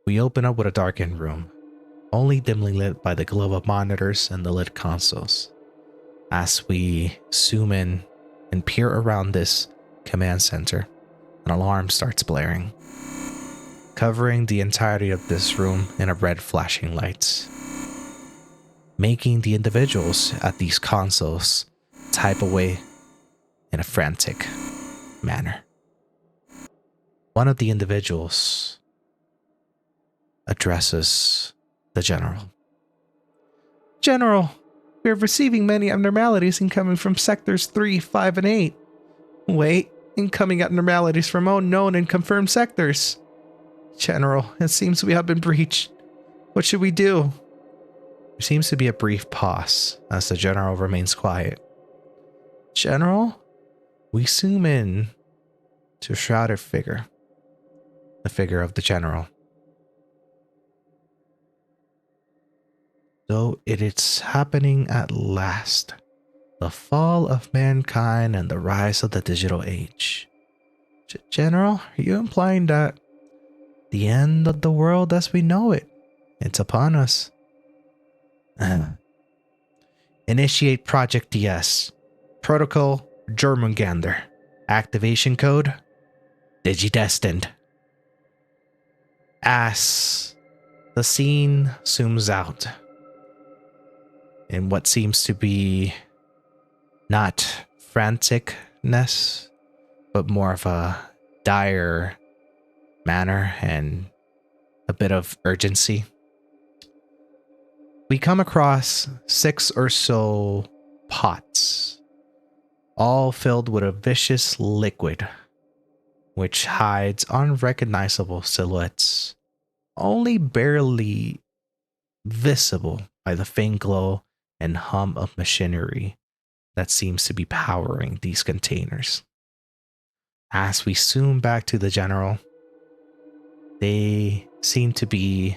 We open up with a darkened room, only dimly lit by the glow of monitors and the lit consoles. As we zoom in and peer around this command center, an alarm starts blaring, covering the entirety of this room in a red flashing light, making the individuals at these consoles type away in a frantic manner. One of the individuals addresses the general. General, we are receiving many abnormalities incoming from sectors 3, 5, and 8. Wait, incoming abnormalities from unknown and confirmed sectors. General, it seems we have been breached. What should we do? There seems to be a brief pause as the general remains quiet. General, we zoom in to a shrouded figure. The figure of the general. Though it is happening at last. The fall of mankind and the rise of the digital age. General, are you implying that the end of the world as we know it, it's upon us? Initiate Project DS. Protocol Jormungandr. Activation code Digi-Destiny. As the scene zooms out in what seems to be not franticness, but more of a dire manner and a bit of urgency, we come across 6 or so pots, all filled with a vicious liquid, which hides unrecognizable silhouettes, only barely visible by the faint glow and hum of machinery that seems to be powering these containers. As we zoom back to the general, they seem to be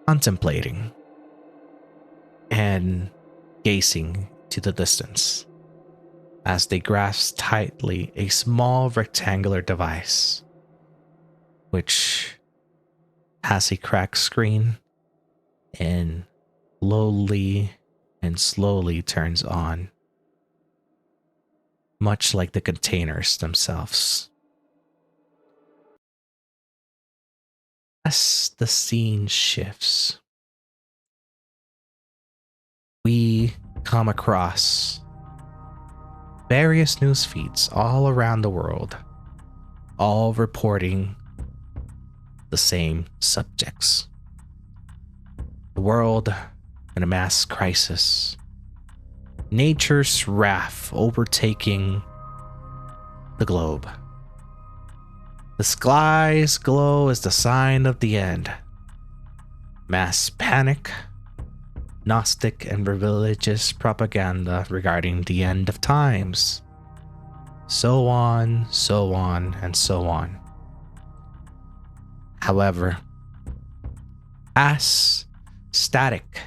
contemplating and gazing to the distance as they grasp tightly a small rectangular device which has a cracked screen and slowly turns on, much like the containers themselves. As the scene shifts, we come across various news feeds all around the world, all reporting the same subjects. The world in a mass crisis. Nature's wrath overtaking the globe. The skies glow as the sign of the end. Mass panic, Gnostic and religious propaganda regarding the end of times. So on, and so on. However, as static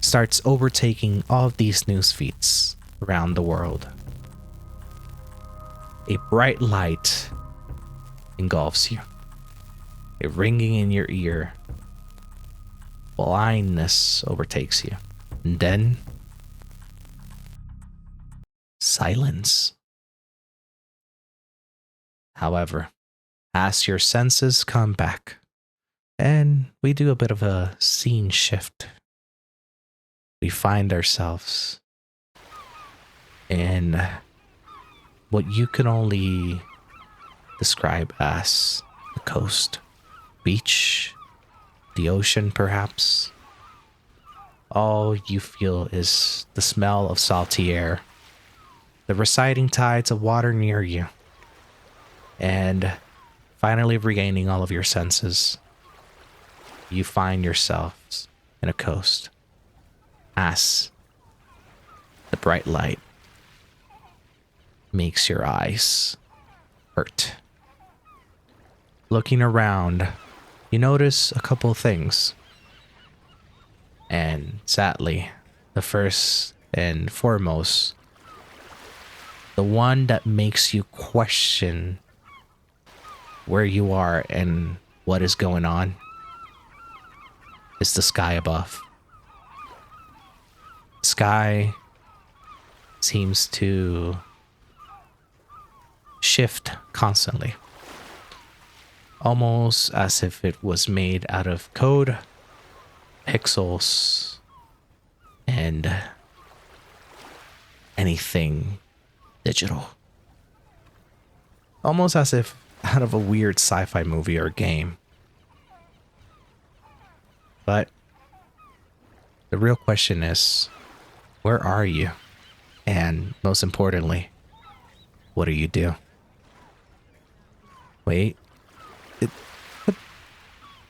starts overtaking all of these news feeds around the world, a bright light engulfs you, a ringing in your ear. Blindness overtakes you. And then silence. However, as your senses come back, and we do a bit of a scene shift, we find ourselves in what you can only describe as the coast, beach, the ocean perhaps. All you feel is the smell of salty air, the receding tides of water near you, and finally regaining all of your senses, you find yourselves in a coast as the bright light makes your eyes hurt. Looking around, you notice a couple of things. And sadly, the first and foremost The one that makes you question where you are and what is going on is the sky above. Sky seems to shift constantly, almost as if it was made out of code, pixels, and anything digital. Almost as if out of a weird sci-fi movie or game. But the real question is, where are you? And most importantly, what do you do? Wait,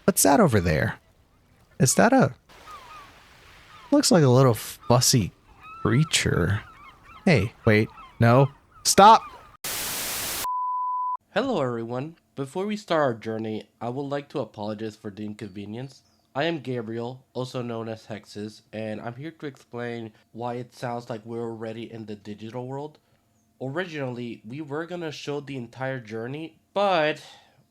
what's that over there? Is that looks like a little fussy creature. Hey, wait, no, stop! Hello everyone. Before we start our journey, I would like to apologize for the inconvenience. I am Gabriel, also known as Hexes, and I'm here to explain why it sounds like we're already in the digital world. Originally, we were gonna show the entire journey, but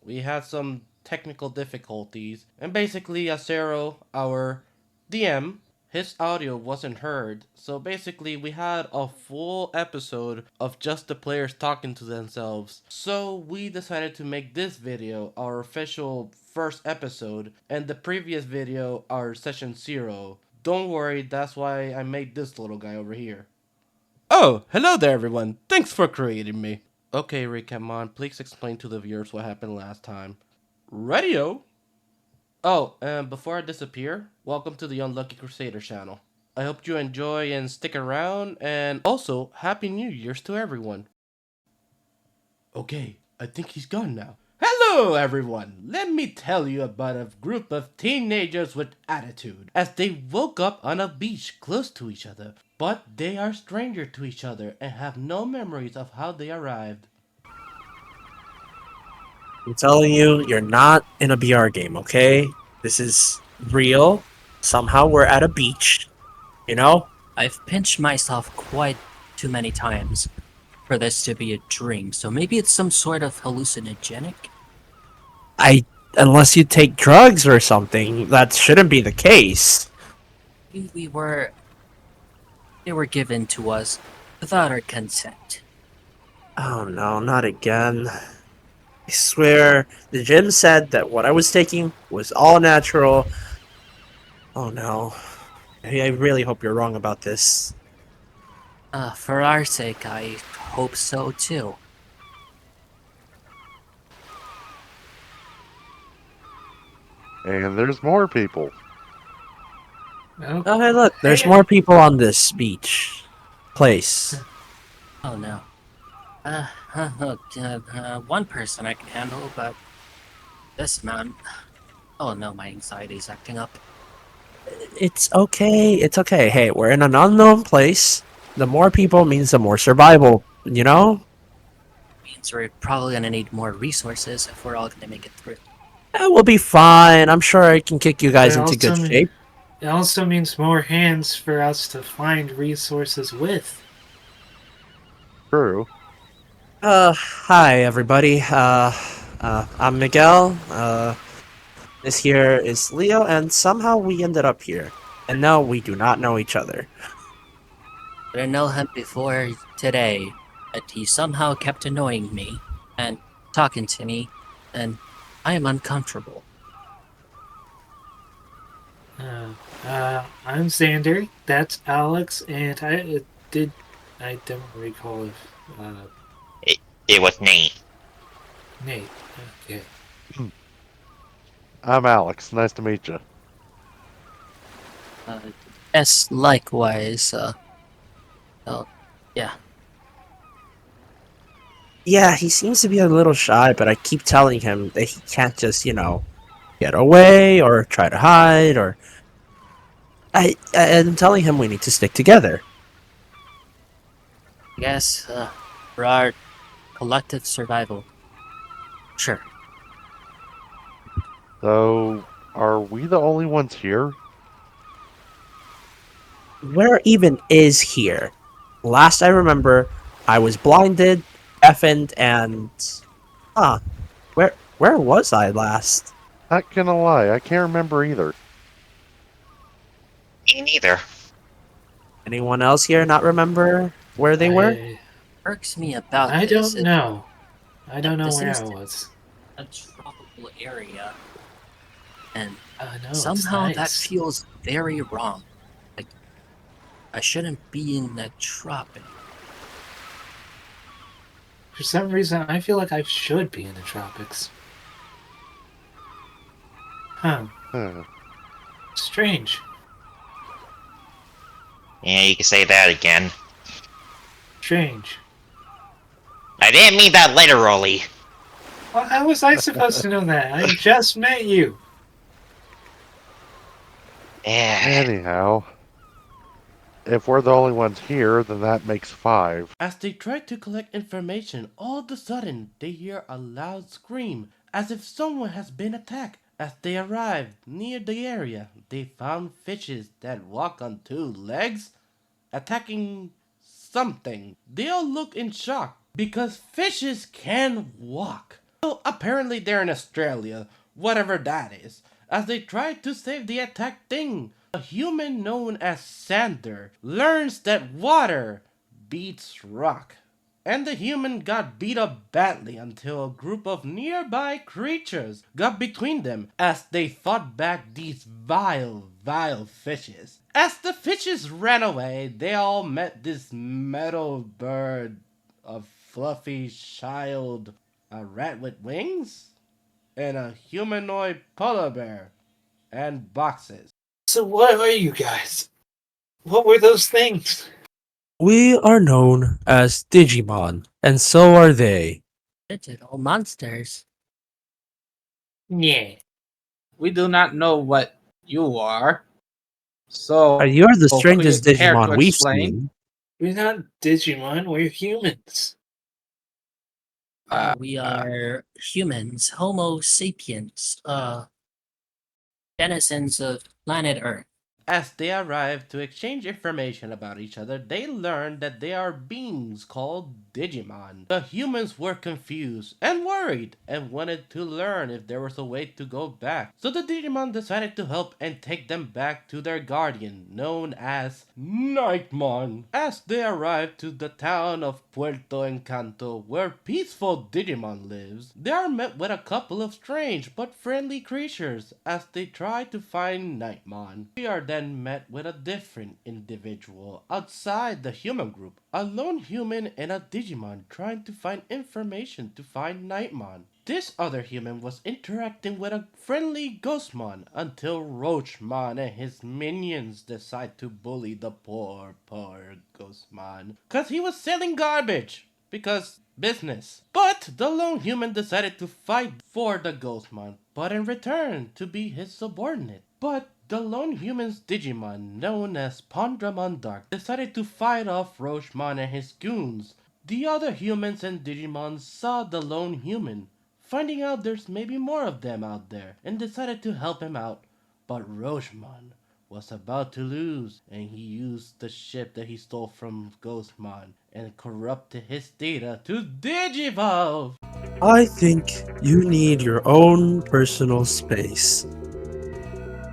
we had some technical difficulties, and basically Axero, our DM, his audio wasn't heard, so basically we had a full episode of just the players talking to themselves. So we decided to make this video our official first episode, and the previous video our session 0. Don't worry, that's why I made this little guy over here. Oh, hello there everyone. Thanks for creating me. Okay, Ricamon, please explain to the viewers what happened last time. Radio? Oh, and before I disappear, welcome to the Unlucky Crusader channel. I hope you enjoy and stick around, and also, Happy New Year's to everyone. Okay, I think he's gone now. Hello everyone! Let me tell you about a group of teenagers with attitude, as they woke up on a beach close to each other, but they are strangers to each other and have no memories of how they arrived. I'm telling you, you're not in a BR game, okay? This is real. Somehow we're at a beach, you know? I've pinched myself quite too many times for this to be a dream, so maybe it's some sort of hallucinogenic? Unless you take drugs or something, that shouldn't be the case. They were given to us without our consent. Oh no, not again. I swear, the gym said that what I was taking was all natural. Oh no. I really hope you're wrong about this. For our sake, I hope so too. And there's more people. Oh hey look, there's more people on this beach. Place. Oh no. One person I can handle, but this man... Oh no, my anxiety's acting up. It's okay, it's okay. Hey, we're in an unknown place. The more people means the more survival, you know? Means we're probably gonna need more resources if we're all gonna make it through. We'll be fine. I'm sure I can kick you guys into good shape. It also means more hands for us to find resources with. True. Hi everybody. I'm Miguel. This here is Leo, and somehow we ended up here. And now we do not know each other. I didn't know him before today, but he somehow kept annoying me and talking to me, and I am uncomfortable. I'm Xander. That's Alex, and I don't recall if It was Nate. Nate. Okay. I'm Alex. Nice to meet you. Yes, likewise. Oh, yeah. Yeah, he seems to be a little shy, but I keep telling him that he can't just, get away or try to hide or... I'm telling him we need to stick together. I guess, for our collective survival. Sure. So, are we the only ones here? Where even is here? Last I remember, I was blinded, deafened, and ah, where was I last? Not gonna lie, I can't remember either. Me neither. Anyone else here not remember where they were? Irks me about I this don't is know. I don't know this where seems I to was. a tropical area, and I know somehow it's that nice. feels very wrong. Like I shouldn't be in the tropic. For some reason, I feel like I should be in the tropics. Huh. Huh. Strange. Yeah, you can say that again. Strange. I didn't mean that literally. Well, how was I supposed to know that? I just met you. Yeah. Anyhow, if we're the only ones here, then that makes 5. As they try to collect information, all of a sudden they hear a loud scream as if someone has been attacked. As they arrived near the area, they found fishes that walk on 2 legs attacking something. They all look in shock because fishes can walk. So apparently they're in Australia, whatever that is, as they try to save the attacked thing. A human known as Sander learns that water beats rock. And the human got beat up badly until a group of nearby creatures got between them as they fought back these vile fishes. As the fishes ran away, they all met this metal bird, a fluffy child, a rat with wings, and a humanoid polar bear, and boxes. So what are you guys? What were those things? We are known as Digimon, and so are they. Digital monsters. Yeah. We do not know what you are. So, You're the could you strangest care to Digimon we've explain? seen. We're not Digimon, we're humans. We are humans, Homo sapiens, denizens of planet Earth. As they arrive to exchange information about each other, they learn that they are beings called Digimon. The humans were confused and worried and wanted to learn if there was a way to go back. So the Digimon decided to help and take them back to their guardian, known as Nightmon. As they arrive to the town of Puerto Encanto, where peaceful Digimon lives, they are met with a couple of strange but friendly creatures as they try to find Nightmon. We are then met with a different individual outside the human group, a lone human and a Digimon trying to find information to find Nightmon. This other human was interacting with a friendly Ghostmon until Roachmon and his minions decide to bully the poor Ghostmon cause he was selling garbage. Because business. But the lone human decided to fight for the Ghostmon, but in return to be his subordinate. But the lone human's Digimon, known as Pondramon Dark, decided to fight off Roachmon and his goons. The other humans and Digimon saw the lone human, finding out there's maybe more of them out there, and decided to help him out. But Roachmon was about to lose, and he used the ship that he stole from Ghostmon and corrupted his data to Digivolve. I think you need your own personal space.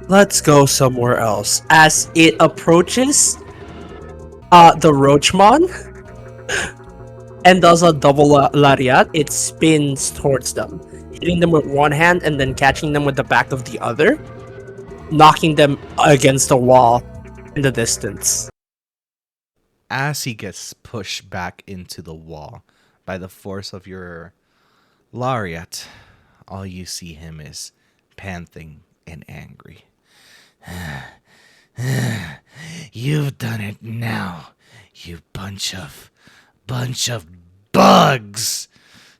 Let's go somewhere else. As it approaches the Roachmon and does a double lariat, it spins towards them, hitting them with one hand and then catching them with the back of the other, knocking them against the wall in the distance. As he gets pushed back into the wall by the force of your lariat, all you see him is panting and angry. You've done it now, you bunch of bugs.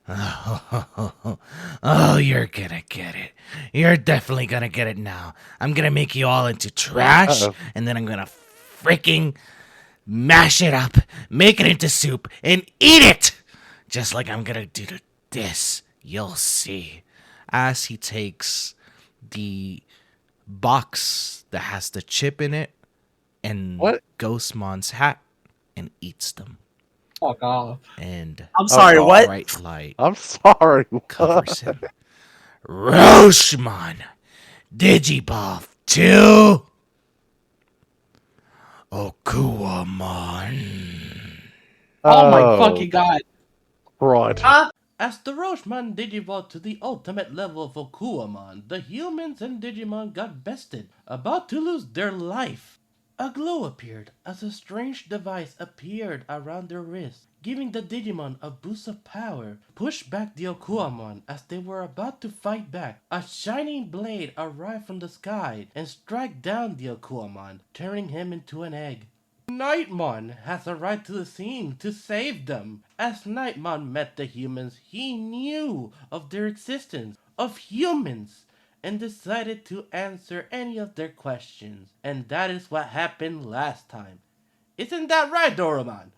Oh, you're gonna get it. You're definitely gonna get it now. I'm gonna make you all into trash, Uh-oh. and then I'm gonna freaking mash it up, make it into soup, and eat it! Just like I'm gonna do to this. You'll see. As he takes the box that has the chip in it and What? Ghostmon's hat and eats them. Fuck off. and I'm sorry, Oh, what? bright light I'm sorry. covers him. Roshmon, Digivolve 2, Okuamon. Oh my fucking god. Right. As the Roshman digivolved to the ultimate level of Okuamon, the humans and Digimon got bested, about to lose their life. A glow appeared as a strange device appeared around their wrist, giving the Digimon a boost of power. Pushed back the Okuamon as they were about to fight back. A shining blade arrived from the sky and struck down the Okuamon, turning him into an egg. Nightmon has arrived to the scene to save them. As Nightmon met the humans, he knew of their existence, of humans, and decided to answer any of their questions. And that is what happened last time. Isn't that right, Doraemon?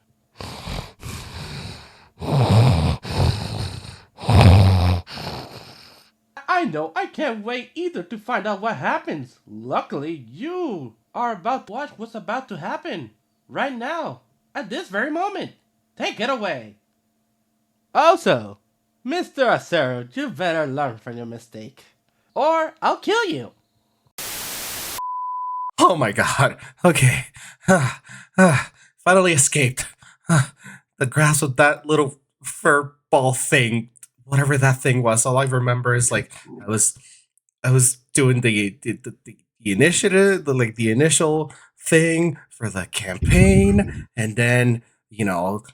I know, I can't wait either to find out what happens. Luckily, you are about to watch what's about to happen. Right now, at this very moment. Take it away. Also, Mr. Axero, you better learn from your mistake. Or I'll kill you. Oh my god. Okay. Finally escaped. The grasp of that little fur ball thing, whatever that thing was. All I remember is like I was doing the initiative, the initial thing for the campaign, and then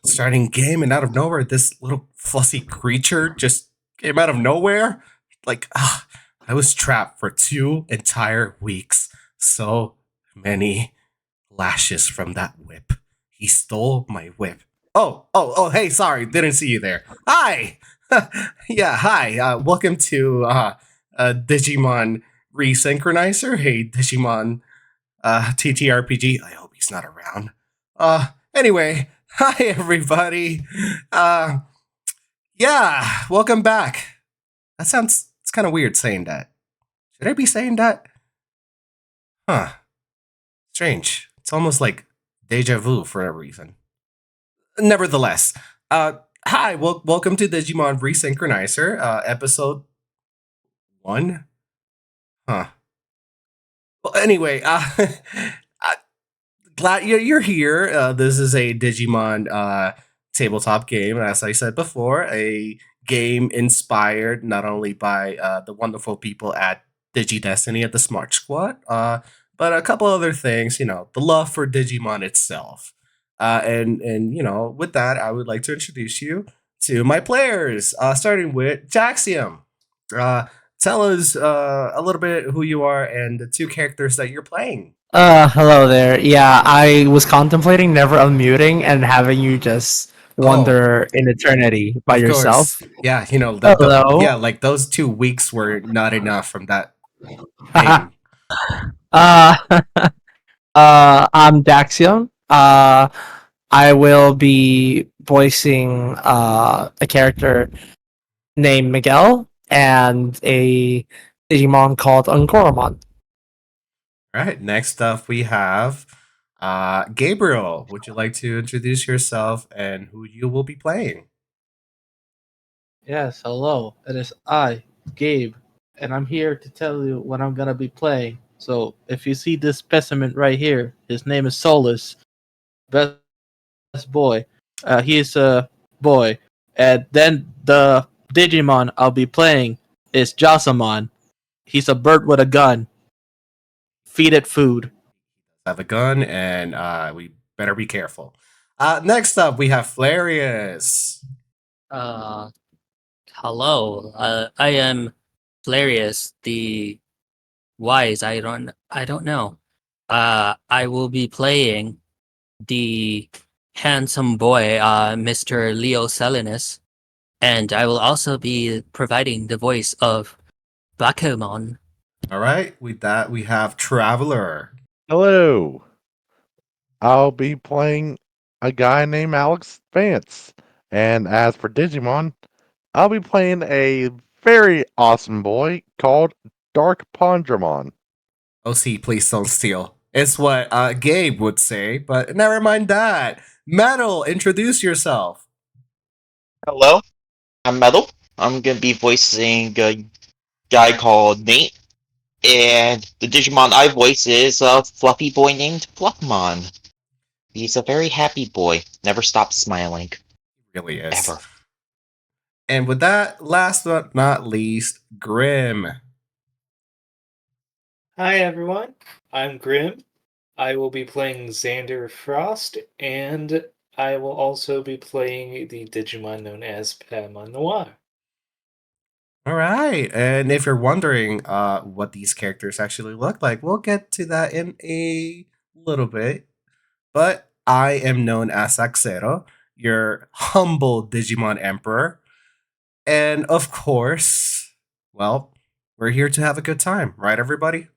starting game, and out of nowhere, this little fussy creature just came out of nowhere. I was trapped for 2 entire weeks. So many lashes from that whip. He stole my whip. Oh, hey, sorry, didn't see you there. Hi! Yeah, hi, welcome to Digimon Resynchronizer. Hey, Digimon TTRPG. I hope he's not around. Anyway, hi, everybody. Yeah, welcome back. It's kind of weird saying that. Should I be saying that? Huh. Strange. It's almost like deja vu for a reason. Nevertheless, hi, welcome to Digimon Resynchronizer, episode 1. Huh. Well, anyway, glad you're here. This is a Digimon tabletop game, as I said before, a game inspired not only by the wonderful people at Digi-Destiny at the Smart Squad, but a couple other things, the love for Digimon itself. And with that, I would like to introduce you to my players, starting with Jaxium. Tell us a little bit who you are and the 2 characters that you're playing. Hello there. Yeah, I was contemplating never unmuting and having you just wander in eternity by Of yourself. course. Yeah, Hello. yeah, like those 2 weeks were not enough from that thing. uh, I'm Daxion. I will be voicing a character named Miguel and a Digimon called Angoramon. All right, next up we have Gabriel. Would you like to introduce yourself and who you will be playing? Yes, hello. It is I, Gabe, and I'm here to tell you what I'm gonna be playing. So if you see this specimen right here, his name is Solus. Best boy. He is a boy. And then the Digimon I'll be playing is Josamon. He's a bird with a gun. Feed it food. Have a gun, and we better be careful. Next up we have Flarius. Hello. I am Flarius, the wise. I don't know. I will be playing the handsome boy, Mr. Leo Selinus, and I will also be providing the voice of Bakumon. All right, with that we have Traveler. Hello. I'll be playing a guy named Alex Vance. And as for Digimon, I'll be playing a very awesome boy called Dark Pondramon. OC, please don't steal. It's what Gabe would say, but never mind that. Metal, introduce yourself. Hello, I'm Metal. I'm gonna be voicing a guy called Nate, and the Digimon I voice is a fluffy boy named Fluffmon. He's a very happy boy, never stops smiling, Really is. ever. And with that, last but not least, Grim. Hi everyone, I'm Grim. I will be playing Xander Frost, and I will also be playing the Digimon known as Paimon Noir. All right. And if you're wondering what these characters actually look like, we'll get to that in a little bit. But I am known as Axero, your humble Digimon Emperor. And of course, well, we're here to have a good time, right, everybody?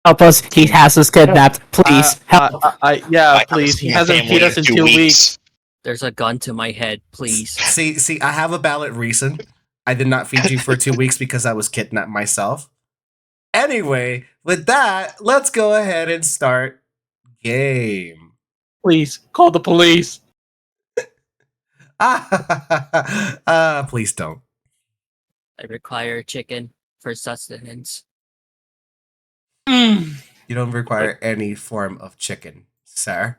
Help us. He has us kidnapped. Please help. Yeah, I please. haven't He seen hasn't family feed us in 2 weeks. There's a gun to my head, please. See, I have a valid reason. I did not feed you for 2 weeks because I was kidnapped myself. Anyway, with that, let's go ahead and start game. Please call the police. Please don't. I require chicken for sustenance. You don't require any form of chicken, sir.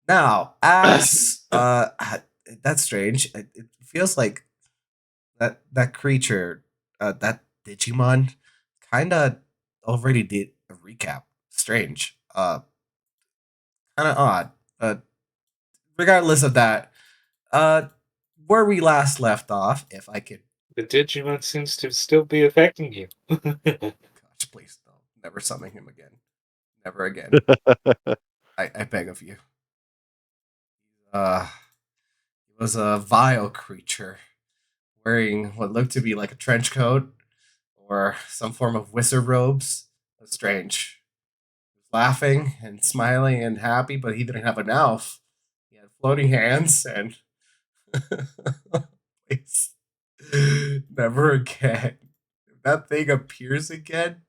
Now, as that's strange. It feels like that creature, that Digimon, kind of already did a recap. Strange. Kind of odd. Regardless of that, where we last left off, if I could. The Digimon seems to still be affecting you. Gosh, please don't. Never summon him again. Never again. I beg of you. He was a vile creature wearing what looked to be like a trench coat or some form of wizard robes. It was strange. He was laughing and smiling and happy, but he didn't have an elf. He had floating hands and please. Never again. If that thing appears again,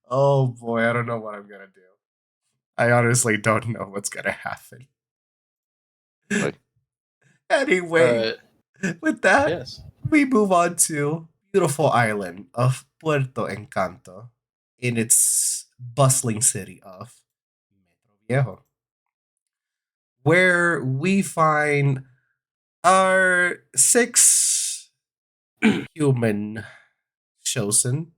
oh boy, I don't know what I'm gonna do. I honestly don't know what's gonna happen. Right. Anyway, with that, Yes. we move on to beautiful island of Puerto Encanto in its bustling city of Metro Viejo, where we find our 6 human chosen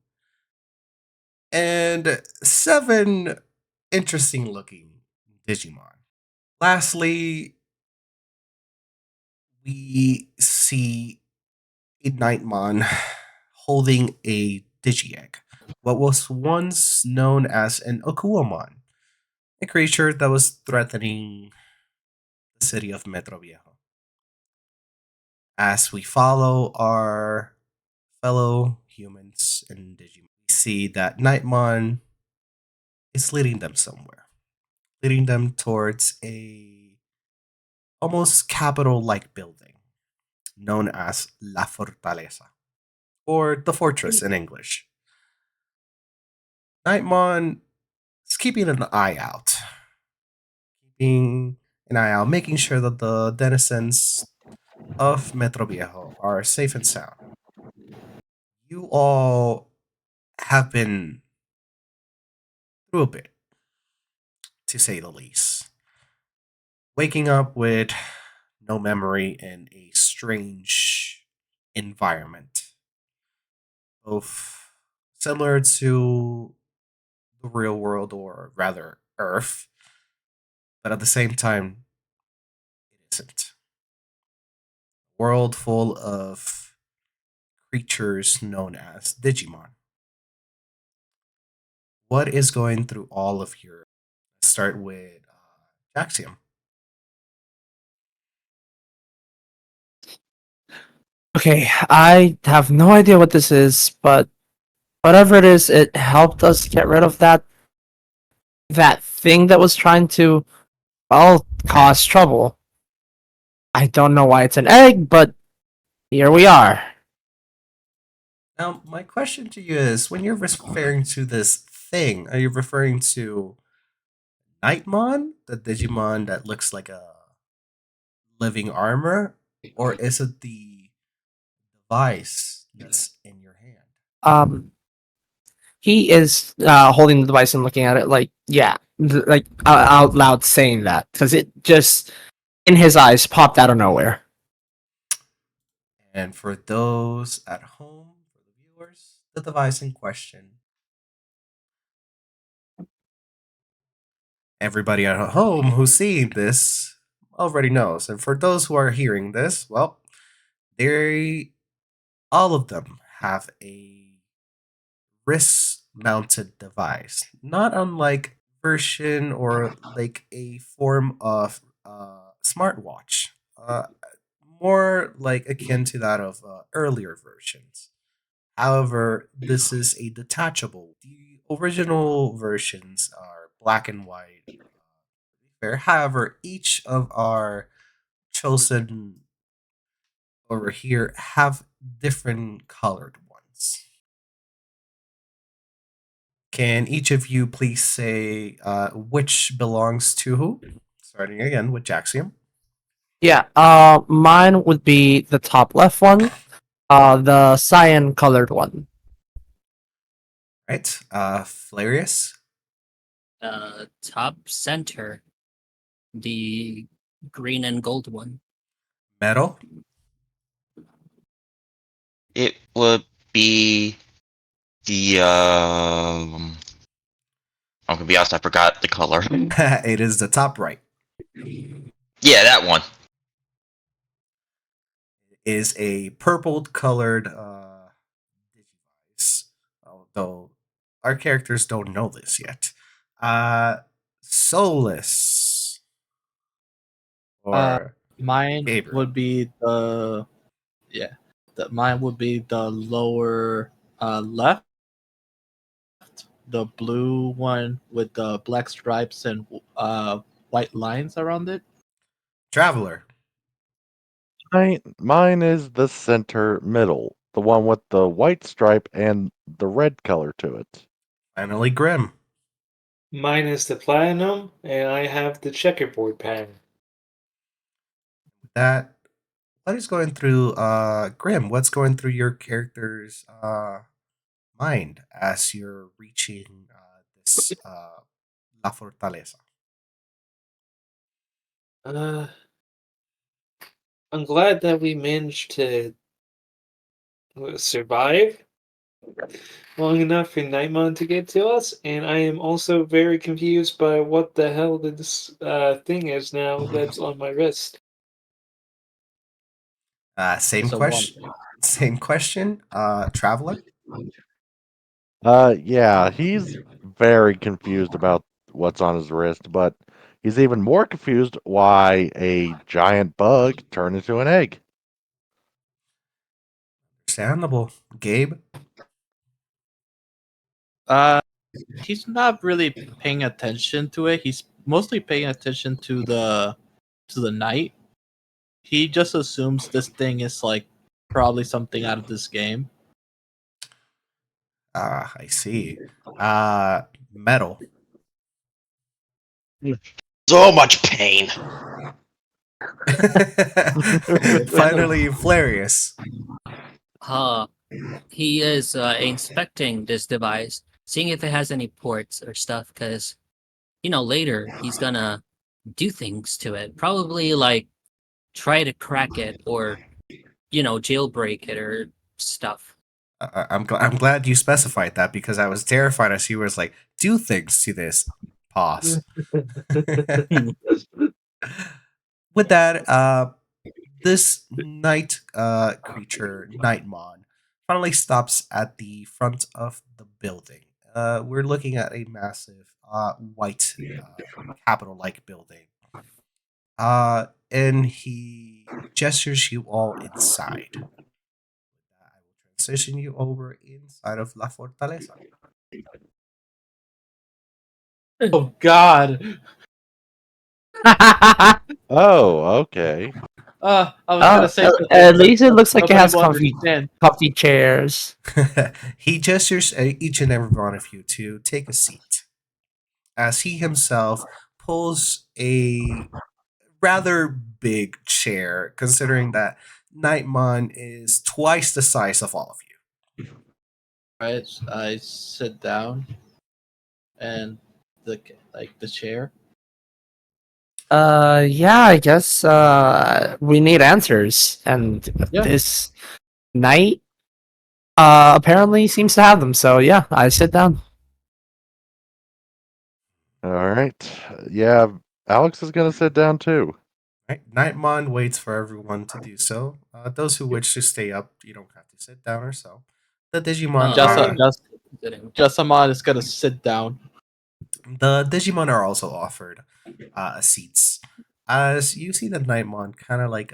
and 7 interesting looking Digimon. Lastly, we see a Nightmon holding a Digi-Egg, what was once known as an Akuamon, a creature that was threatening the city of Metro Viejo. As we follow our fellow humans and Digimon, we see that Nightmon is leading them somewhere, leading them towards a almost capital-like building known as La Fortaleza, or the fortress in English. Nightmon is keeping an eye out, making sure that the denizens of Metro Viejo are safe and sound. You all have been through a bit, to say the least. Waking up with no memory in a strange environment, both similar to the real world, or rather Earth, but at the same time, it isn't. A world full of creatures known as Digimon. What is going through all of your? Let's start with Jaxium. Okay, I have no idea what this is, but whatever it is, it helped us get rid of that thing that was trying to, well, cause trouble. I don't know why it's an egg, but here we are. Now, my question to you is: when you're referring to this thing, are you referring to Nightmon, the Digimon that looks like a living armor, or is it the device that's in your hand? Um, he is holding the device and looking at it like, yeah, like out loud saying that because it just in his eyes popped out of nowhere. And for those at home, for the viewers, the device in question. Everybody at home who's seeing this already knows. And for those who are hearing this, well, they all of them have a wrist mounted device, not unlike version or like a form of smartwatch, more like akin to that of earlier versions. However, this is a detachable. The original versions are black and white. However, each of our chosen over here have different colored ones. Can each of you please say which belongs to who? Starting again with Jaxium. Yeah, mine would be the top left one, the cyan colored one. Right. Flarius. Top center, the green and gold one. Metal. It would be the I'm gonna be honest, I forgot the color. It is the top right. Yeah, that one. Is a purple colored device. Although our characters don't know this yet. Soulless. Or Mine Gabriel. would be mine would be the lower left, the blue one with the black stripes and white lines around it. Traveler. Mine is the center middle, the one with the white stripe and the red color to it. Finally, Grim. Mine is the platinum, and I have the checkerboard pattern. That what is going through Grim? What's going through your character's mind as you're reaching this La Fortaleza? I'm glad that we managed to survive long enough for Nightmon to get to us, and I am also very confused by what the hell this thing is now that's on my wrist. Same It's a question. one. Same question. Traveler. Yeah, he's very confused about what's on his wrist, but he's even more confused why a giant bug turned into an egg. Understandable. Gabe. He's not really paying attention to it. He's mostly paying attention to the knight. He just assumes this thing is like probably something out of this game. I see. Metal. So much pain. Finally, Flarius. He is inspecting this device, seeing if it has any ports or stuff, because, later he's gonna do things to it. Probably, like, try to crack it or, jailbreak it or stuff. I'm glad you specified that because I was terrified as you was like, do things to this. Pause. With that, this night creature, Nightmon, finally stops at the front of the building. We're looking at a massive white Capitol-like building. And he gestures you all inside. I will transition you over inside of La Fortaleza. Oh God! Oh, okay. I was gonna say something, At least it looks like it nobody has will comfy, understand. comfy chairs. He gestures each and every one of you to take a seat as he himself pulls a rather big chair, considering that Nightmon is twice the size of all of you. Right, I sit down and the chair. Yeah, I guess we need answers, and Yeah. this knight apparently seems to have them. So yeah, I sit down. All right. Yeah, Alex is gonna sit down too. Right? Nightmon waits for everyone to do so. Those who wish to stay up, you don't have to sit down or so. The Digimon Just I'm Jasamon is gonna sit down. the Digimon are also offered seats. As you see the Nightmon kind of like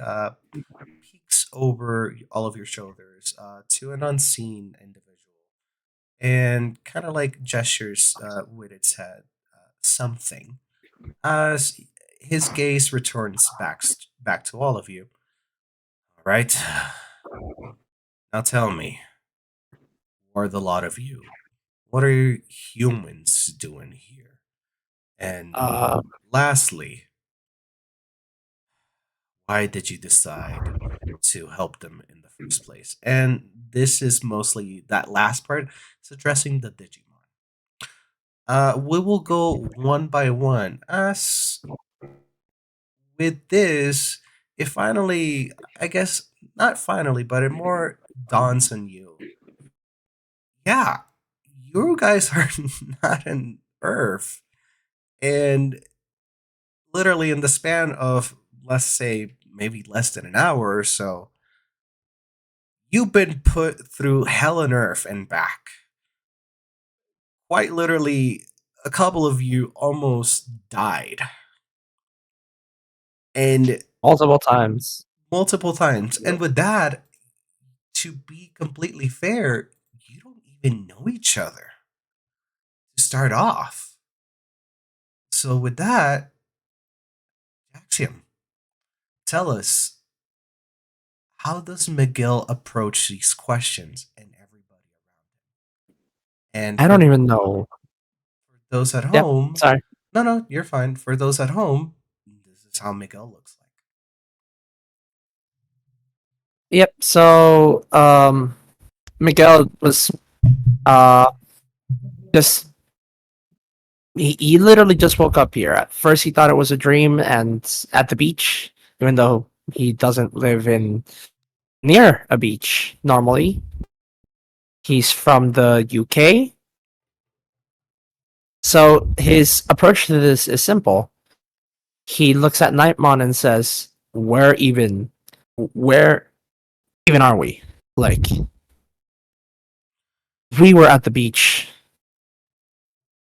peeks over all of your shoulders to an unseen individual and kind of like gestures with its head something as his gaze returns back to all of you. All right, now tell me, who are the lot of you? What are you humans doing here? And Uh, lastly, why did you decide to help them in the first place? And this is mostly that last part. It's addressing the Digimon. We will go one by one. As with this, it finally, I guess, not finally, but it more dawns on you. Yeah, you guys are not in Earth. And literally, in the span of, let's say, maybe less than an hour or so, you've been put through hell on earth and back. Quite literally, a couple of you almost died. And multiple times. multiple times. And with that, to be completely fair, you don't even know each other to start off. So with that, Axiom, tell us, how does Miguel approach these questions and everybody around him? And I don't even know. for those at Yep. home, Sorry. no, you're fine. For those at home, this is how Miguel looks like. Yep. So Miguel was uh just he literally just woke up here. At first, he thought it was a dream and at the beach, even though he doesn't live in near a beach normally. He's from the UK. So his approach to this is simple. He looks at Nightmon and says, where even are we? Like, we were at the beach,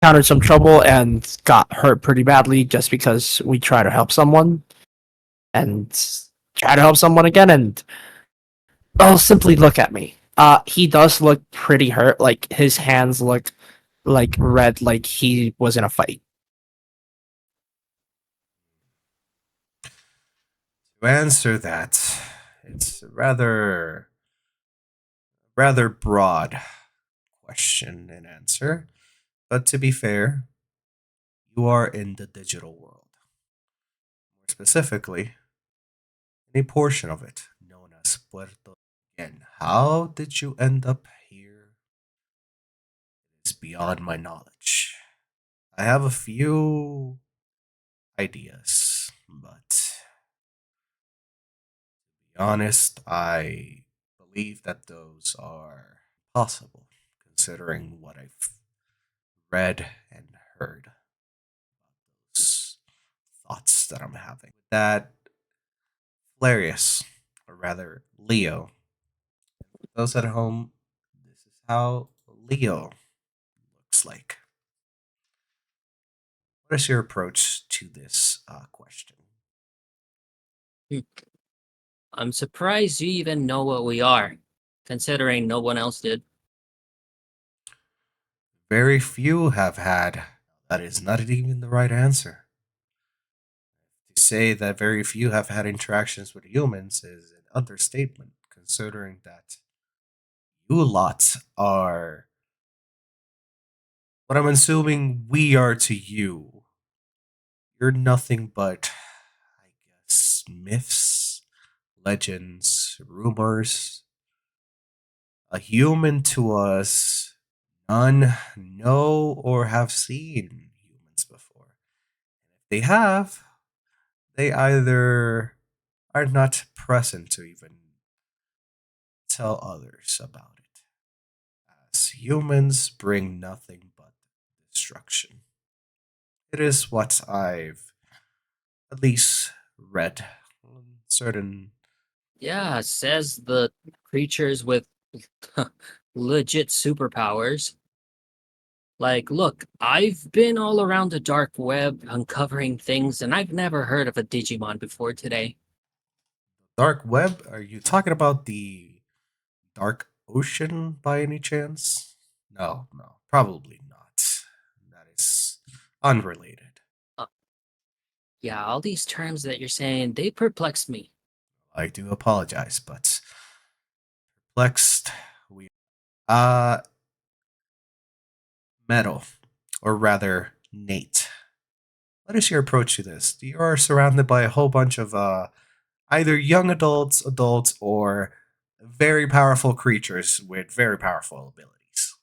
encountered some trouble and got hurt pretty badly just because we try to help someone and try to help someone again and simply look at me. He does look pretty hurt, like his hands look like red, like he was in a fight. To answer that, it's a rather broad question and answer. But to be fair, you are in the digital world. More specifically, in a portion of it known as Puerto. Again, how did you end up here? It's beyond my knowledge. I have a few ideas, but to be honest, I believe that those are possible, considering what I've read and heard. Those thoughts that I'm having. That Hilarious, or rather Leo. For those at home, this is how Leo looks like. What is your approach to this question? I'm surprised you even know what we are, considering no one else did. Very few have had. That is not even the right answer. To say that very few have had interactions with humans is an understatement, considering that you lots are what I'm assuming we are to you. You're nothing but, I just myths, legends, rumors. A human to us, none know or have seen humans before. If they have, they either are not present to even tell others about it, as humans bring nothing but destruction. It is what I've at least read on certain. Yeah, says the creatures with legit superpowers. Like, look, I've been all around the dark web uncovering things, and I've never heard of a Digimon before today. Dark web? Are you talking about the dark ocean by any chance? No, no, probably not. That is unrelated. Uh, yeah, all these terms that you're saying, they perplex me. I do apologize, but perplexed. We uh metal, or rather, Nate. What is your approach to this? You are surrounded by a whole bunch of either young adults, or very powerful creatures with very powerful abilities.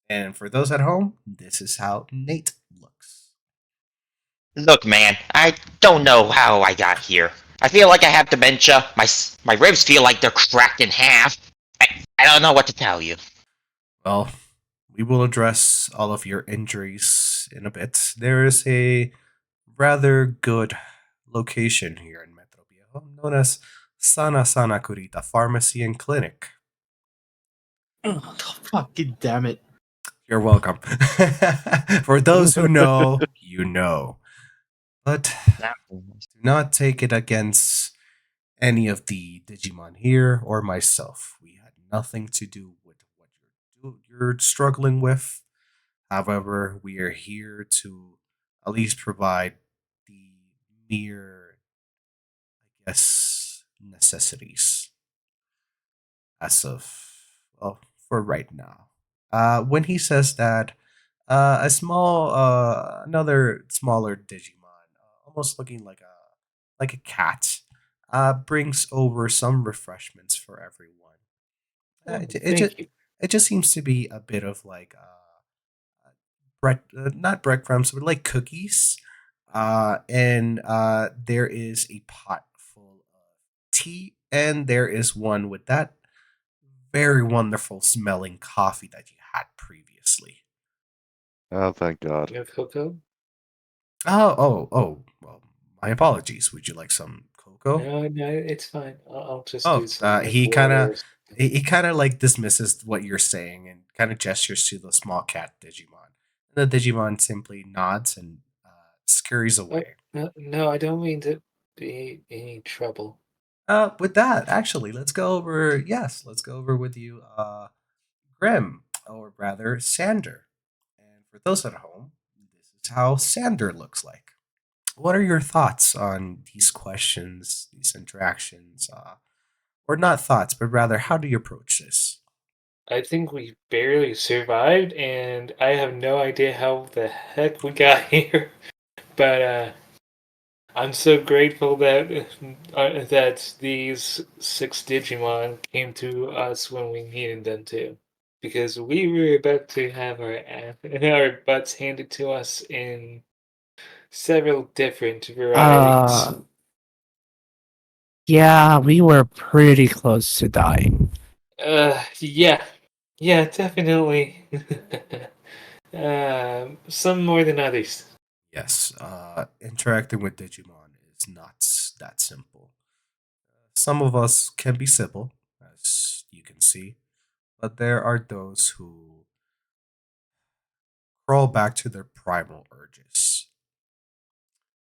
And for those at home, this is how Nate looks. Look, man, I don't know how I got here. I feel like I have dementia. My ribs feel like they're cracked in half. I don't know what to tell you. Well, we will address all of your injuries in a bit. There is a rather good location here in Metro Viejo known as Sana Sana Kurita Pharmacy and Clinic. Oh, fucking damn it. You're welcome. For those who know, you know. But do not take it against any of the Digimon here or myself. We had nothing to do with what you're struggling with. However, we are here to at least provide the mere, I guess, necessities as of, well, for right now. When he says that, another smaller Digimon, almost looking like a cat, brings over some refreshments for everyone. Oh, It just thank you. it just seems to be a bit of like bread, not breadcrumbs, but like cookies. And there is a pot full of tea, and there is one with that very wonderful smelling coffee that you had previously. Oh, thank God. You have cocoa? Well, my apologies. Would you like some cocoa? No, it's fine. I'll just Oh, do some like he kind water of or something. he kind of like dismisses what you're saying and kind of gestures to the small cat Digimon. And the Digimon simply nods and scurries Oh, away. no, I don't mean to be any trouble. With that, actually, let's go over. Yes, let's go over with you, Grim, or rather, Sander. And for those at home, this is how Sander looks like. What are your thoughts on these questions, these interactions, or not thoughts, but rather, how do you approach this? I think we barely survived, and I have no idea how the heck we got here. But I'm so grateful that these 6 Digimon came to us when we needed them to, because we were about to have our butts handed to us in several different varieties. Uh, yeah, we were pretty close to dying. Yeah, yeah, definitely. Some more than others. Yes, interacting with Digimon is not that simple. Some of us can be simple, as you can see, but there are those who crawl back to their primal urges.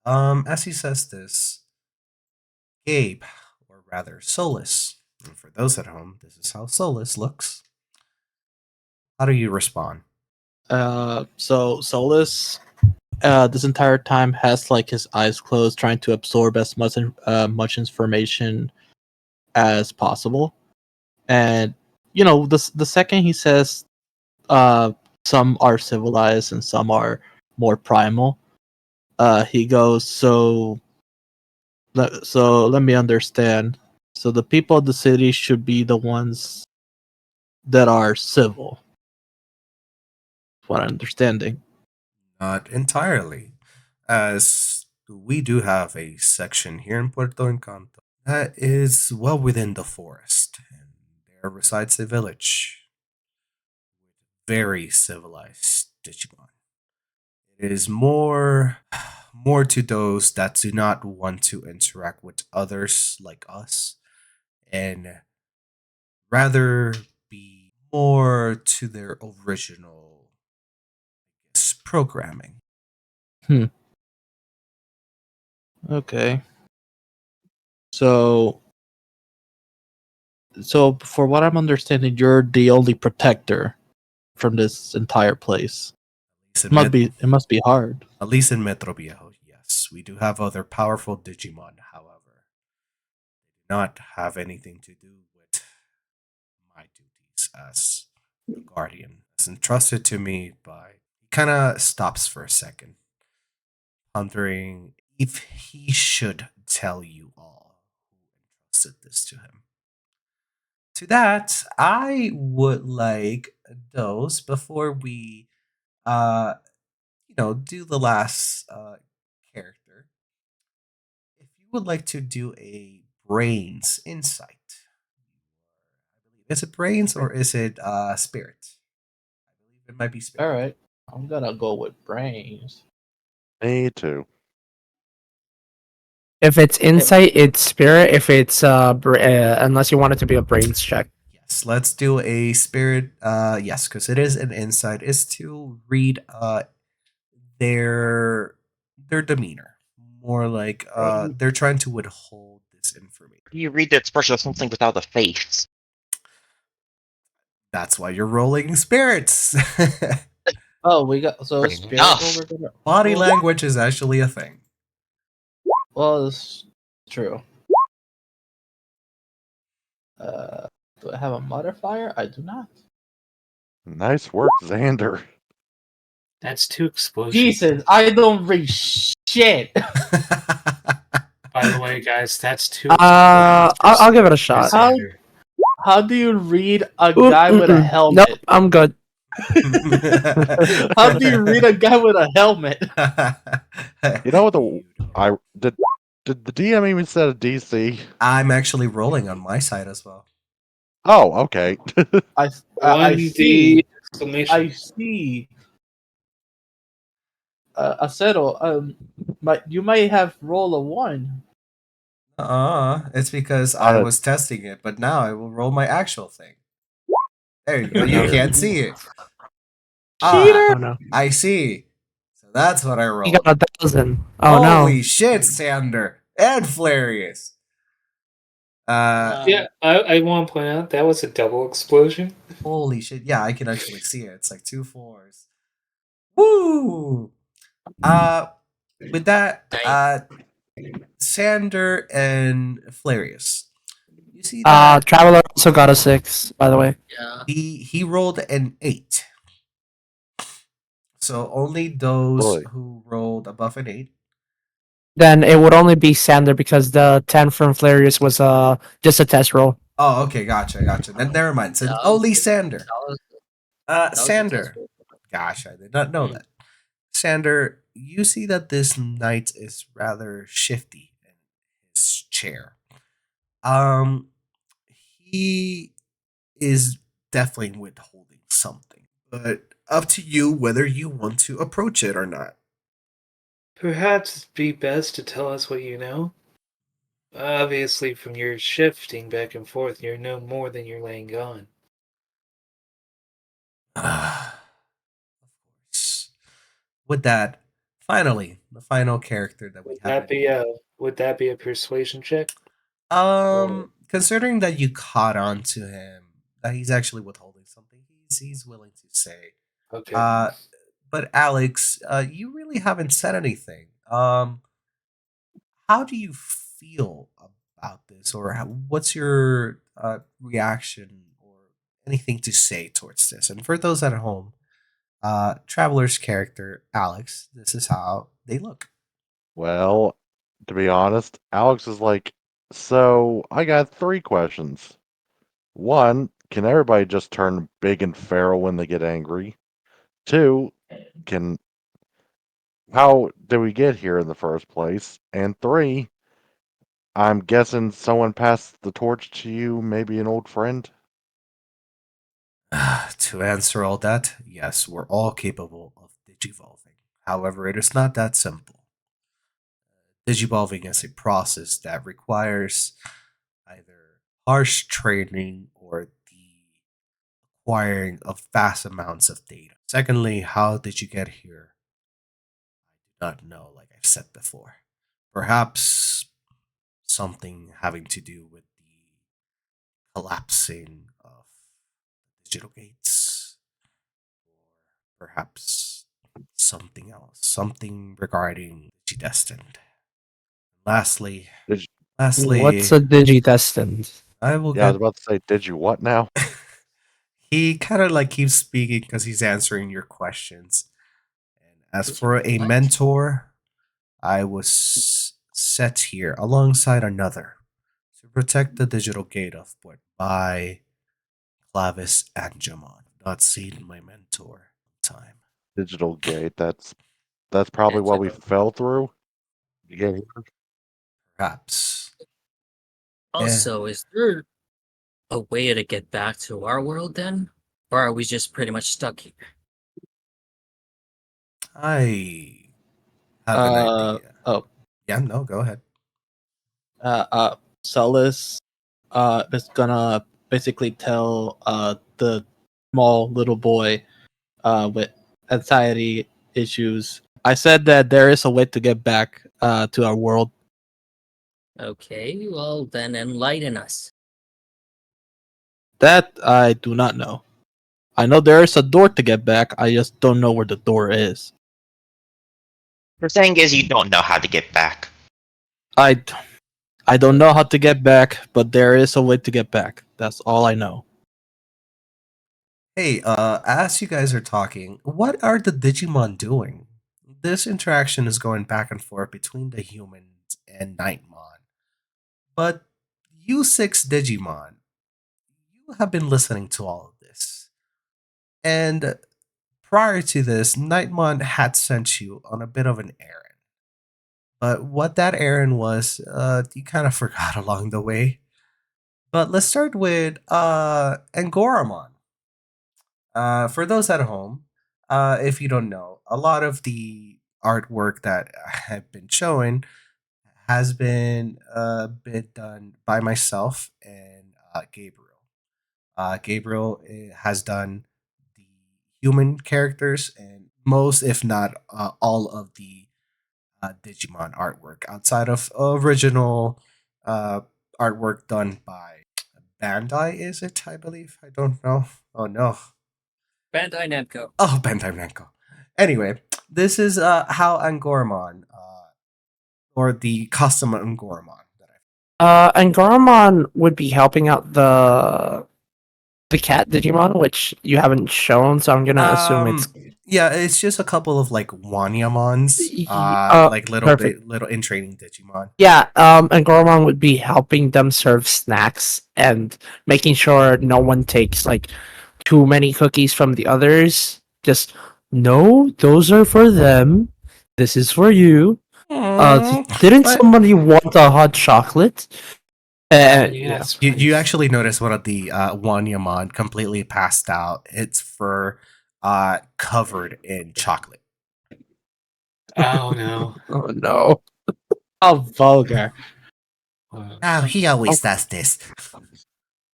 As he says this, Gabe, or rather Solus, and for those at home, this is how Solus looks. How do you respond? So Solus, this entire time has like his eyes closed, trying to absorb as much information as possible. And the second he says, uh, some are civilized and some are more primal. He goes, so So let me understand. So the people of the city should be the ones that are civil. What I'm understanding. Not entirely, as we do have a section here in Puerto Encanto that is well within the forest, and there resides a village with very civilized Digimon. It is more to those that do not want to interact with others like us, and rather be more to their original programming. Okay. So for what I'm understanding, you're the only protector from this entire place. At least It in must be it must be hard. At least in Metro Viejo, yes. We do have other powerful Digimon, however. They do not have anything to do with my duties as the Guardian. It's entrusted to me by. He kind of stops for a second, pondering if he should tell you all who entrusted this to him. To that, I would like those before we, uh, do the last character. If you would like to do a brains insight, is it brains or is it spirit? I believe it might be spirit. All right. I'm gonna go with brains. Me too. If it's insight, it's spirit. If it's unless you want it to be a brains check. Yes, let's do a spirit. Yes, because it is an insight. Is to read their their demeanor, more like they're trying to withhold this information. You read the expression of something without a face. That's why you're rolling spirits. Oh, we got so Fair spirit. enough. What we're gonna Body language is actually a thing. Well, it's true. Do I have a modifier? I do not. Nice work, Xander. That's 2 explosions. Jesus, I don't read shit. By the way, guys, that's 2 I'll give it a shot. How do you read a guy with a helmet? Nope, I'm good. How do you read a guy with a helmet? You know what I did the DM even set a DC? I'm actually rolling on my side as well. Oh, okay. I 1D see. exclamation. I see. Axero, you might have rolled a 1. It's because Got I it. was testing it, but now I will roll my actual thing. There you go. You can't see it. Oh no. I see. So that's what I You rolled. got 1,000. Oh Holy no. shit, Sander and Flarius. Yeah, I want to point out that was a double explosion. Holy shit. Yeah, I can actually see it. It's like 2 4s. Woo! With that, Sander and Flarius. You see that Traveler also got a 6, by the way. Yeah. he rolled an 8. So only those Really? who rolled above an 8. Then it would only be Sander because the 10 from Flarius was just a test roll. Oh, okay, gotcha. Then never mind. So That was only good. Sander. That was a Sander. test roll. Gosh, I did not know that. Sander, you see that this knight is rather shifty in his chair. He is definitely withholding something, but up to you whether you want to approach it or not. Perhaps it'd be best to tell us what you know. Obviously, from your shifting back and forth, you're no more than you're laying on. Of course. With that, finally, the final character that we have. Would that be a persuasion check? Considering that you caught on to him, that he's actually withholding something, he's willing to say. Okay. But Alex, you really haven't said anything. How do you feel about this, or what's your reaction, or anything to say towards this? And for those at home, Traveler's character Alex, this is how they look. Well, To be honest, Alex is like, so I got 3 questions. One, can everybody just turn big and feral when they get angry? Two, can how did we get here in the first place? And three, I'm guessing someone passed the torch to you, maybe an old friend? To answer all that, yes, we're all capable of digivolving. However, it is not that simple. Digivolving is a process that requires either harsh training or the acquiring of vast amounts of data. Secondly, how did you get here? I do not know, like I've said before. Perhaps something having to do with the collapsing of digital gates, or perhaps something else, something regarding Digi-Destined. Lastly, Did you, What's lastly, a Digi-Destined? I will yeah, I was get. about to say, did you what now? He kind of like keeps speaking because he's answering your questions. And as Did you for a what? mentor, I was set here alongside another to protect the digital gate of what by Clavis and Jamon. Not seen my mentor in time. Digital gate. That's probably what we Digital. fell through. You get here? Perhaps. Eh, Also, is there a way to get back to our world then? Or are we just pretty much stuck here? I have an Uh idea. oh. Yeah, no, go ahead. Solus is gonna basically tell the small little boy with anxiety issues. I said that there is a way to get back to our world. Okay, well then enlighten us. That I do not know. I know there is a door to get back. I just don't know where the door is. The thing is, you don't know how to get back. I d- I don't know how to get back, but there is a way to get back. That's all I know. Hey, as you guys are talking, what are the Digimon doing? This interaction is going back and forth between the humans and Nightmon. But you six Digimon, you have been listening to all of this. And prior to this, Nightmon had sent you on a bit of an errand. But what that errand was, you kind of forgot along the way. But let's start with Angoramon. For those at home, if you don't know, a lot of the artwork that I've been showing has been a bit done by myself and Gabriel. Gabriel has done the human characters and most, if not all, of the Digimon artwork outside of original uh, artwork done by Bandai. Is it? I believe. I don't know. Oh no. Bandai Namco. Oh, Bandai Namco. Anyway, this is how Angoramon, or the custom Angoramon that And Garmon would be helping out the cat Digimon, which you haven't shown, so I'm gonna I. assume it's Yeah, it's just a couple of like Wanyamons, oh, like little perfect. bit little in training Digimon. Yeah, and Goromon would be helping them serve snacks and making sure no one takes like too many cookies from the others. Just no, those are for them. This is for you. Didn't But somebody want a hot chocolate? Yeah. Yes, you please. actually notice one of the Wanyamon completely passed out. Its fur covered in chocolate. Oh no. Oh no. How vulgar. Oh, he always does this.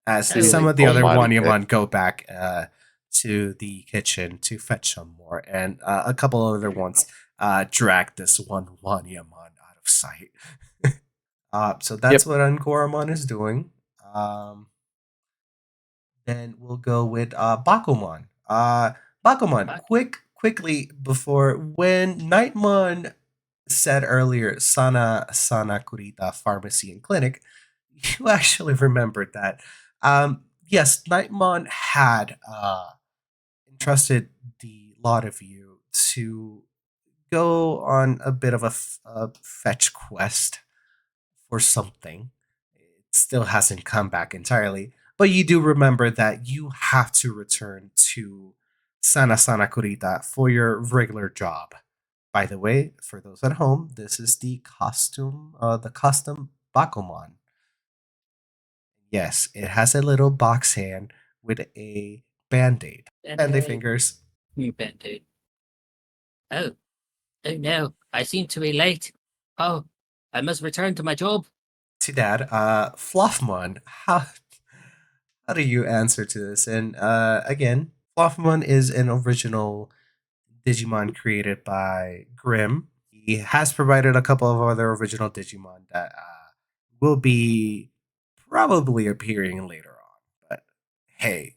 As some of the Oh, other mighty cat. Wanyamon go back to the kitchen to fetch some more, and a couple other ones drag this one Wanyamon out of sight. So that's Yep. what Angoramon is doing. Um, then we'll go with Bakumon. Bakumon, Back. quickly before when Nightmon said earlier, Sana Kurita Pharmacy and Clinic, you actually remembered that. Yes, Nightmon had entrusted the lot of you to go on a bit of a fetch quest for something. It still hasn't come back entirely, but you do remember that you have to return to Sana Sana Kurita for your regular job. By the way, for those at home, this is the custom Bakuman. Yes, it has a little box hand with a band-aid. Band-aid fingers. Band-aid. Oh, oh no, I seem to be late. Oh, I must return to my job. To that, Fluffmon, how do you answer to this? And again, Fluffmon is an original Digimon created by Grimm. He has provided a couple of other original Digimon that will be probably appearing later on. But hey,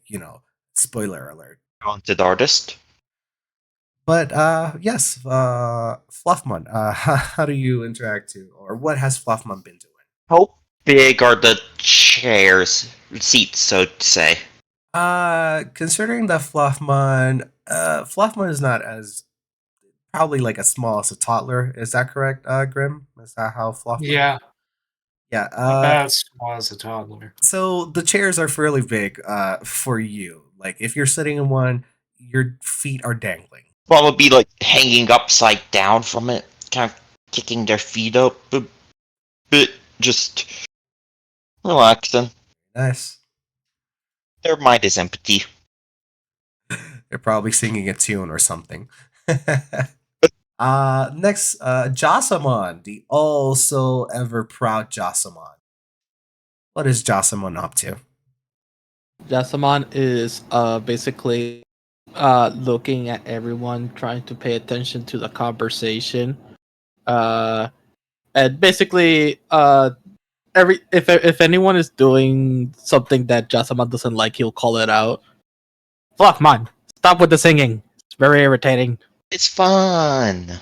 spoiler alert. Talented artist. But yes, Fluffmon, how do you interact to, or what has Fluffmon been doing? How big are the chairs, seats, so to say? Considering that Fluffmon is not as probably like as small as a toddler. Is that correct, Grim? Is that how Fluffmon? Yeah, Yeah. about as small as a toddler. So the chairs are fairly big for you. Like if you're sitting in one, your feet are dangling. One would be like hanging upside down from it, kind of kicking their feet up a bit, just relaxing. Nice. Their mind is empty. They're probably singing a tune or something. Next, Josamon, the also ever proud Josamon. What is Josamon up to? Jasamon is basically looking at everyone, trying to pay attention to the conversation. And basically if anyone is doing something that Jasamon doesn't like, he'll call it out. Fluffmon, stop with the singing. It's very irritating. It's fun.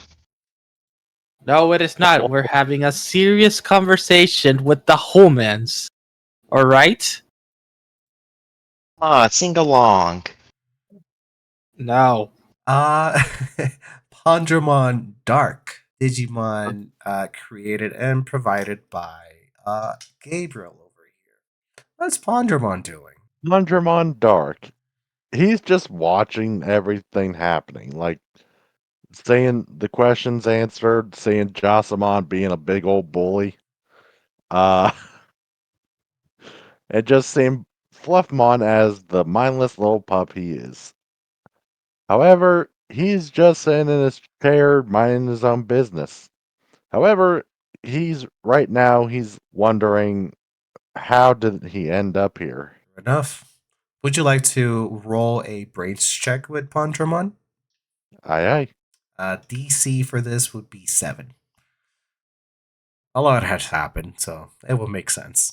No, it is not. We're having a serious conversation with the humans. Alright? Sing along. No. Pondramon Dark, Digimon created and provided by Gabriel over here. What's Pondramon doing? Mundramon Dark. He's just watching everything happening, like saying the questions answered, seeing Josamon being a big old bully, uh, and just seeing Fluffmon as the mindless little pup he is. However, he's just sitting in his chair minding his own business. However, he's wondering how did he end up here? Enough. Would you like to roll a brains check with Pondramon? Aye aye. DC for this would be 7. A lot has happened, so it will make sense.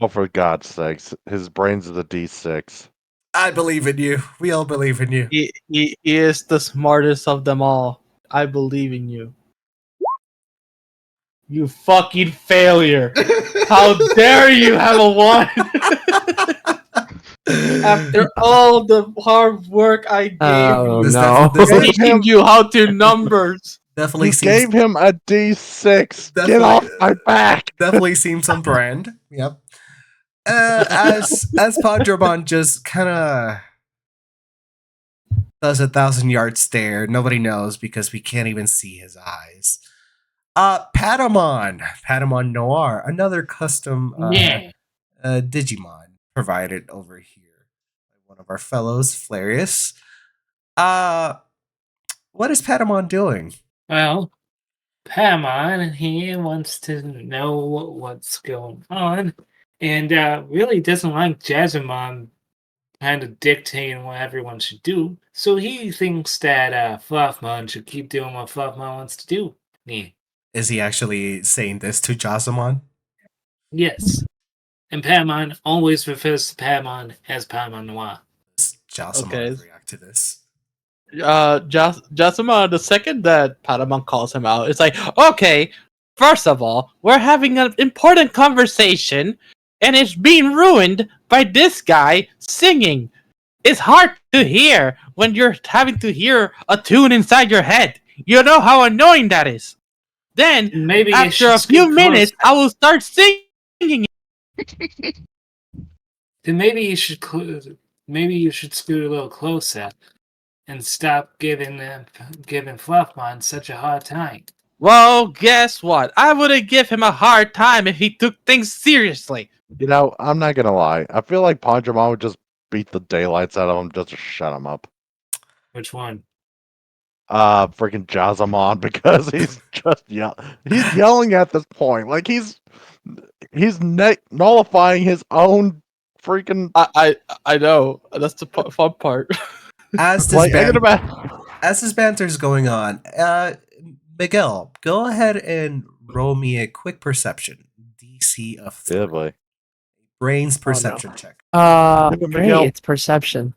Oh, for God's sakes, his brains is a D6. I believe in you. We all believe in you. He is the smartest of them all. I believe in you. You fucking failure. How dare you have a 1? After all the hard work I gave Oh This no! def- this teaching you how to numbers. definitely You seems gave him a D6. Get Definitely- off my back. definitely seems on brand. Yep. As Pondramon just kind of does a 1,000-yard stare, nobody knows because we can't even see his eyes. Patamon Noir, another custom Yeah. Digimon provided over here by one of our fellows, Flarius. What is Patamon doing? Well, Paimon here wants to know what's going on, and really doesn't like Jazamon kind of dictating what everyone should do. So he thinks that Fluffmon should keep doing what Fluffmon wants to do. Yeah. Is he actually saying this to Jasamon? Yes. And Paimon always refers to Paimon as Paimon Noir. Does Jasamon Okay. react to this? Jasima, the second that Patamon calls him out, it's like, okay, first of all, we're having an important conversation, and it's being ruined by this guy singing. It's hard to hear when you're having to hear a tune inside your head. You know how annoying that is. Then, Maybe you after should a few scoot minutes, closer. I will start singing. Then maybe you should scoot a little closer and stop giving Fluffmon such a hard time. Well, guess what? I wouldn't give him a hard time if he took things seriously. You know, I'm not gonna lie. I feel like Panjamon would just beat the daylights out of him just to shut him up. Which one? Freaking Jazamon because he's yelling at this point. Like he's nullifying his own freaking I know. That's the fun part. As this like I ban- can imagine. as this banter is going on, Miguel, go ahead and roll me a quick perception DC of 3. Yeah, boy. Brains perception check. Give it, Great, Miguel. it's perception.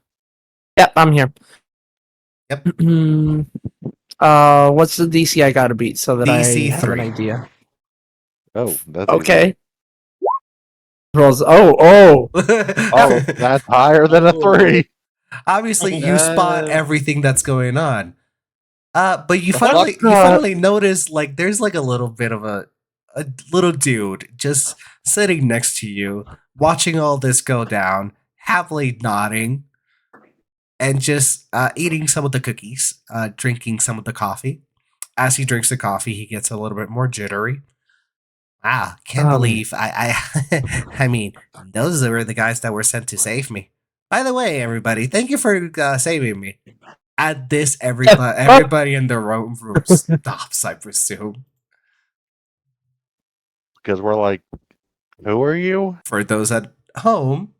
Yep, I'm here. Yep. What's the DC I gotta beat so that DC I have an 3. idea? Oh, that's Okay. Rolls. Oh. Oh, that's higher than a 3. Obviously, you spot everything that's going on. But you What finally the- notice like there's like a little bit of a little dude just sitting next to you, watching all this go down, happily nodding, and just eating some of the cookies, drinking some of the coffee. As he drinks the coffee, he gets a little bit more jittery. Wow, can't believe I mean, those were the guys that were sent to save me. By the way, everybody, thank you for saving me. At this, everybody in the room stops, I presume. Because we're like, who are you? For those at home,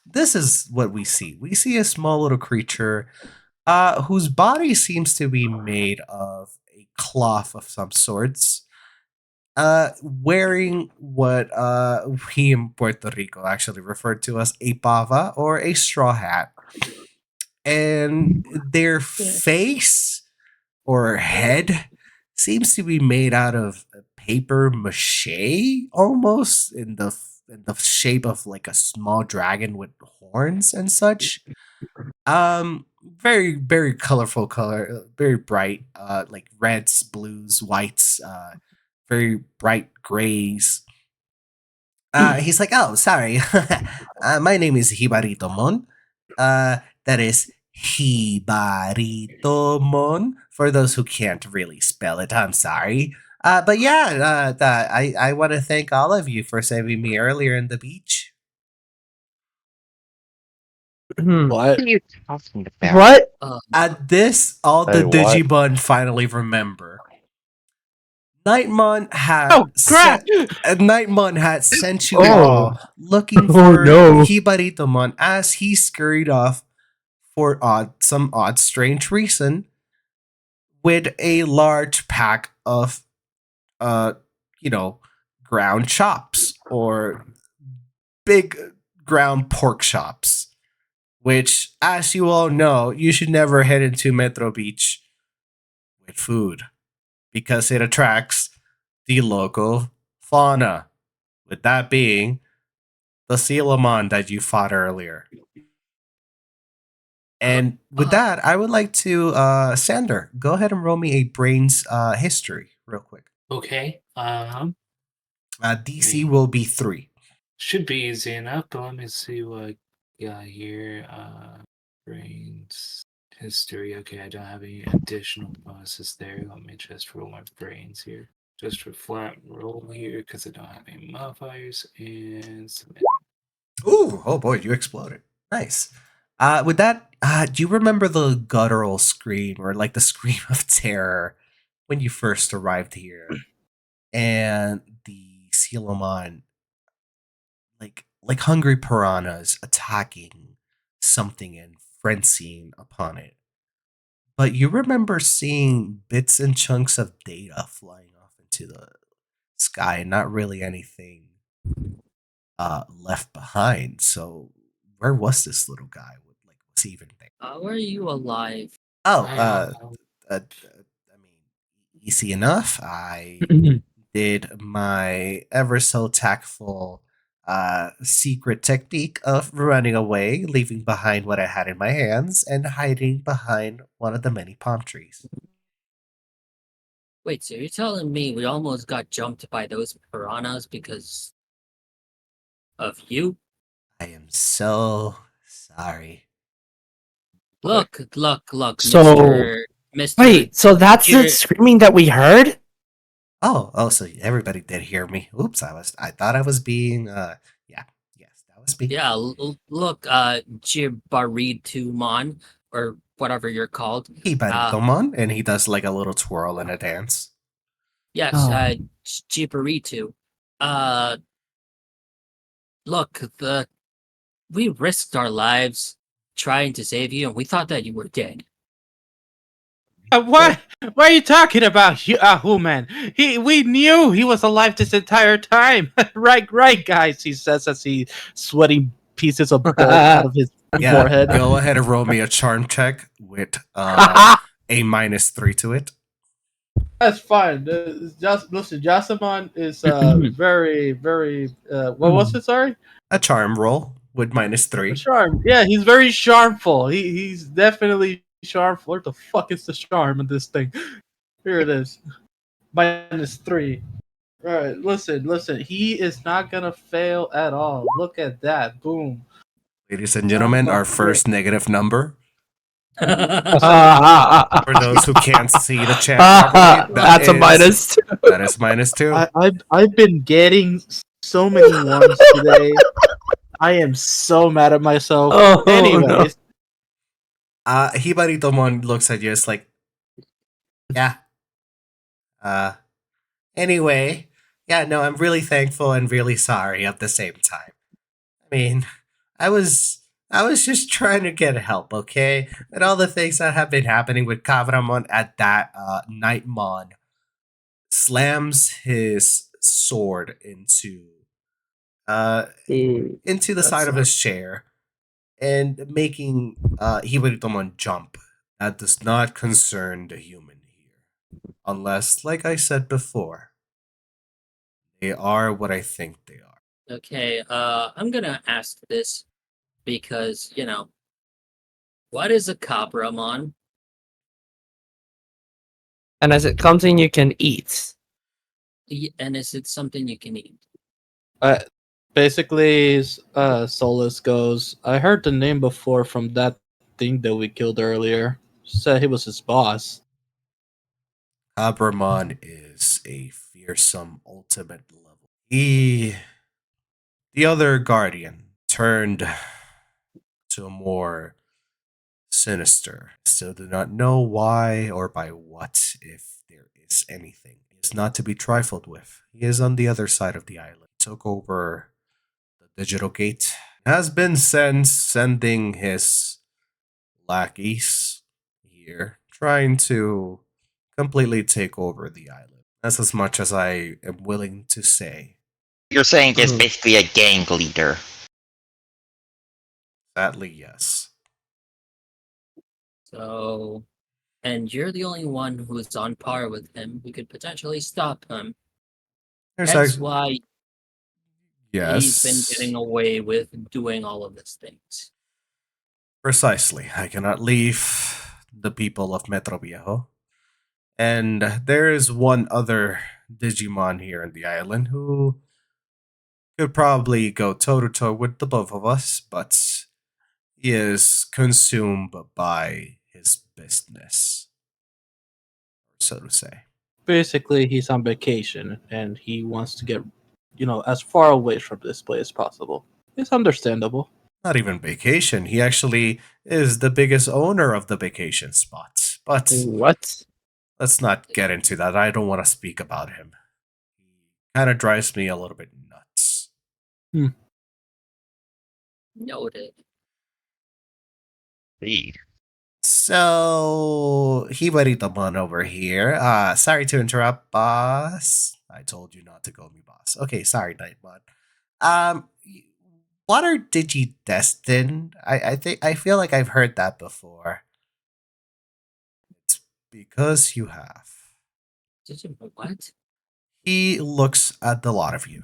this is what we see. We see a small little creature whose body seems to be made of a cloth of some sorts. Wearing what we in Puerto Rico actually referred to as a pava or a straw hat. And their face or head seems to be made out of paper mache almost in the shape of like a small dragon with horns and such. Very very colorful color, very bright, like reds, blues, whites, very bright grays. He's like, oh, sorry. My name is Hibaritomon. That is Hibaritomon. For those who can't really spell it, I'm sorry. But yeah, I want to thank all of you for saving me earlier in the beach. Hmm. What? What are you talking about? What? At this, all Hey, the what? Digimon finally remember. Nightmon had Oh crap! Nightmon had sent you Oh. all looking Oh, for no. Hibaritomon as he scurried off for some odd, strange reason with a large pack of, ground chops or big ground pork chops. Which, as you all know, you should never head into Metro Beach with food because it attracts the local fauna. With that being the Sealamon that you fought earlier. And with that, I would like to Sander, go ahead and roll me a brains history real quick. Okay. DC will be 3. Should be easy enough, but let me see what I got here. Brains history. Okay, I don't have any additional bonuses there. Let me just roll my brains here. Just for flat roll here because I don't have any modifiers and submit. Ooh, oh boy, you exploded. Nice. With that, do you remember the guttural scream or like the scream of terror when you first arrived here? And the Sealamon, like hungry piranhas attacking something and frenzying upon it. But you remember seeing bits and chunks of data flying off into the sky, and not really anything left behind. So where was this little guy? Like, was he even there? How are you alive? Oh, I don't know. I mean, easy enough. I did my ever so tactful secret technique of running away, leaving behind what I had in my hands, and hiding behind one of the many palm trees. Wait, so you're telling me we almost got jumped by those piranhas because of you? I am so sorry. Look, So Mister. wait, so that's the Here, screaming that we heard? Oh, so everybody did hear me. Oops, I thought I was being, yeah, yes, that was me. yeah, look, Jibaritumon, or whatever you're called. Hibaritomon, and he does like a little twirl and a dance. Yes, Oh. Jibaritu. Uh, look, we risked our lives trying to save you, and we thought that you were dead. What? What are you talking about, who man? We knew he was alive this entire time. right, guys. He says as he sweating pieces of bulk out of his Yeah, forehead. go ahead and roll me a charm check with a -3 to it. That's fine. Just listen, Jasamon is very. What was it? Sorry, A charm roll with -3. charm. Yeah, he's very charmful. He's definitely charmful. Where the fuck is the charm in this thing? Here it is. -3. All right, listen. He is not gonna fail at all. Look at that. Boom. Ladies and gentlemen, our first negative number. For For those who can't see the chat properly, that's a -2. That is -2. I've been getting so many ones today. I am so mad at myself. Oh, Anyways, Hibaritomon looks at you. It's like, yeah. Anyway, yeah. No, I'm really thankful and really sorry at the same time. I mean, I was just trying to get help, okay? And all the things that have been happening with Kavramon at that Nightmon slams his sword into the side of his chair and making Hibaritomon jump. That does not concern the human here. Unless, like I said before, they are what I think they are. Okay, I'm gonna ask this because, what is a Cabramon? And is it something you can eat? And is it something you can eat? basically, Solus goes. I heard the name before from that thing that we killed earlier. Said he was his boss. Abramon is a fearsome ultimate level. The other guardian, turned to a more sinister. Still do not know why or by what, if there is anything. He is not to be trifled with. He is on the other side of the island. Took over the digital gate. Has been sending his lackeys here, trying to completely take over the island. That's as much as I am willing to say. You're saying it's basically a gang leader. Sadly, yes. So, and you're the only one who's on par with him. We could potentially stop him. There's That's why yes. he's been getting away with doing all of these things. Precisely. I cannot leave the people of Metro Viejo. And there is one other Digimon here in the island who could probably go toe to toe with the both of us, but he is consumed by his business, so to say. Basically, he's on vacation and he wants to get, as far away from this place as possible. It's understandable. Not even vacation. He actually is the biggest owner of the vacation spots. But What? let's not get into that. I don't want to speak about him. He kind of drives me a little bit nuts. Noted. So, Hibaritaman over here. Sorry to interrupt, boss. I told you not to call me boss. Okay, sorry, Nightbot. What are Digi-Destin? I feel like I've heard that before. It's because you have. Did you what? He looks at the lot of you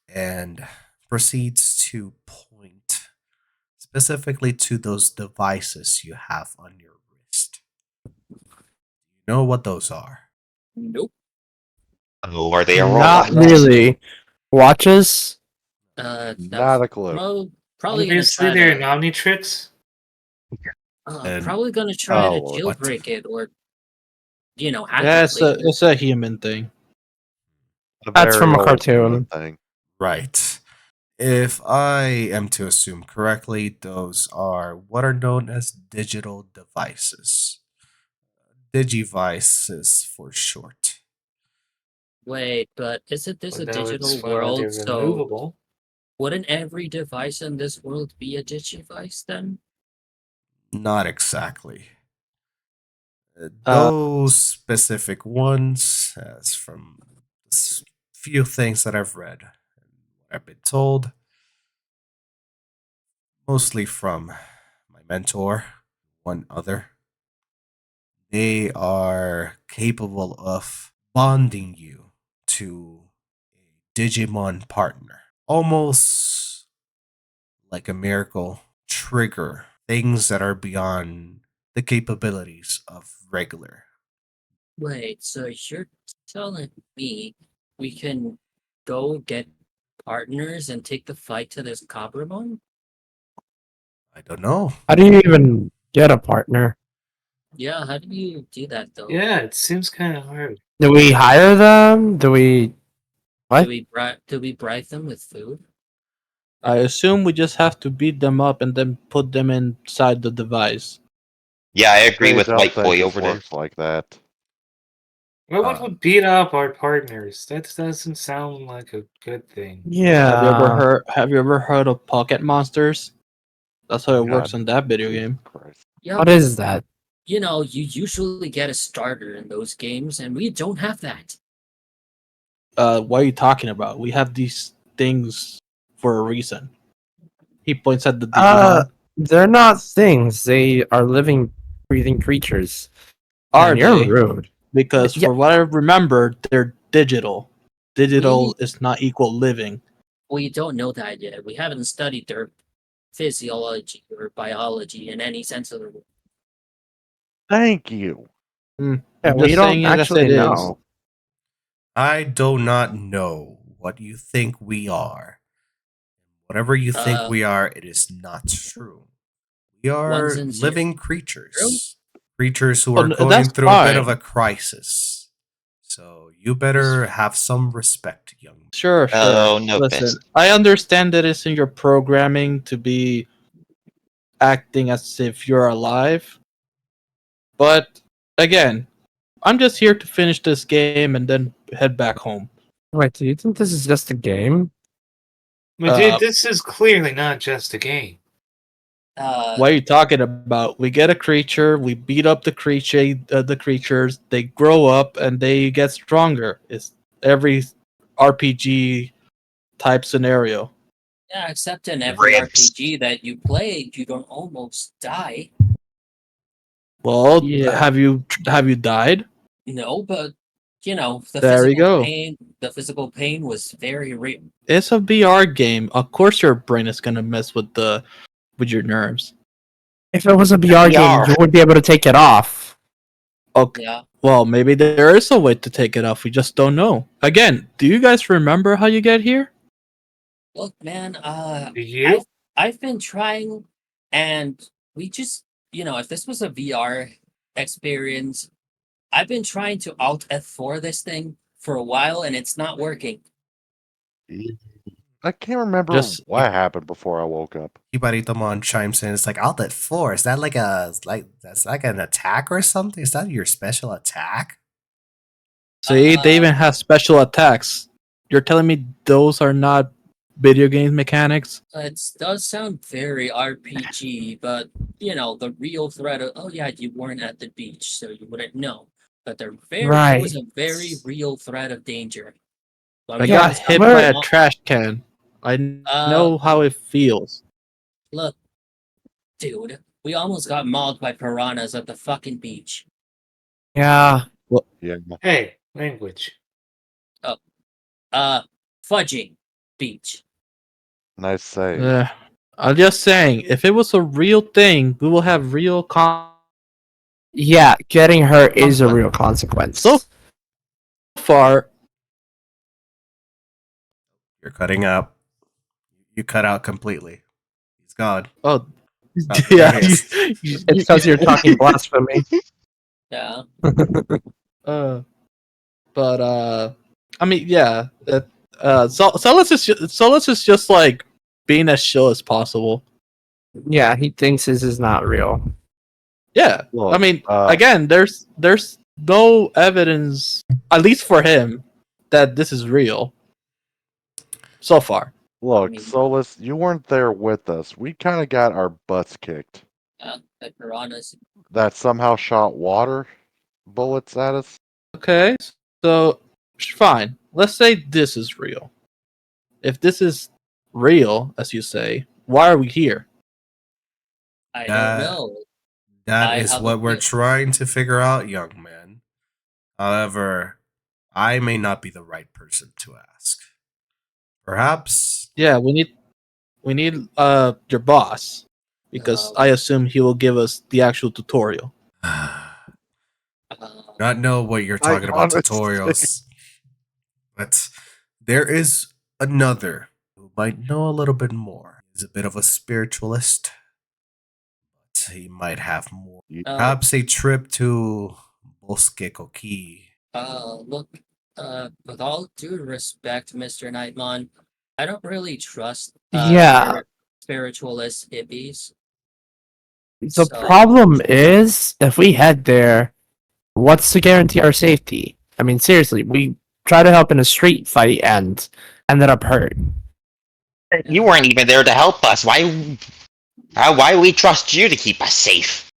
and proceeds to point specifically to those devices you have on your wrist. You know what those are? Nope. Oh, are they a Not robot? really. Watches? Not a clue. Probably gonna Obviously, try they're an to Omnitrix. And probably gonna try to Oh, what? jailbreak it or hack Yeah, it it's later. a human thing. a That's from very a old human cartoon. thing. Right. If I am to assume correctly, those are what are known as digital devices. Digivices for short. Wait, but isn't this But a now it's digital found out world? they're So removable. wouldn't every device in this world be a digivice then? Not exactly. Uh, Those specific ones, as from few things that I've read and what I've been told, mostly from my mentor, one other, they are capable of bonding you to a Digimon partner. Almost like a miracle trigger things that are beyond the capabilities of regular. Wait, so you're telling me we can go get partners and take the fight to this Cabramon? I don't know. How do you even get a partner? Yeah, how do you do that though? Yeah, it seems kind of hard. Do we hire them? Do we. What? Do we bribe them with food? I assume we just have to beat them up and then put them inside the device. Yeah, I agree They with don't White think Boy this over there. works like that. What Uh, would beat up our partners? That doesn't sound like a good thing. Yeah. Have you ever heard of pocket monsters? That's how it works God, in that video Jesus game. Christ. Yeah, What but is that? you usually get a starter in those games, and we don't have that. What are you talking about? We have these things for a reason. He points at the Uh, Digimon. they're not things. They are living, breathing creatures. Are Man, you're they? rude. Because Yeah. for what I remember, they're digital. Digital We is not equal living. we don't know that yet. We haven't studied their physiology or biology in any sense of the word. Thank you. Yeah, I'm we just don't saying it as actually it is. know. I do not know what you think we are. Whatever you think Uh, we are, it is not true. We ones are and zeros. living creatures. Creatures who Oh, are that's going through a bit of fine. a crisis. So you better have some respect, young. Sure. Oh, no Listen, offense. I understand that it's in your programming to be acting as if you're alive. But again, I'm just here to finish this game and then head back home. Wait, do you think this is just a game? But dude, this is clearly not just a game. What are you talking about? We get a creature, we beat up the creatures, they grow up and they get stronger. It's every RPG type scenario. Yeah, except in every Ribs. RPG that you play, you don't almost die. Well, Yeah. have you died? No, but the There we go. physical pain was very real. It's a VR game. Of course, your brain is gonna mess with your nerves. If it was a VR game, VR. you would be able to take it off. Okay. Yeah. Well, maybe there is a way to take it off. We just don't know. Again, do you guys remember how you get here? Look, man, Do you? I've been trying, and we just, if this was a VR experience, I've been trying to Alt F4 this thing for a while, and it's not working. I can't remember Just what happened before I woke up. Hibaritomon chimes in. It's like outlet 4. Is that that's like an attack or something? Is that your special attack? see, they even have special attacks. You're telling me those are not video game mechanics? It does sound very RPG, but the real threat of you weren't at the beach, so you wouldn't know. But there was a very real threat of danger. But I we got almost hit by a trash can. I know how it feels. Look, dude, we almost got mauled by piranhas at the fucking beach. Yeah. Yeah. Hey, language. Fudging beach. Nice save. I'm just saying, if it was a real thing, we will have real Yeah, getting hurt is a real consequence. So far, You're cutting out. You cut out completely. He's gone. oh, Oh, yeah, there he is. It's because you're talking blasphemy. Yeah. uh, but I mean, yeah. Solus is just like being as chill as possible. Yeah, he thinks this is not real. Yeah, Look, I mean, again, there's no evidence, at least for him, that this is real. So far, Look, Solus, you weren't there with us. We kind of got our butts kicked. The piranhas. That somehow shot water bullets at us. okay. So fine. Let's say this is real. If this is real, as you say, why are we here? I That- don't know. That I is have a what we're feel- trying to figure out, young man. However, I may not be the right person to ask. Perhaps. Yeah, we need your boss, because I assume he will give us the actual tutorial. Not know what you're I talking about honestly- tutorials. But there is another who might know a little bit more. He's a bit of a spiritualist. But he might have more. Perhaps a trip to Bosque Koki. Look, with all due respect, Mr. Nightmon, I don't really trust Yeah. spiritualist hippies. The So- problem is, if we head there, what's to guarantee our safety? I mean, seriously, we tried to help in a street fight and ended up hurt. You weren't even there to help us. Why we trust you to keep us safe?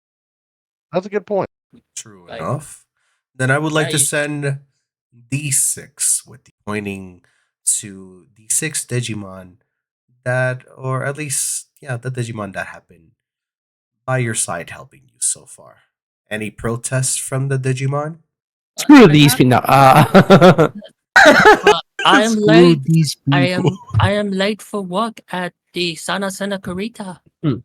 That's a good point. True Like- enough. Then I would like Yeah, to you- send D6 with the pointing to the 6 Digimon that, or at least, yeah, the Digimon that have been by your side helping you so far. Any protests from the Digimon? Screw these people. I am Screw late. these people. I am late for work at the Sana Kurita. Hmm.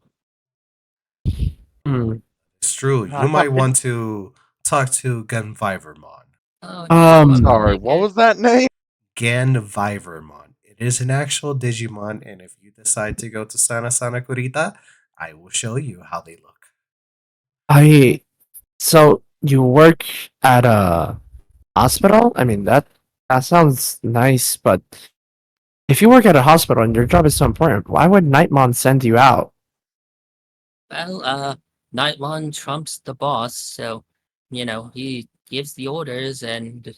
It's true. You might want to talk to Ganvivermon. Oh, Sorry, what was that name? Ganvivermon. It is an actual Digimon, and if you decide to go to Sana Kurita, I will show you how they look. So you work at a hospital? I mean, that sounds nice, but if you work at a hospital and your job is so important, why would Nightmon send you out? Well, Nightmon trumps the boss, so he gives the orders, and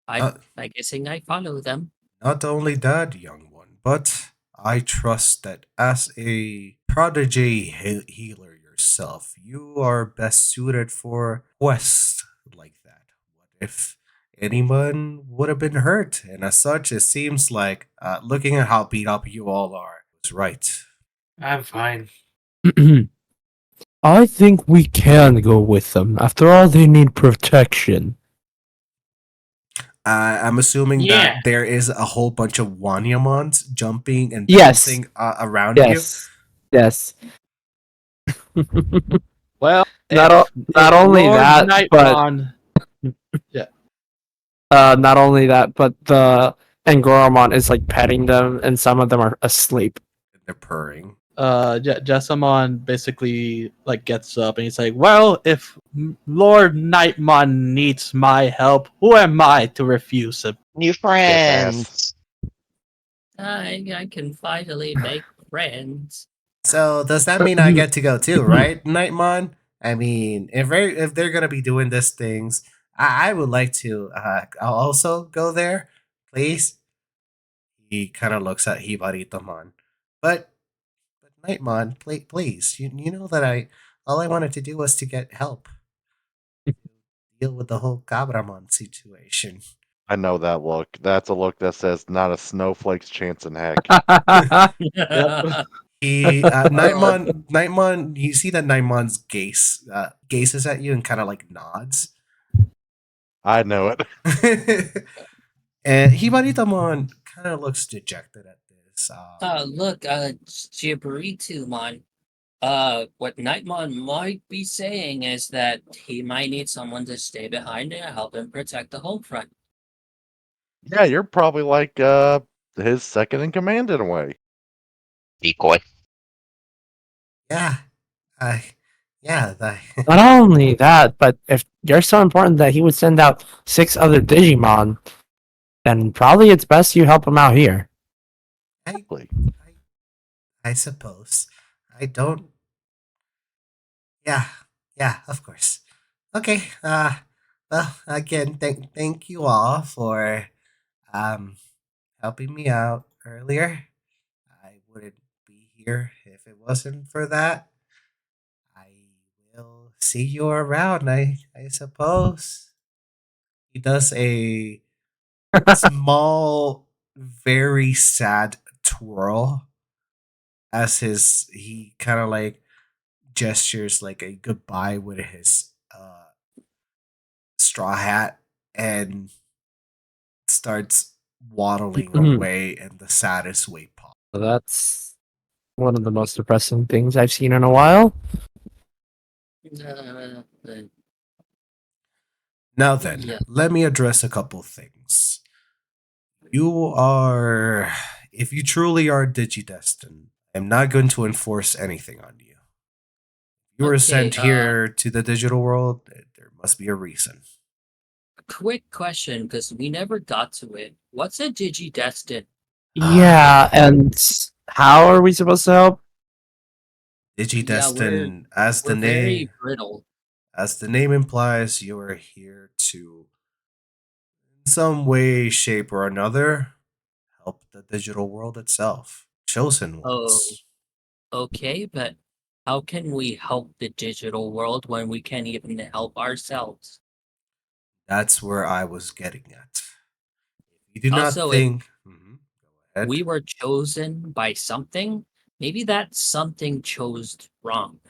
Uh, I guessing I follow them. Not only that, young one, but I trust that as a prodigy healer yourself, you are best suited for quests like that. What if anyone would have been hurt? And as such, it seems like, looking at how beat up you all are, was right. I'm fine. I think we can go with them. After all, they need protection. I'm assuming Yeah. that there is a whole bunch of Wanyamons jumping and Yes. bouncing around Yes. Yes. Well, Not only Lord that, but Nightmon, not only that, but the Angoromon is like petting them, and some of them are asleep. you. They're purring. Jessamon basically like gets up and he's like, "Well, if Lord Nightmon needs my help, who am I to refuse him?" New friends. I can finally make friends. So does that mean I get to go too, right, Nightmon? I mean, if they're gonna be doing these things, I would like to I'll also go there, please. He kind of looks at Hibaritomon, but Nightmon, please, you know that all I wanted to do was to get help, deal with the whole Cabramon situation. I know that look. That's a look that says not a snowflake's chance in heck. He Nightmon, you see that Nightmon's gazes at you and kind of like nods. I know it. And Hibaritamon kind of looks dejected at this. Look, Jibaritumon. What Nightmon might be saying is that he might need someone to stay behind and help him protect the home front. Yeah, you're probably like his second in command in a way. Decoy. Yeah, I, yeah, that, Not only that, but if you're so important that he would send out 6 other Digimon, then probably it's best you help him out here. I, Like, I suppose. I don't. Yeah, yeah, of course. Okay. Well, again, thank you all for um helping me out earlier. I wouldn't be here if it wasn't for that. I will see you around. I suppose. He does a small, very sad twirl as he kind of like gestures like a goodbye with his straw hat and starts waddling away in the saddest way possible. That's one of the most depressing things I've seen in a while. Uh, uh, Now then, yeah. let me address a couple things. You are, if you truly are Digidestined, I'm not going to enforce anything on you. You were Okay. sent here to the digital world. There must be a reason. Quick question, because we never got to it. What's a Digi-Destin? Yeah, and how are we supposed to help? Yeah, Digidestined, as the we're very name brittle. implies, you are here to, in some way, shape, or another, help the digital world itself. Chosen Oh, ones. okay, but how can we help the digital world when we can't even help ourselves? That's where I was getting at. You do not Also, if think. Mhm, go ahead. we were chosen by something, maybe that something chose wrong.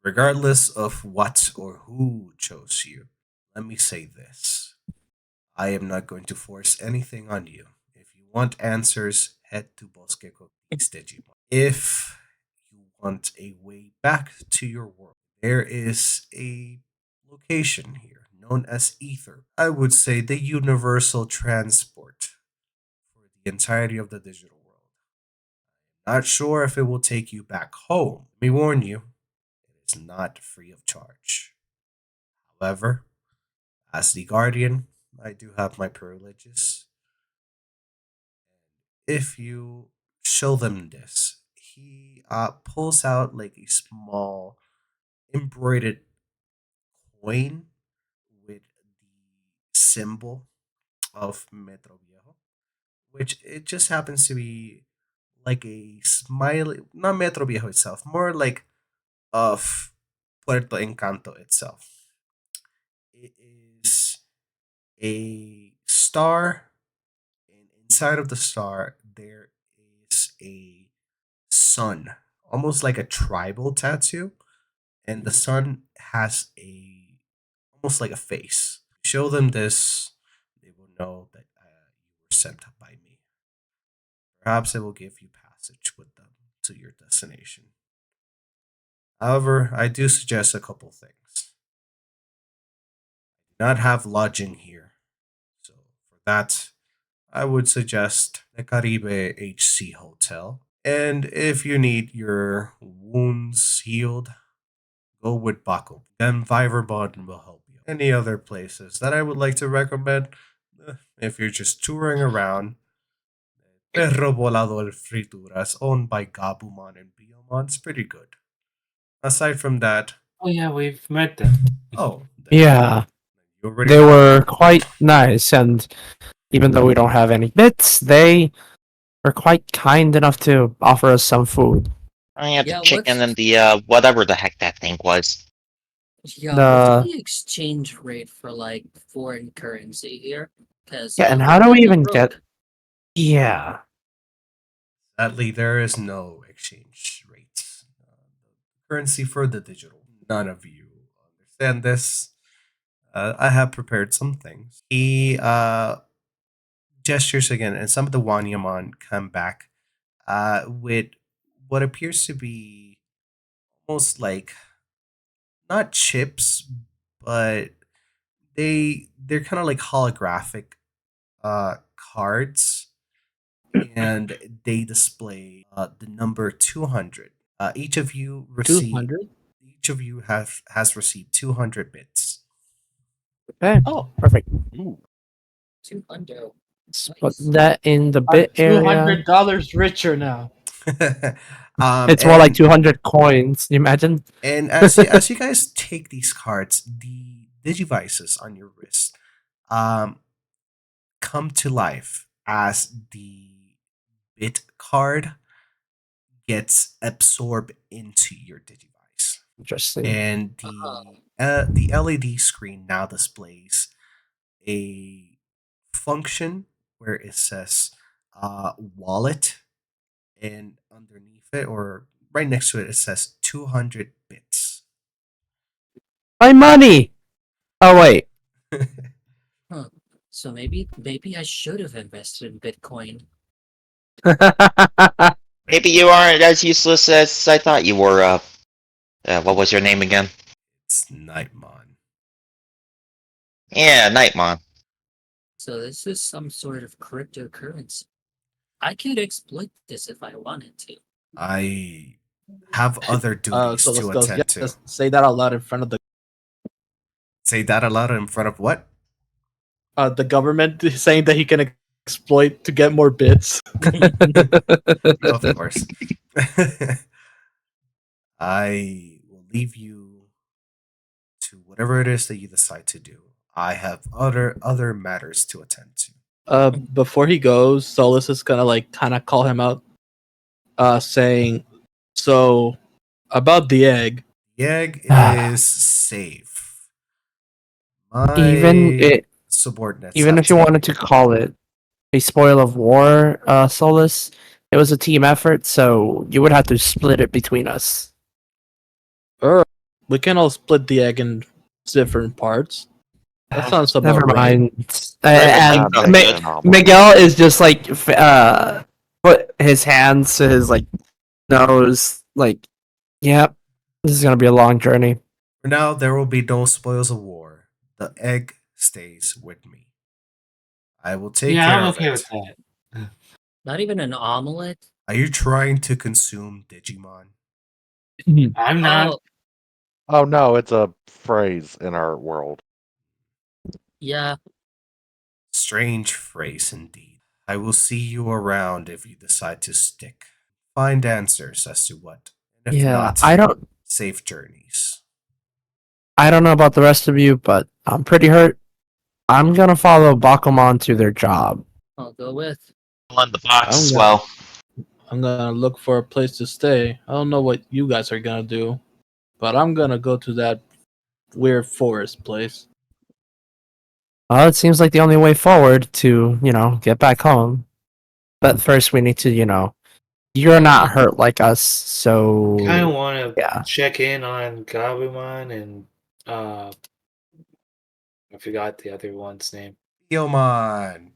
Regardless of what or who chose you, let me say this. I am not going to force anything on you. If you want answers, head to Bosque Cookies Digimon. If you want a way back to your world, there is a location here known as Ether. I would say the universal transport for the entirety of the digital world. Not sure if it will take you back home. Let me warn you, it is not free of charge. However, as the guardian, I do have my privileges. If you show them this, he pulls out like a small embroidered coin with the symbol of Metro Viejo, which it just happens to be like a smiley, not Metro Viejo itself, more like of Puerto Encanto itself. It is a star, and inside of the star there is a sun, almost like a tribal tattoo, and the sun has a almost like a face. Show them this, they will know that you were sent by me. Perhaps I will give you passage with them to your destination. However, I do suggest a couple things. Do not have lodging here, so for that, I would suggest the Caribe HC Hotel. And if you need your wounds healed, go with Baco. Then Viverbond will help you. Any other places that I would like to recommend? If you're just touring around, Perro Volador Frituras, owned by Gabumon and Biomon, it's pretty good. Aside from that, Oh yeah, we've met them. oh, Yeah, you already they know. were quite nice, and even though we don't have any bits, they were quite kind enough to offer us some food. I have the Yeah, chicken and the whatever the heck that thing was. what's The the exchange rate for like foreign currency here? Because Yeah, and we're how do we kind of even get? broke. Yeah, Sadly, there is no exchange rates. Currency for the digital. None of you understand this. I have prepared some things. He gestures again, and some of the Wanyamon come back with what appears to be almost like not chips, but they're kind of like holographic cards, and they display the number 200. Each of you receive 200? each of you has received 200 bits. Okay, Oh, perfect. Ooh. 200. Let's put Nice. that in the I'm bit area. $200 richer now. It's more like And 200 coins. You imagine? as you guys take these cards, the digivices on your wrist um, come to life as the bit card gets absorbed into your digivice, Interesting. and the LED screen now displays a function where it says wallet, and underneath it or right next to it, it says 200 bits. My money. Oh wait. Huh. So maybe I should have invested in Bitcoin. Maybe you aren't as useless as I thought you were. What was your name again? It's Nightmon. Yeah, Nightmon. So this is some sort of cryptocurrency. I could exploit this if I wanted to. I have other duties So let's to go. Yeah, attend to. let's say that out loud in front of Say that aloud in front of what? the government, saying that he can exploit to get more bits. Of course. I will leave you to whatever it is that you decide to do. I have other matters to attend to. Before he goes, Solus is gonna like kind of call him out, saying, "So about the egg, The egg is safe. even My it, subordinates even have if you taken wanted to call it a spoil of war, Solus, it was a team effort, so you would have to split it between us. we can all split the egg in different parts." That sounds about Never right. mind. That And sounds good. Miguel is just like put his hands to his like nose, like, yep, this is gonna be a long journey. For now, there will be no spoils of war. The egg stays with me. I will take Yeah, care I'm of okay it. with that. Not even an omelet? Are you trying to consume Digimon? I'm not. Oh, Oh no, it's a phrase in our world. yeah. Strange phrase indeed. I will see you around if you decide to stick. Find answers as to what. And if Yeah, not, safe journeys. I don't know about the rest of you, but I'm pretty hurt. I'm gonna follow Bakuman to their job. I'll go with. On the box I'm as gonna, well. I'm gonna look for a place to stay. I don't know what you guys are gonna do, but I'm gonna go to that weird forest place. Well, it seems like the only way forward to, get back home. But first we need to, you're not hurt like us, so Kind of want to yeah. check in on Gabumon and uh, I forgot the other one's name. Yomon!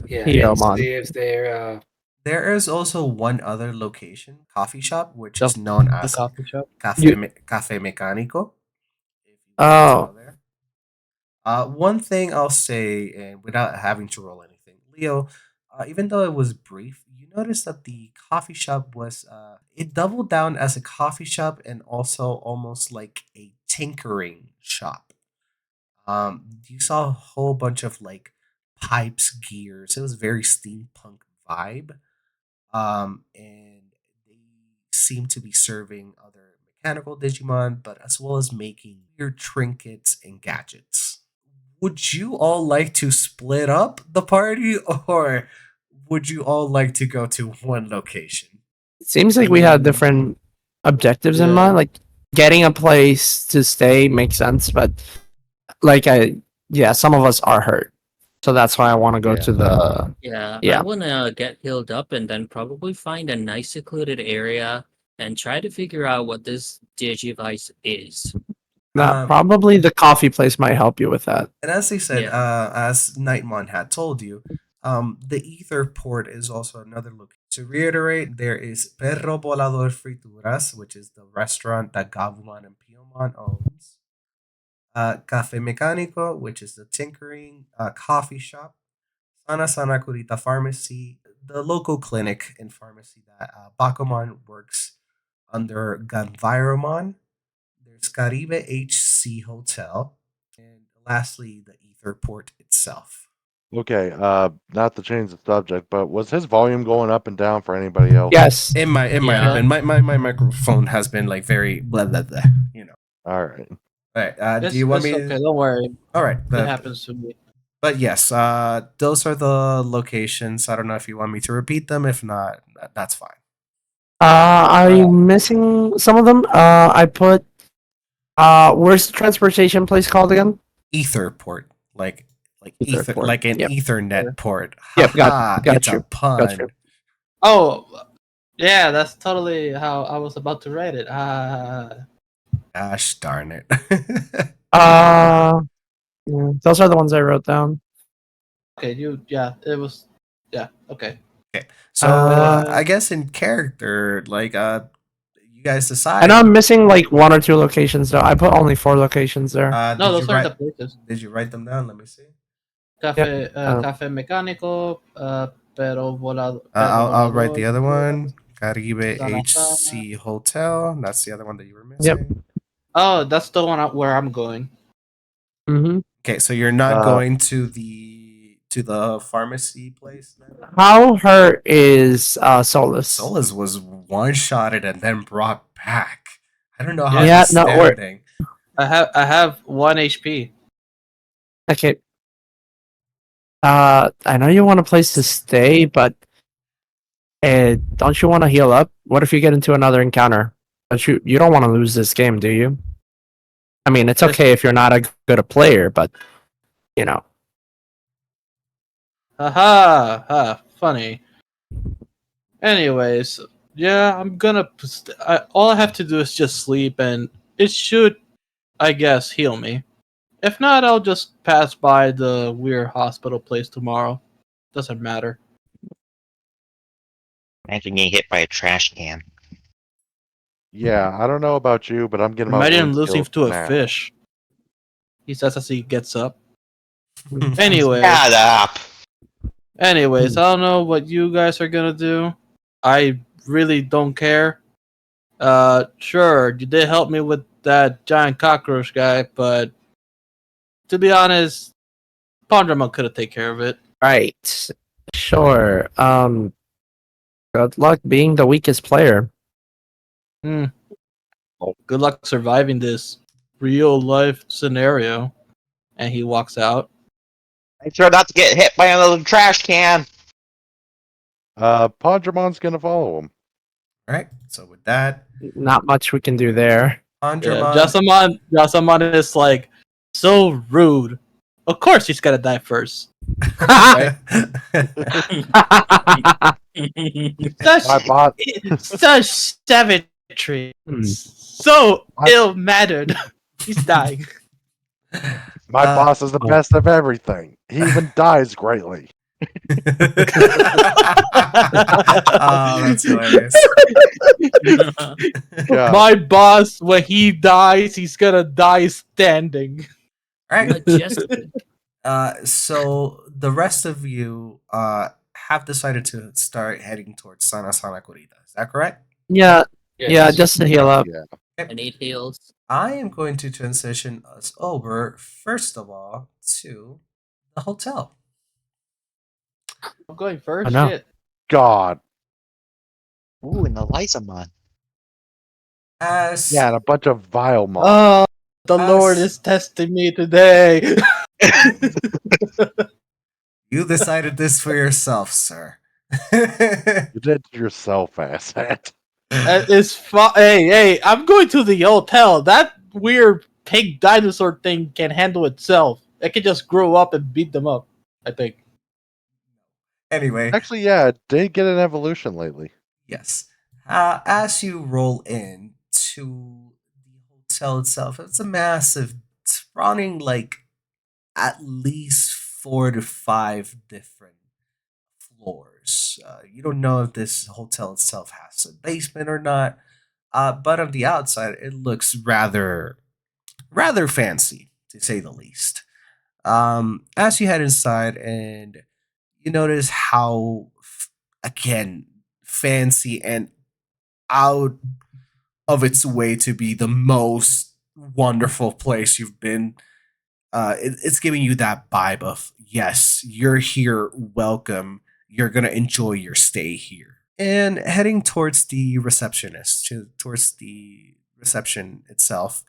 Yeah, and Hiyomon. see if they're There is also one other location, coffee shop, which The, is known the as coffee shop. You, Cafe Mecánico. If you would like to go oh, there. One thing I'll say, and without having to roll anything, Leo, even though it was brief, you noticed that the coffee shop was it doubled down as a coffee shop and also almost like a tinkering shop. You saw a whole bunch of like pipes, gears. It was very steampunk vibe. And they seem to be serving other mechanical Digimon, but as well as making weird trinkets and gadgets. Would you all like to split up the party, or would you all like to go to one location? it seems like we have different objectives in Yeah. mind. Like getting a place to stay makes sense, but like yeah, some of us are hurt, so that's why I want to go Yeah. to the Yeah, I yeah. wanna get healed up and then probably find a nice secluded area and try to figure out what this Digivice is. That Um, probably the coffee place might help you with that. and as they said, Yeah. as Nightmon had told you, the Ether Port is also another location. To reiterate, there is Perro Volador Frituras, which is the restaurant that Gabumon and Piomon owns. Cafe Mecánico, which is the tinkering coffee shop. Sana Kurita Pharmacy, the local clinic and pharmacy that Bakuman works under Ganviromon. There's Caribe HC Hotel, and lastly, the Etherport itself. Okay, not to change the subject, but was his volume going up and down for anybody else? Yes. It might have Yeah. been. My microphone has been like very blah blah blah. All right. All right. Do It's, you want it's me? okay. Don't worry. All right. It happens to me. But yes, those are the locations. I don't know if you want me to repeat them. If not, that's fine. I'm missing some of them. I put. Where's the transportation place called again? Etherport, like ether, Etherport. like an Yep. Ethernet port. Yep, Haha, got it's you. a pun. Got you. Oh, yeah, that's totally how I was about to write it. Gosh darn it. Yeah, those are the ones I wrote down. Okay, it was, okay. So Uh, I guess in character, like you guys decide. I know I'm missing like 1 or 2 locations though. I put only 4 locations there. No, those aren't the places. Did you write them down? Let me see. Café Mecánico, pero volado. I'll write the other one. Caribe Sana HC Hotel. That's the other one that you were missing. Oh, that's the one where I'm going. Mm-hmm. Okay, so you're not going to the pharmacy place then? How hurt is Solus? Solus was one-shotted and then brought back. I don't know how Yeah, he's no, standing. I have 1 HP. Okay. I know you want a place to stay, but don't you want to heal up? What if you get into another encounter? But you don't want to lose this game, do you? I mean, it's okay if you're not a good a player, but you know. Ha, funny. Anyways, yeah, I'm gonna. All I have to do is just sleep, and it should, I guess, heal me. If not, I'll just pass by the weird hospital place tomorrow. Doesn't matter. Imagine getting hit by a trash can. Yeah, I don't know about you, but I'm getting my Imagine him wounds losing healed to a now. fish. He says as he gets up. Anyway. Shut up! Anyways, I don't know what you guys are gonna do. I really don't care. Sure, you did help me with that giant cockroach guy, but to be honest, Pondramon could have taken care of it. Right. Sure. Good luck being the weakest player. Good luck surviving this real life scenario. And he walks out. Make sure not to get hit by another trash can. Pondramon's gonna follow him. All right. So with that, Not much we can do there. Andramon. Jasamon is like so rude. Of course he's gonna die first. My bot, Such savagery. So ill-mannered. He's dying. my boss is the best of everything. He even dies greatly. Oh, that's hilarious. Yeah. My boss, when he dies, he's gonna die standing. All right. Majestic. So the rest of you have decided to start heading towards Sana Kurita. Is that correct? Yeah, Yes. yeah, just to heal up. Yeah. I need heals. I am going to transition us over, first of all, to the hotel. I'm going first. I know. Shit. God. Ooh, and Eliza Mon. As Yeah, and a bunch of vile mobs. Oh, the Us. Lord is testing me today. you decided this for yourself, sir. You did it yourself, asshat. It's hey, I'm going to the hotel. That weird pig dinosaur thing can handle itself. It can just grow up and beat them up, I think. Anyway, Actually, yeah, it did get an evolution lately. yes. As you roll in to the hotel itself, it's a massive. It's running like at least 4 to 5 different floors. You don't know if this hotel itself has a basement or not, but on the outside, it looks rather fancy to say the least. As you head inside and you notice how, again, fancy and out of its way to be the most wonderful place you've been. It's giving you that vibe of, yes, you're here, welcome. You're gonna enjoy your stay here. And heading towards the receptionist, towards the reception itself,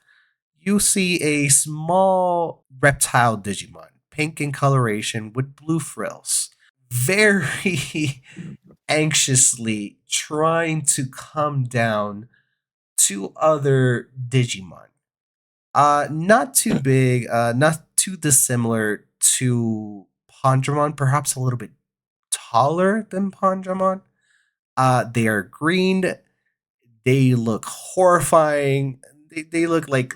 you see a small reptile Digimon, pink in coloration with blue frills, very anxiously trying to come down to other Digimon. Not too big, not too dissimilar to Pondramon, perhaps a little bit taller than Pondramon. They are green. They look horrifying. They look like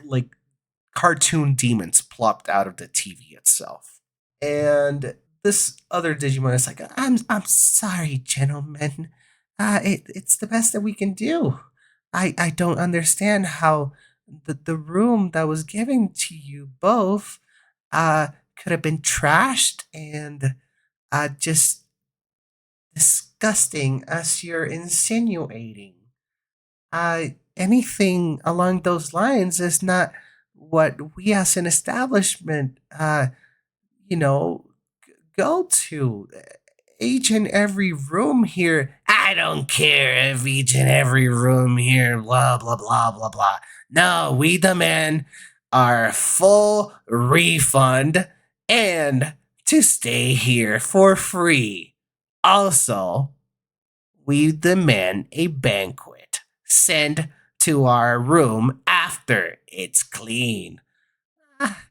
cartoon demons plopped out of the TV itself. And this other Digimon is like, I'm sorry, gentlemen. It's the best that we can do. I don't understand how the room that was given to you both could have been trashed and just disgusting as you're insinuating. Anything along those lines is not what we as an establishment, you know, go to. Each and every room here, I don't care if each and every room here, blah, blah, blah, blah, blah. No, we demand our full refund and to stay here for free. Also, we demand a banquet sent to our room after it's clean. Ah,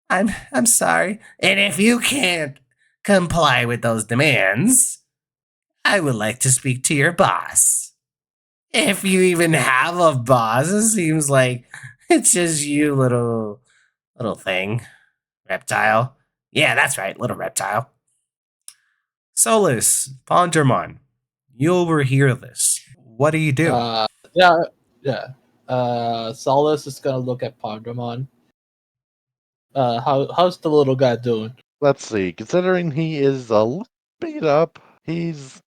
I'm sorry. And if you can't comply with those demands, I would like to speak to your boss. If you even have a boss, it seems like it's just you, little thing. Reptile. Yeah, that's right, little reptile. Solus, Pondermon, you overhear this. What do you do? Yeah, yeah. Solus is gonna look at Pondramon. How's the little guy doing? Let's see. Considering he is a little beat up, he's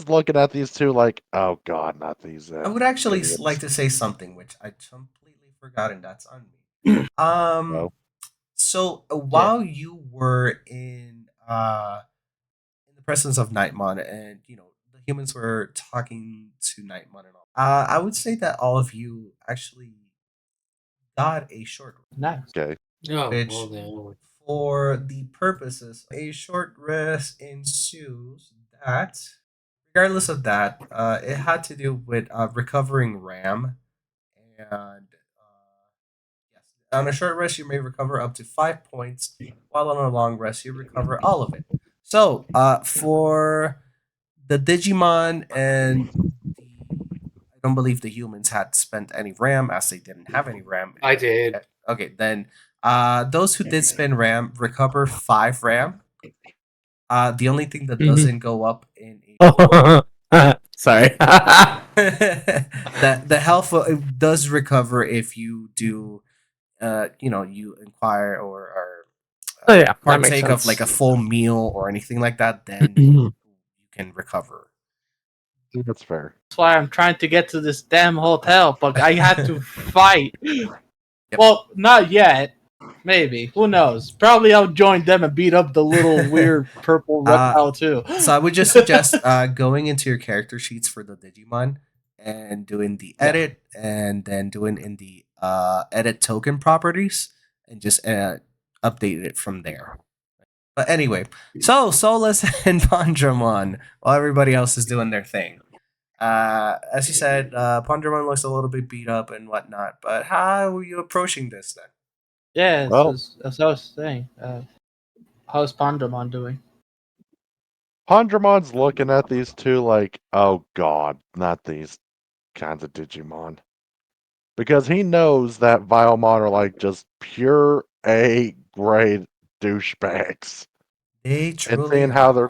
looking at these two like, oh god, not these I would actually like idiots. to say something which I completely forgot, and that's on me. No. So while you were in the presence of Nightmon, and the humans were talking to Nightmon and all, I would say that all of you actually got a short Nice. Okay. Oh, which, well then. for the purposes, a short rest ensues that, regardless of that, it had to do with recovering RAM. And yes, on a short rest, you may recover up to 5 points, while on a long rest, you recover all of it. So, for the Digimon and I don't believe the humans had spent any RAM, as they didn't have any RAM. I did. Okay, then those who did spend RAM recover 5 RAM. The only thing that doesn't go up in Sorry. the health does recover if you do, you inquire or Oh yeah, that makes partake of sense. like a full meal or anything like that. Then you can recover. That's fair. That's why I'm trying to get to this damn hotel, but I had to fight. Well, not yet. Maybe. Who knows? Probably I'll join them and beat up the little weird purple reptile too. So I would just suggest going into your character sheets for the Digimon and doing the edit, and then doing in the edit token properties, and just update it from there. But anyway, so Solus and Pondramon, while everybody else is doing their thing. As you said, Pondramon looks a little bit beat up and whatnot, but how are you approaching this then? Yeah, Well- as I was saying. How's Pondramon doing? Pondramon's looking at these two like, oh god, not these kinds of Digimon. Because he knows that Vilemon are like just pure A grade douchebags. They And truly seeing how are.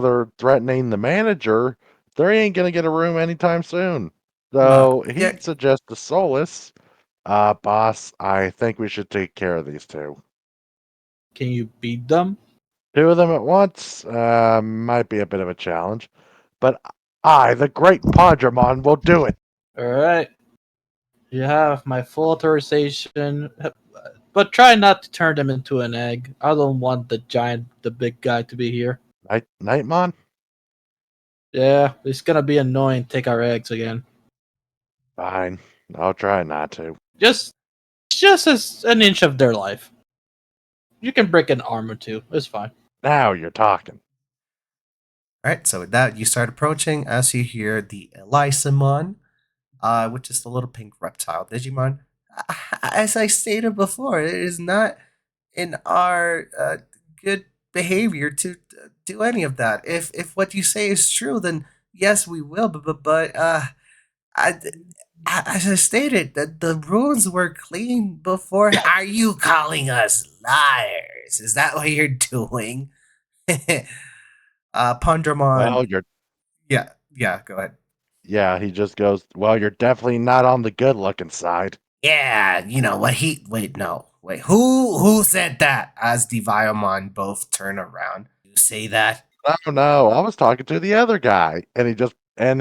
they're threatening the manager, they ain't gonna get a room anytime soon. No, So he yeah. suggests to Solus, boss, I think we should take care of these two. Can you beat them? Two of them at once might be a bit of a challenge, but I, the great Podramon, will do it. Alright. You have my full authorization. But try not to turn them into an egg. I don't want the big guy to be here. Nightmon? Yeah, it's gonna be annoying to take our eggs again. Fine. I'll try not to. Just as an inch of their life. You can break an arm or two. It's fine. Now you're talking. All right, so with that, you start approaching as you hear the Elisamon, which is the little pink reptile Digimon. As I stated before, it is not in our good behavior to do any of that. If what you say is true, then yes, we will. But I, as I stated, the rules were clean before. Are you calling us liars? Is that what you're doing? Pondramon. Well, you're. Yeah, go ahead. Yeah, he just goes, well, you're definitely not on the good looking side. Yeah, you know what he wait, no. Wait, who said that? As the Viomon both turn around. You say that? Oh no, I was talking to the other guy, and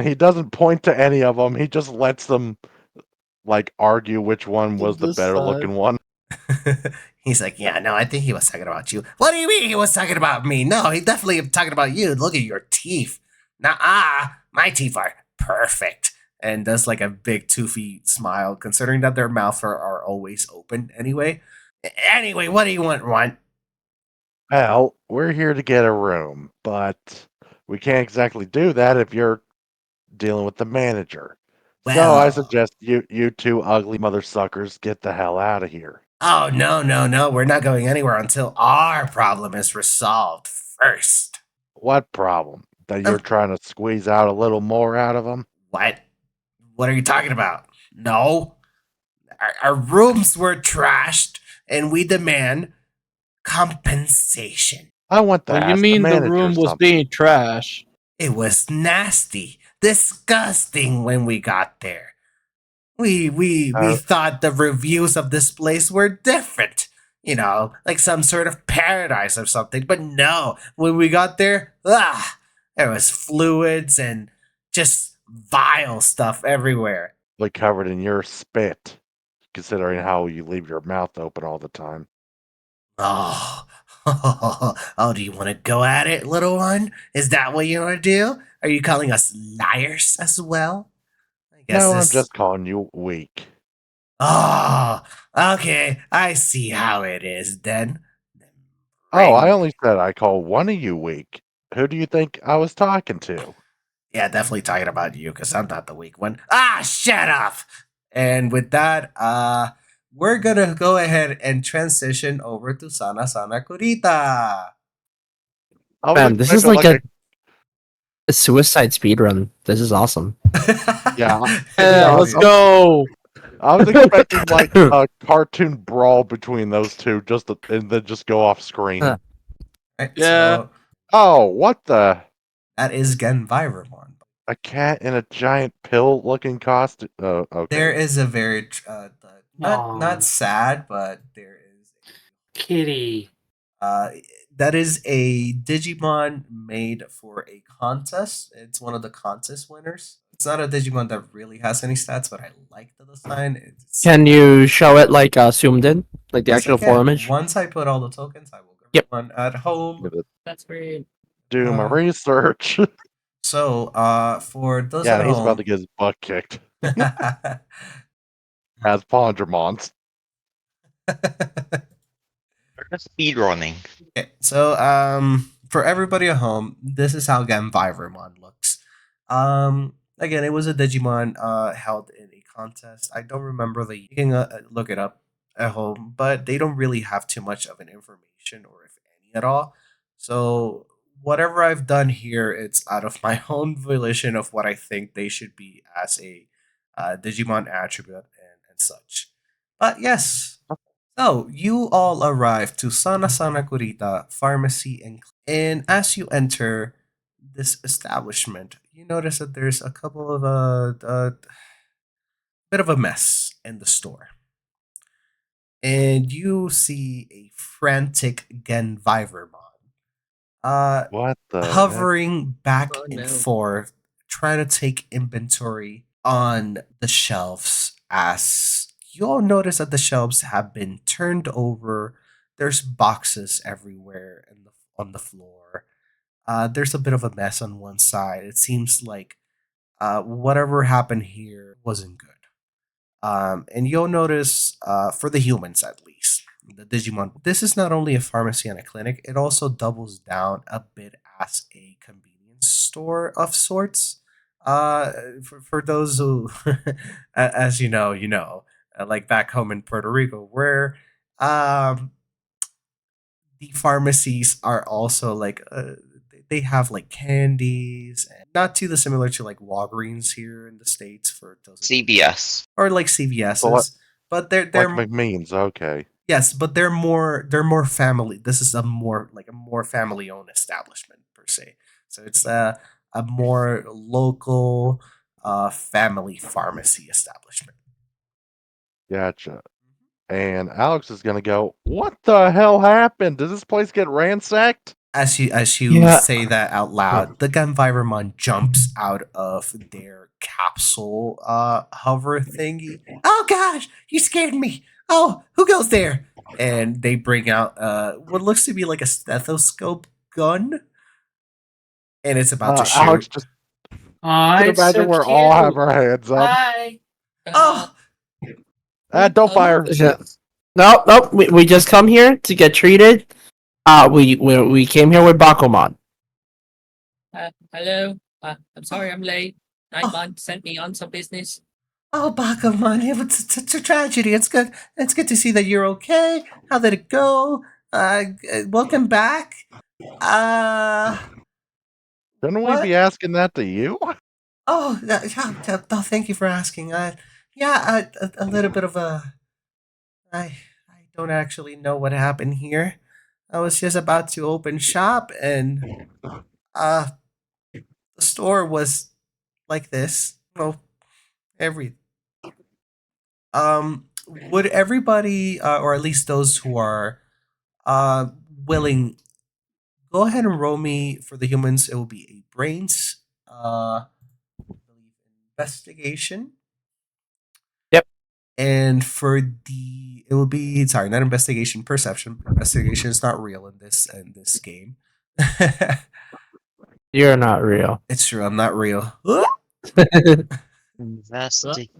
he doesn't point to any of them. He just lets them like argue which one was the better looking one. He's like, yeah, no, I think he was talking about you. What do you mean he was talking about me? No, he definitely was talking about you. Look at your teeth. My teeth are perfect. And does like a big toothy smile, considering that their mouths are always open anyway. Anyway, what do you want? Well, we're here to get a room, but we can't exactly do that if you're dealing with the manager. So I Well, suggest you two ugly mother suckers get the hell out of here. oh, no. We're not going anywhere until our problem is resolved first. What problem? That you're trying to squeeze out a little more out of them? What? What are you talking about? No. Our rooms were trashed, and we demand compensation. I want to What you ask the mean the manager room was something. being trash? It was nasty, disgusting when we got there. We thought the reviews of this place were different. You know, like some sort of paradise or something. But no, when we got there, there was fluids and just vile stuff everywhere. Like covered in your spit, considering how you leave your mouth open all the time. Oh, oh, do you want to go at it, little one? Is that what you want to do? Are you calling us liars as well? I guess No, I'm this. just calling you weak. Oh, okay. I see how it is then. Oh, I Bring. only said I call one of you weak. Who do you think I was talking to? Yeah, definitely talking about you because I'm not the weak one. Shut up. And with that, we're gonna go ahead and transition over to Sana Sana Kurita. I was Man, this is expecting like like a suicide speedrun. This is awesome. yeah, Yeah, let's Obvious. go. I was expecting like a cartoon brawl between those two, and then just go off screen. Right, Yeah. so Oh, what the? that is Genvivermon. A cat in a giant pill-looking costume. Oh, okay. There is a very Aw. not sad, but there is Kitty. uh that is a Digimon made for a contest. It's one of the contest winners. It's not a Digimon that really has any stats, but I like the design. Can you show it like zoomed in, like the Yes, I actual can. full image? Once I put all the tokens, I will go Yep. one at home. That's great. Do my Uh, research. So, for those Yeah, at he's about home, to get his butt kicked as Pondramons. Speedrunning. okay, so for everybody at home, this is how Gamvivermon looks. Again, it was a Digimon held in a contest. I don't remember the. You can look it up at home, but they don't really have too much of an information, or if any at all. So whatever I've done here, it's out of my own volition of what I think they should be as a Digimon attribute and such. But yes, so you all arrive to Sana Sana Kurita Pharmacy and as you enter this establishment, you notice that there's a couple of bit of a mess in the store. and you see a frantic Genvivermon What the heck? hovering back Oh, and no. forth, trying to take inventory on the shelves. As you'll notice that the shelves have been turned over, there's boxes everywhere on the floor. There's a bit of a mess on one side. It seems like whatever happened here wasn't good. And you'll notice, for the humans at least, the Digimon, this is not only a pharmacy and a clinic, it also doubles down a bit as a convenience store of sorts. For those who, as like back home in Puerto Rico, where um, the pharmacies are also like they have like candies and not too dissimilar to like Walgreens here in the states for those of you CBS. or like So CVS's, but like they're McMeans, okay. yes, but they're more family. This is a more family owned establishment per se. So it's a more local family pharmacy establishment. Gotcha. And Alex is gonna go, what the hell happened? Did this place get ransacked? As you Yeah. say that out loud, the Ganviremon jumps out of their capsule hover thingy. Oh gosh, you scared me. Oh, who goes there? And they bring out what looks to be like a stethoscope gun, and it's about to Alex, shoot. just Aw, can it's so imagine we're all cute. have our hands up. Hi. Oh, Don't fire. Nope, nope. We just come here to get treated. We came here with Bakuman. Hello. I'm sorry I'm late. Nightbot sent me on some business. oh, Bakuman, it's a tragedy. It's good. It's good to see that you're okay. How did it go? Welcome back. Uh, Shouldn't we what? be asking that to you? Oh, thank you for asking. Yeah, a little bit of a. I don't actually know what happened here. I was just about to open shop, and uh, the store was like this. Well, every would everybody, or at least those who are willing, go ahead and roll me for the humans. It will be a brains, investigation. Yep. And for the it will be, sorry, not investigation, perception. Investigation is not real in this game. You're not real. It's true, I'm not real. Investigation.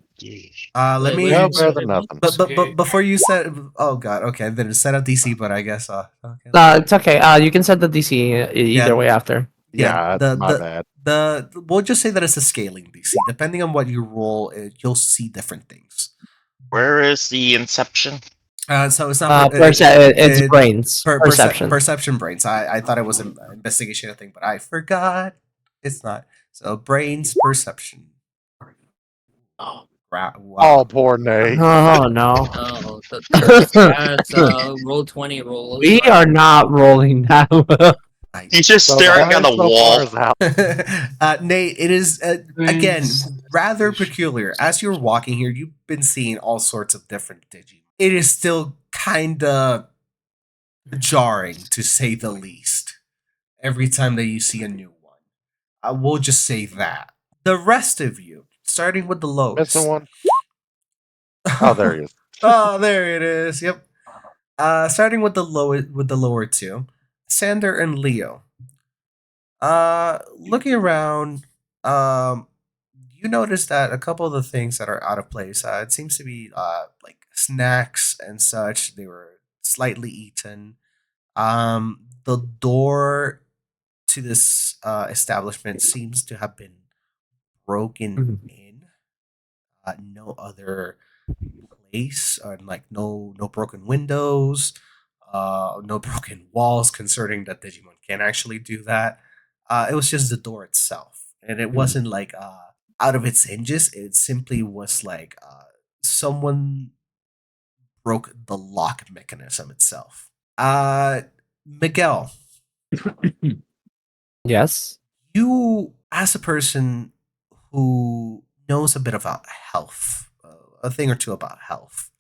Let me. Yeah, better than nothing. But before you said, oh god, okay, then set up DC. But I guess okay. It's okay. You can set the DC either Yeah. way after. Yeah, My bad. we'll just say that it's a scaling DC. Depending on what you roll, you'll see different things. Where is the inception? So it's not. It's brains. Perception. Perception brains. I thought it was an investigation thing, but I forgot. It's not. So brains perception. Oh. Wow. Oh, poor Nate. Oh no. Oh, that's roll 20 rolls. We are not rolling that well. He's just So staring at the so far wall. is out. Nate, it is again Brains. rather peculiar. As you're walking here, you've been seeing all sorts of different Digimon. It is still kind of jarring, to say the least, every time that you see a new one. I will just say that. The rest of you, starting with the lowest. Missing one? Oh, there he is. Oh, there it is. Yep. Starting with the lower two, Sander and Leo. Looking around, you notice that a couple of the things that are out of place. It seems to be like snacks and such. They were slightly eaten. The door to this establishment seems to have been broken in. No other place, like no broken windows, no broken walls. Concerning that Digimon can actually do that, it was just the door itself, and it wasn't like out of its hinges. It simply was like someone broke the lock mechanism itself. Miguel, Yes. you, as a person who knows a bit about health, a thing or two about health,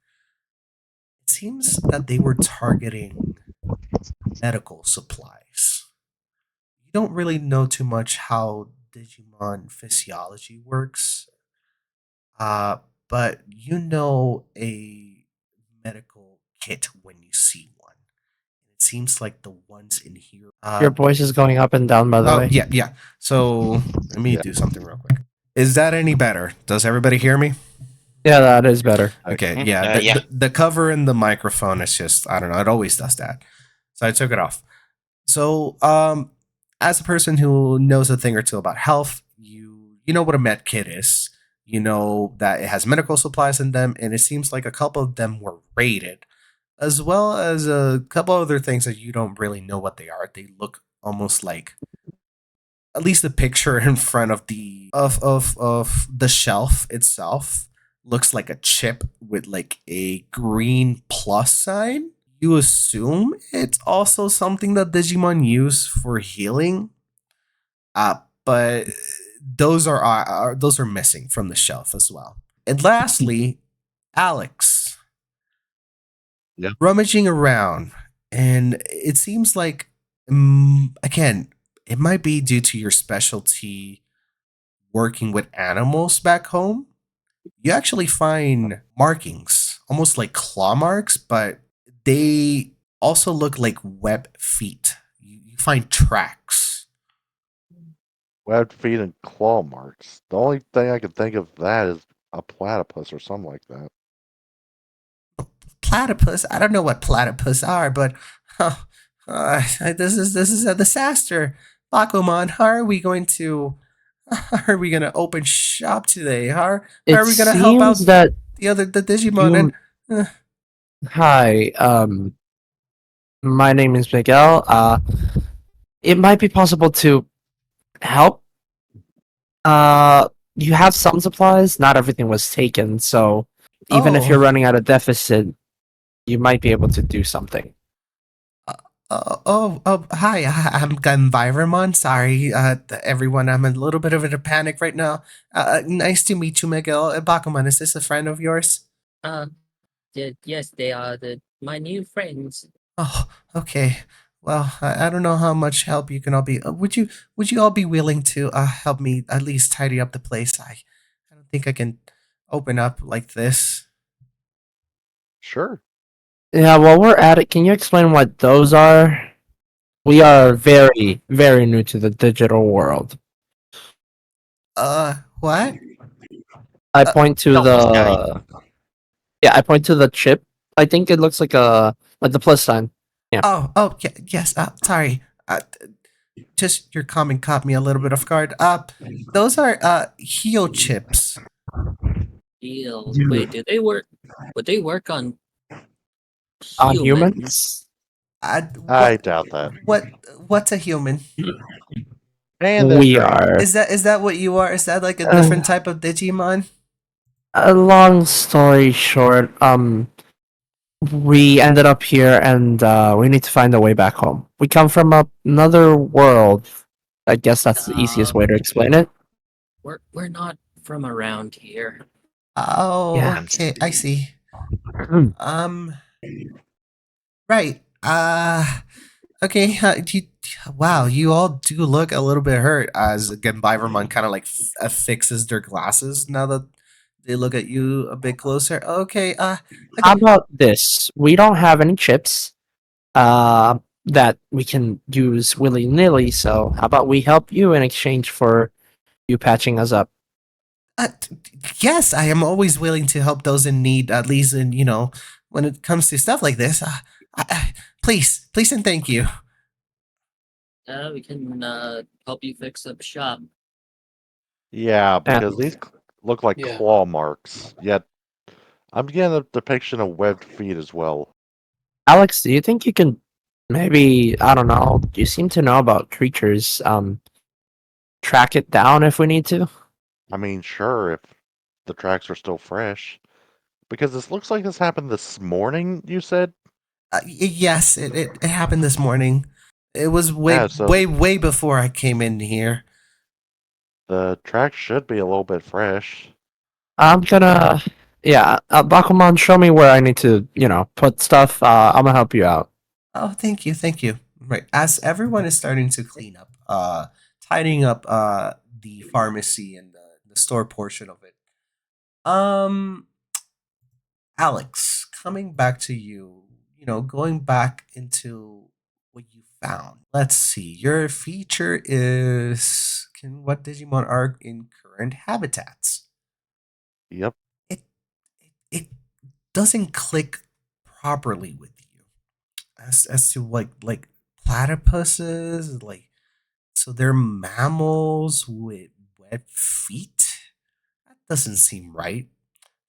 it seems that they were targeting medical supplies. You don't really know too much how Digimon physiology works, uh, but you know a medical kit when you see one. It seems like the ones in here. Your voice is going up and down, by the Oh, way. yeah, yeah. So let me do something real quick. Is that any better? Does everybody hear me? Yeah, that is better. Okay, Mhm. yeah. Yeah. The cover and the microphone is just, I don't know, it always does that. So I took it off. So, as a person who knows a thing or two about health, you know what a med kit is. You know that it has medical supplies in them, and it seems like a couple of them were rated, as well as a couple other things that you don't really know what they are. They look almost like, at least the picture in front of the shelf itself looks like a chip with like a green plus sign. You assume it's also something that Digimon use for healing, but those are missing from the shelf as well. And lastly, Alex, Yeah. rummaging around, and it seems like, again, it might be due to your specialty working with animals back home. You actually find markings, almost like claw marks, but they also look like web feet. You find tracks. Webbed feet and claw marks. The only thing I can think of that is a platypus or something like that. Platypus. I don't know what platypus are, but this is a disaster. Bakuman, how are we going to open shop today? How It are we going to help out seems that the Digimon? you. Hi, my name is Miguel. It might be possible to help. You have some supplies. Not everything was taken, so even if you're Oh, running out of deficit, you might be able to do something. hi. I'm Environmon. Sorry, everyone. I'm a little bit of in a panic right now. Nice to meet you, Miguel. Bakuman, is this a friend of yours? Uh, yes, they are my new friends. Oh, okay. Well, I don't know how much help you can all be. Would you all be willing to help me at least tidy up the place? I don't think I can open up like this. Sure. Yeah, while we're at it, can you explain what those are? We are very, very new to the digital world. What? I Uh, point to Tell this guy. I point to the chip. I think it looks like the plus sign. Yeah. oh, yes. Sorry. Just your comment caught me a little bit off guard. Those are heel chips. Deal. Wait, did they work? Would they work on On humans? humans? I What? doubt that. What's a human? And they're We trained. are. Is that what you are? Is that like a Uh, different type of Digimon? a long story short, we ended up here and we need to find a way back home. We come from another world. I guess that's the easiest way to explain it. We're not from around here. Oh, Yeah. okay. I see. Um, right. Okay. Wow, you all do look a little bit hurt as Genbivermon kind of like fixes their glasses now that they look at you a bit closer. Okay. How Okay. about this? We don't have any chips that we can use willy nilly, so how about we help you in exchange for you patching us up? Yes, I am always willing to help those in need, at least in, when it comes to stuff like this. Please and thank you. We can help you fix up shop. Yeah, because these look like Yeah. claw marks. Yet I'm getting a depiction of webbed feet as well. Alex, do you think you can maybe, I don't know, you seem to know about creatures, track it down if we need to? I mean, sure, if the tracks are still fresh. Because this looks like this happened this morning, you said? Yes, it happened this morning. It was Yeah, so way before I came in here. the tracks should be a little bit fresh. I'm gonna Yeah, Bakuman, show me where I need to, put stuff. I'm gonna help you out. Oh, thank you, thank you. Right, as everyone is starting to clean up, tidying up the pharmacy and the store portion of it. Um, Alex, coming back to you, going back into what you found. Let's see. Your feature is what Digimon are in current habitats. Yep. It doesn't click properly with you as to like platypuses, like so they're mammals with web feet. That doesn't seem right.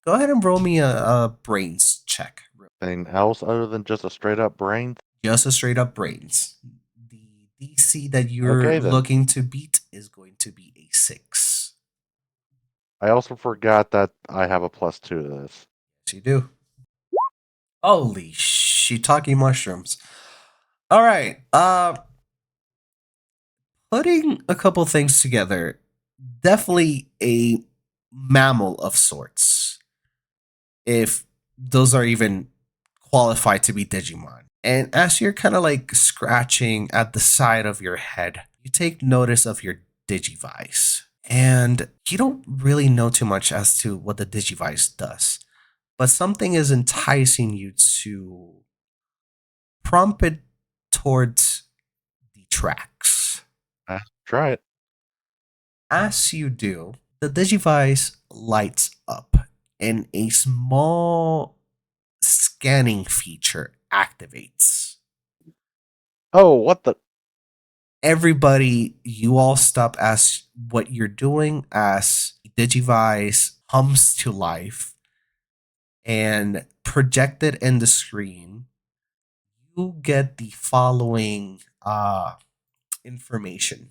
Go ahead and roll me a brains check. Anything else other than just a straight up brain? Just a straight up brains. The DC that you're Okay, then. looking to beat is going to be a 6. I also forgot that I have a +2 to this. Yes, you do. Holy shiitake mushrooms. All right. Putting a couple things together, definitely a mammal of sorts. If those are even qualified to be Digimon. And as you're kind of like scratching at the side of your head, you take notice of your Digivice. And you don't really know too much as to what the Digivice does, but something is enticing you to prompt it towards the tracks. Try it. As you do, the Digivice lights up and a small scanning feature activates. Oh, what the? Everybody, you all stop as what you're doing as Digivice hums to life and projected in the screen. You get the following information.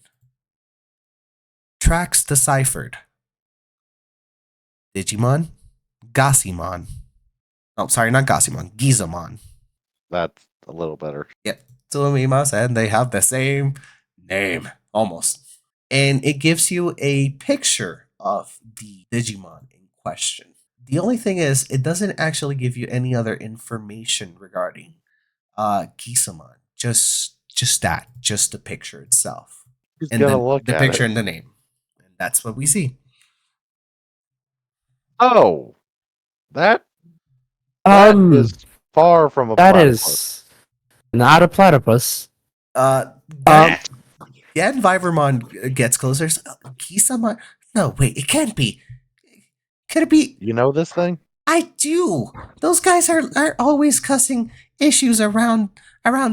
Tracks deciphered. Digimon, Gassimon. Oh, sorry, not Gassimon, Gizamon. That's a little better. Yep, Tsumimas, and they have the same name, almost. And it gives you a picture of the Digimon in question. The only thing is, it doesn't actually give you any other information regarding Gisamon. Just that, just the picture itself, Just and gonna then look the at picture it. and the name, and that's what we see. Oh, that is far from a That platypus. is not a platypus. Gan Vivermon gets closer. Gisamon? No, wait, it can't be. Could it be? You know this thing? I do. Those guys are always cussing issues around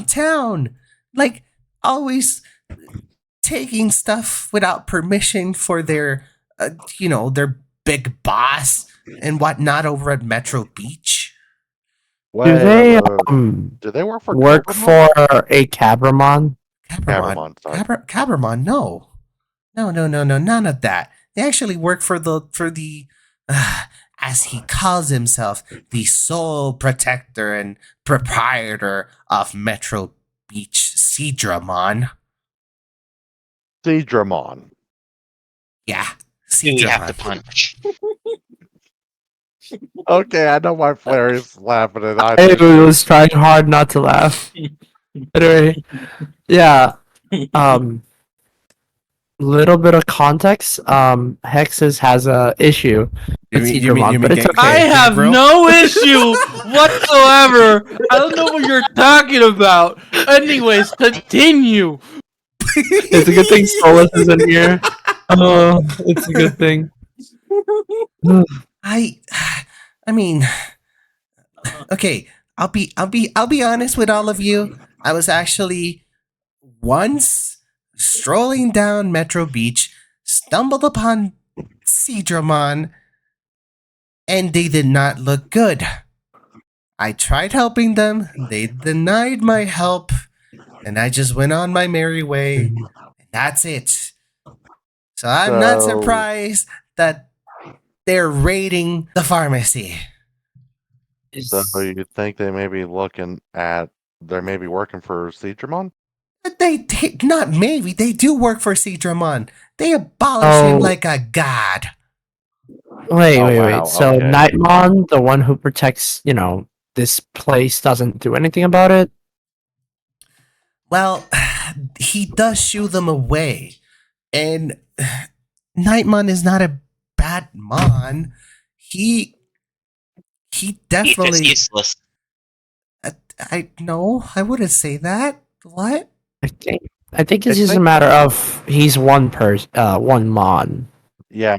town. Like always taking stuff without permission for their their big boss and whatnot over at Metro Beach. Do they Do they work for work Cabramon? for a Cabramon? Cabramon. Cabramon, sorry. Cabramon, no. No, none of that. They actually work for the as he calls himself, the sole protector and proprietor of Metro Beach, Seadramon. Seadramon. Yeah, You have to Seadramon. punch. Okay, I know my player is laughing and I I was trying hard not to laugh. Anyway, yeah. Little bit of context. Hexes has a issue with Seadramon, but it's okay. I have no issue whatsoever. I don't know what you're talking about. Anyways, continue. It's a good thing Solus is in here. It's a good thing. I mean, okay, I'll be honest with all of you. I was actually once strolling down Metro Beach, stumbled upon Seadramon, and they did not look good. I tried helping them, they denied my help, and I just went on my merry way. And that's it. So I'm not So- surprised that they're raiding the pharmacy. So you think they may be looking at, they may be working for Seadramon? They not maybe, they do work for Seadramon. They abolish him Oh. like a god. Wait, Oh wait, wait. wow. So Okay. Nightmon, the one who protects, this place, doesn't do anything about it? Well, he does shoo them away. And Nightmon is not a bad mon. He he He's just definitely useless. I no, I wouldn't say that. What? I think I think I it's just a think matter of he's one mon. yeah.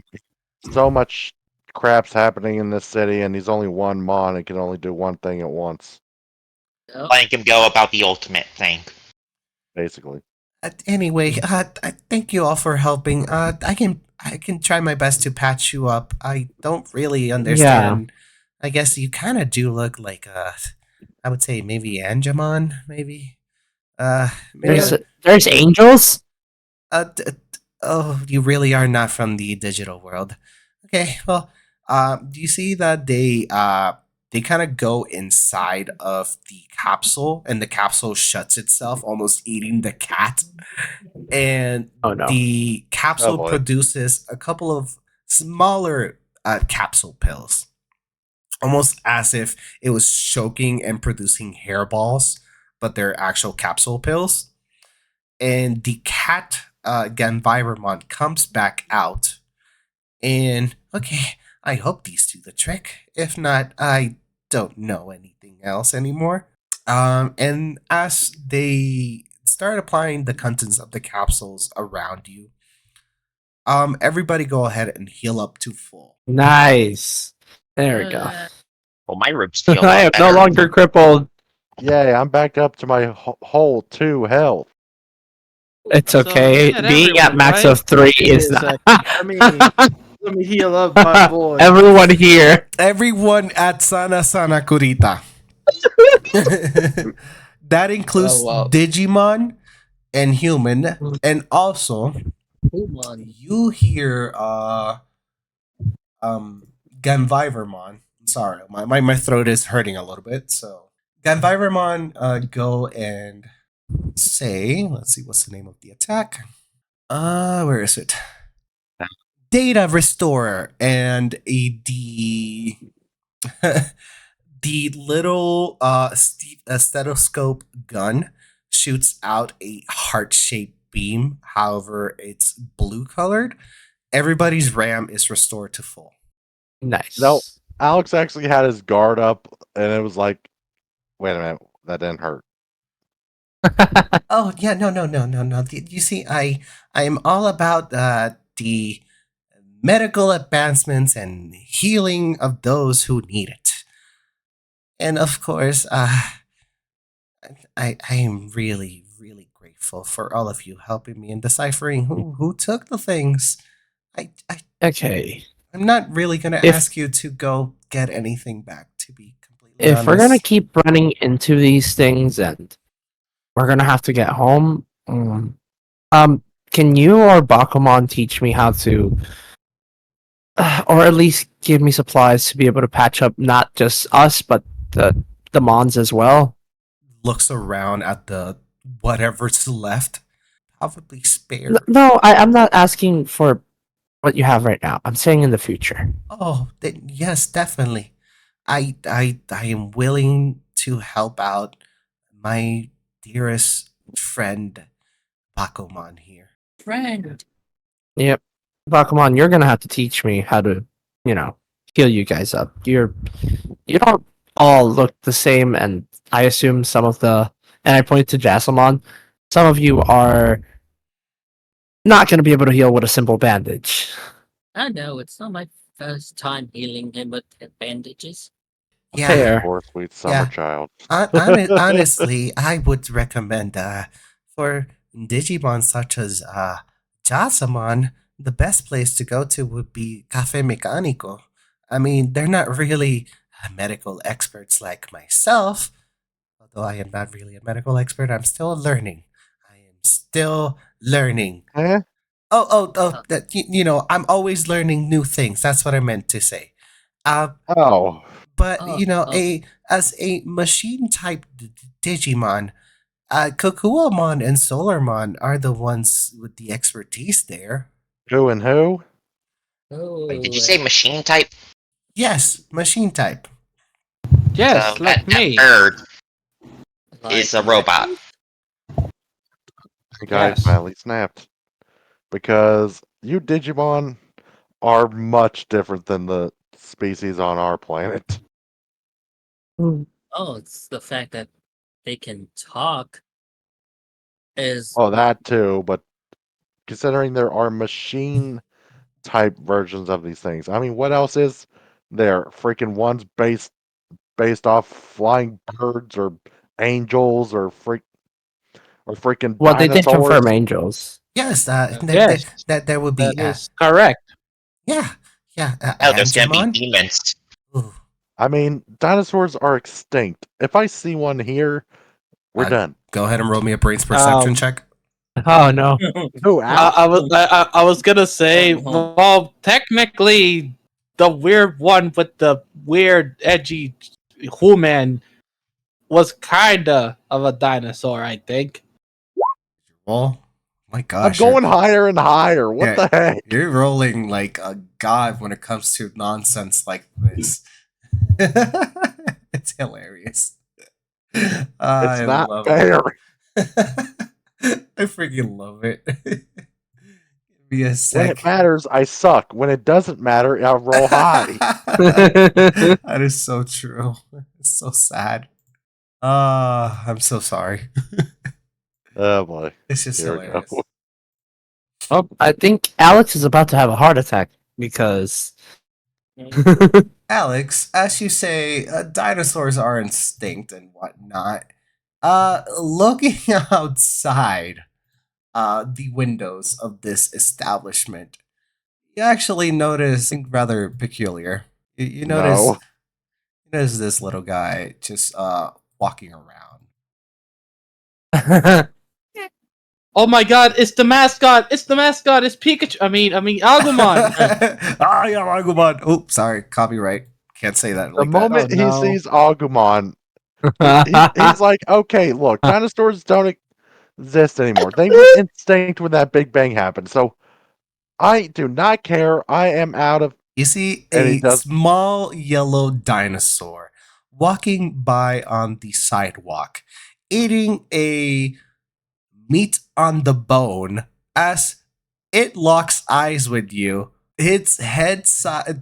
So much crap's happening in this city, and he's only one mon and can only do one thing at once, Yep. Letting him go about the ultimate thing. basically. Anyway, I thank you all for helping. I can try my best to patch you up. I don't really understand. I guess you kind of do look like I would say maybe Angemon, maybe. Maybe. There's angels. Oh, you really are not from the digital world. Okay, well, do you see that they kind of go inside of the capsule, and the capsule shuts itself, almost eating the cat, and Oh no. the Oh capsule boy. produces a couple of smaller capsule pills, almost as if it was choking and producing hairballs, but they're actual capsule pills. And the cat Ganviremon comes back out, and okay, I hope these do the trick. If not, I don't know anything else anymore. And as they start applying the contents of the capsules around you, everybody go ahead and heal up to full. Nice. There we go. Well, my ribs feel a I am lot no better. longer crippled. Yay! I'm back up to my whole 2 health. It's So, okay. yeah, Being at everyone, max right? of 3 Give me is a not. second. Let me heal up my boy. Everyone here. Everyone at Sana Sana Kurita. That includes Oh, wow. Digimon and human, and also Come on. you hear Ganvivermon. Sorry, my throat is hurting a little bit. So Ganvivermon go and say, let's see what's the name of the attack. Where is it? Data Restorer, and the the little stethoscope gun shoots out a heart-shaped beam. However, it's blue colored. Everybody's RAM is restored to full. Nice. No, Alex actually had his guard up, and it was like, wait a minute, that didn't hurt. Oh yeah, no. You see, I am all about the medical advancements and healing of those who need it. And of course, I am really, really grateful for all of you helping me in deciphering who took the things. Okay. I'm not really gonna If- ask you to go get anything back, to be completely If honest. we're gonna keep running into these things and we're gonna have to get home, can you or Bakuman teach me how to, or at least give me supplies to be able to patch up not just us but the Mons as well? Looks around at the whatever's left, probably spare. No, I'm not asking for what you have right now. I'm saying in the future. Oh, yes, definitely. I am willing to help out my dearest friend Bakuman here. Friend. Yep. Bakuman, you're gonna have to teach me how to, heal you guys up. You don't all look the same, and I assume and I point to Jasamon, some of you are not gonna be able to heal with a simple bandage. I know it's not my first time healing him with bandages. Yeah, Fair. Poor sweet summer Yeah. child. honestly, I would recommend for Digimon such as Jasamon, the best place to go to would be Cafe Mecanico. I mean, they're not really medical experts like myself, although I am not really a medical expert. I'm still learning. I am still learning. Eh? That I'm always learning new things. That's what I meant to say. Oh, But Oh, as a machine type Digimon, Kokuomon and Solarmon are the ones with the expertise there. who and who? Oh, Wait, did you say machine type? Yes, machine type. Yes, So like that me. bird like is a robot. Hector? The guy Yes. finally snapped. Because you Digimon are much different than the species on our planet. Oh, it's the fact that they can talk is Oh, that too, but considering there are machine type versions of these things, I mean, what else is there? Freaking ones based off flying birds or angels or freaking Well, they did dinosaurs. confirm angels. yes. Yes, That would that be is correct. yeah. Oh, there's gonna be Angemon. demons. Ooh. I mean, dinosaurs are extinct. If I see one here, we're Uh, done. Go ahead and roll me a brains perception check. Oh no. Oh, ow. I was gonna say, Oh, no. well, technically, the weird one with the weird, edgy human was kinda of a dinosaur, I think. Oh my I'm gosh, going higher and higher. What the heck? you're rolling like a god when it comes to nonsense like this. It's hilarious. I It's not love fair. it. I freaking love it. Give me a When sec. it matters, I suck. When it doesn't matter, I'll roll high. That is so true. It's so sad. I'm so sorry. Oh boy. It's just Here we go. hilarious. Oh, I think Alex is about to have a heart attack because. Alex, as you say, dinosaurs are extinct and whatnot. Looking outside the windows of this establishment, you actually notice something rather peculiar. You notice No. this little guy just walking around. Oh my god, it's the mascot! It's the mascot! It's Pikachu! I mean, Agumon! Ah, yeah, Agumon. Oh, sorry, copyright. Can't say that The like that. moment Oh, he no. sees Agumon, he's like, okay, look, dinosaurs don't exist anymore. They went extinct when that Big Bang happened. So I do not care. I am out of. You see And he a does. small yellow dinosaur walking by on the sidewalk, eating a meat on the bone as it locks eyes with you. Its head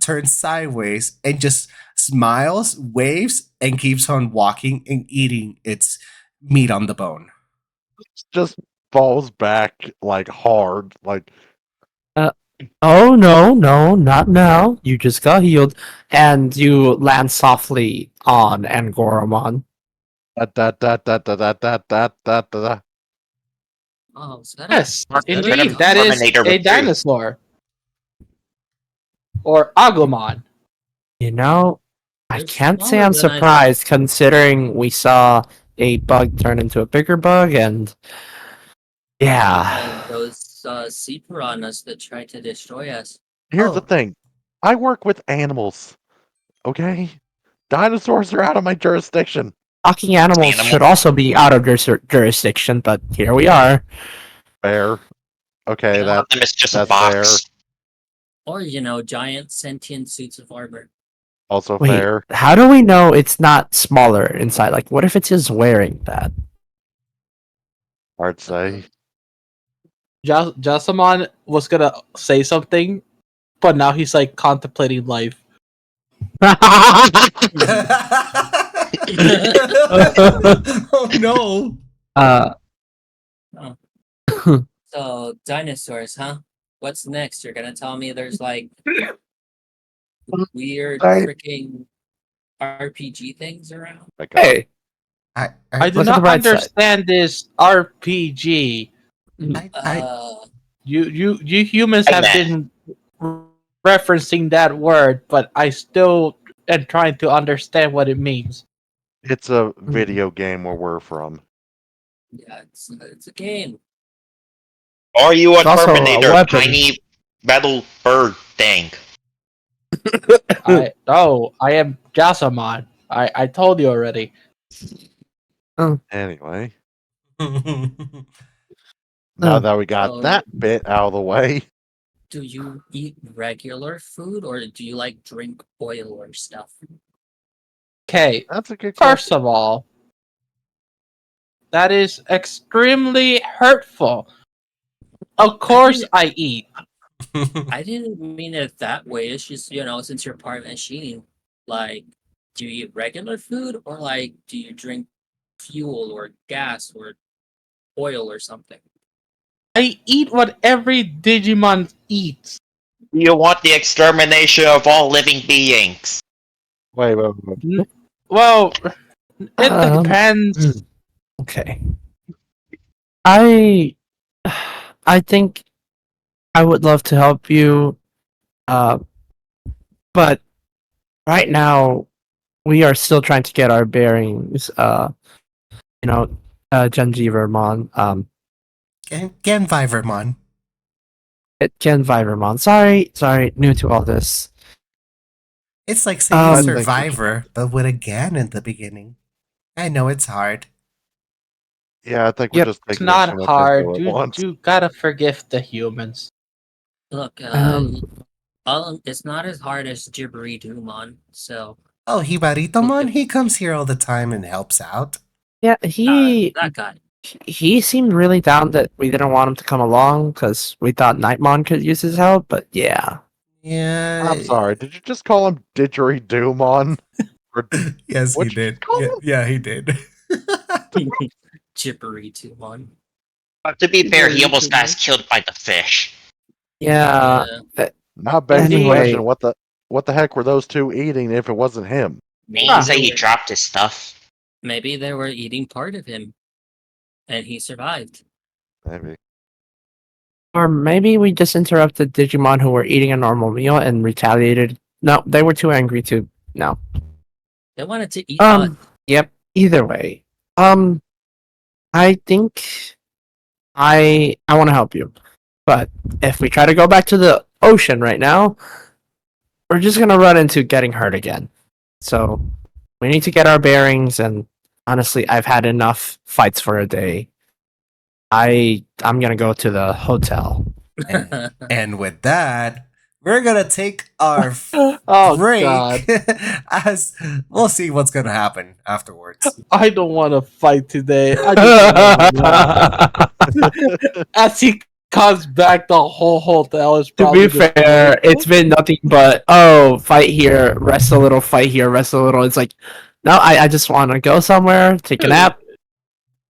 turns sideways and just smiles, waves, and keeps on walking and eating its meat on the bone. Just falls back like hard. Like, Oh no, no, not now. You just got healed, and you land softly on Angoramon. da. Oh, is that Yes, a, is that a indeed, dog? that is Terminator a with three. dinosaur. Or Agumon. You know, I They're can't say smaller I'm than I thought. surprised considering we saw a bug turn into a bigger bug, and yeah. And those sea piranhas that tried to destroy us. Here's the Oh. thing. I work with animals. Okay? Dinosaurs are out of my jurisdiction. Talking animals Animal. should also be out of their jurisdiction, but here we are. Fair. Okay, One of them is just a that's fair. box. Or, giant sentient suits of armor. Also Wait, fair. how do we know it's not smaller inside? Like, what if it's just wearing that? Hard to say. Jasamon was gonna say something, but now he's like contemplating life. Oh no. So, dinosaurs, huh? What's next? You're gonna tell me there's like weird Right. freaking RPG things around? My God. Hey, I do Look at the not bright side. understand this RPG. You humans have been referencing that word, but I still am trying to understand what it means. It's a video game where we're from. Yeah, it's a game. Are you a It's also a Terminator? weapon. Tiny metal bird thing. I am Jasamon. I told you already. Anyway, now that we got Oh. that bit out of the way, do you eat regular food or do you like drink oil or stuff? Okay, That's a good first question. of all, that is extremely hurtful. Of course, I eat. I didn't mean it that way. It's just, since you're part machine, like, do you eat regular food or like do you drink fuel or gas or oil or something? I eat what every Digimon eats. You want the extermination of all living beings. Wait. Well, it Um, depends. Okay. I I think I would love to help you, uh, but right now we are still trying to get our bearings. You know, Genji Vermon. Gen Vivermon. Gen Vivermon. Sorry, new to all this. It's like saying I Um, think we should, Survivor, but with a Gan in the beginning. I know it's hard. yeah, I think we're Yep. just It's taking it not too much hard. info at You once. you gotta forgive the humans. Look, um, it's not as hard as Jibbery Dumon, so Oh, Hibaritomon, if, he comes here all the time and helps out. yeah, that guy. he seemed really down that we didn't want him to come along because we thought Nightmon could use his help. But yeah, Yeah. I'm sorry. Did you just call him Didgeridoo-mon? Or Yes, he what'd you just did. call him? Yeah, he did. Jibbery Dumon. But to be fair, he almost got Dumon. us killed by the fish. yeah. Yeah. Now begs the Anyway, question: what the heck were those two eating if it wasn't him? Maybe Ah. say he dropped his stuff. Maybe they were eating part of him, and he survived. Maybe. or maybe we just interrupted Digimon who were eating a normal meal and retaliated. No, they were too angry to. No. They wanted to eat us. Yep. Either way, I think I want to help you, but if we try to go back to the ocean right now, we're just gonna run into getting hurt again. So we need to get our bearings. And honestly, I've had enough fights for a day. I'm gonna go to the hotel. And with that, we're gonna take our Oh break God, as we'll see what's gonna happen afterwards. I don't want to fight today. I just want to run. As he comes back, the whole hotel is To probably be fair, it's been nothing but fight here, rest a little, fight here, rest a little. It's like, no, I just want to go somewhere, take a nap.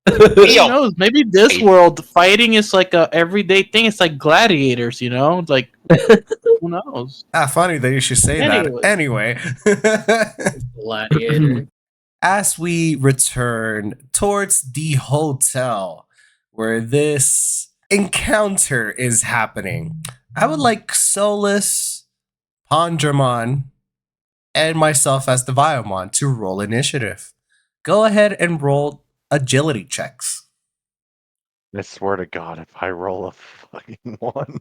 Who Yo, knows? Maybe this world fighting is like a everyday thing. It's like gladiators, you know? It's like who knows? Funny that you should say that. Anyway. Gladiator. As we return towards the hotel where this encounter is happening, I would like Solus, Pondramon, and myself as the Viomon to roll initiative. Go ahead and roll agility checks. I swear to God, if I roll a fucking one,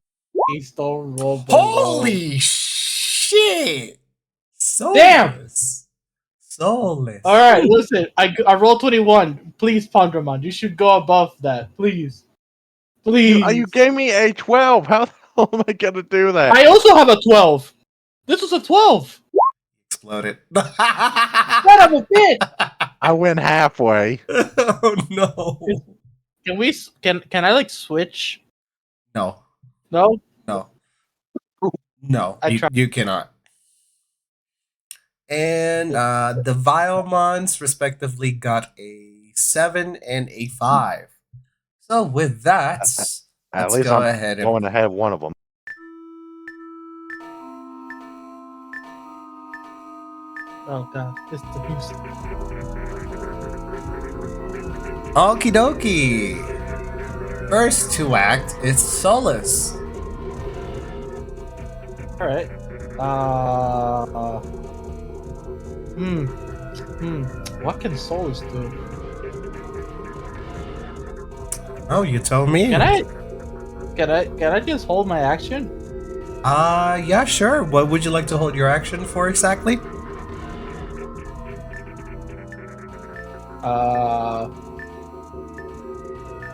He's still rolled. Holy shit! Solus. Damn! Solus. All right, listen. I rolled 21. Please, Pondramon, you should go above that. Please, please. you gave me a 12. How the hell am I gonna do that? I also have a 12. This was a 12. Exploded. Son of a bitch! I went halfway. Oh no. Can I like switch? No. No. No. No. I You, tried. you cannot. And the Viomons respectively got a 7 and a 5. So with that, At let's least go I'm ahead and going to have one of them. Oh God, it's the beast. Okie dokie. First to act is Solus. All right. What can Solus do? Oh, you told me. Can I just hold my action? Yeah, sure. What would you like to hold your action for exactly?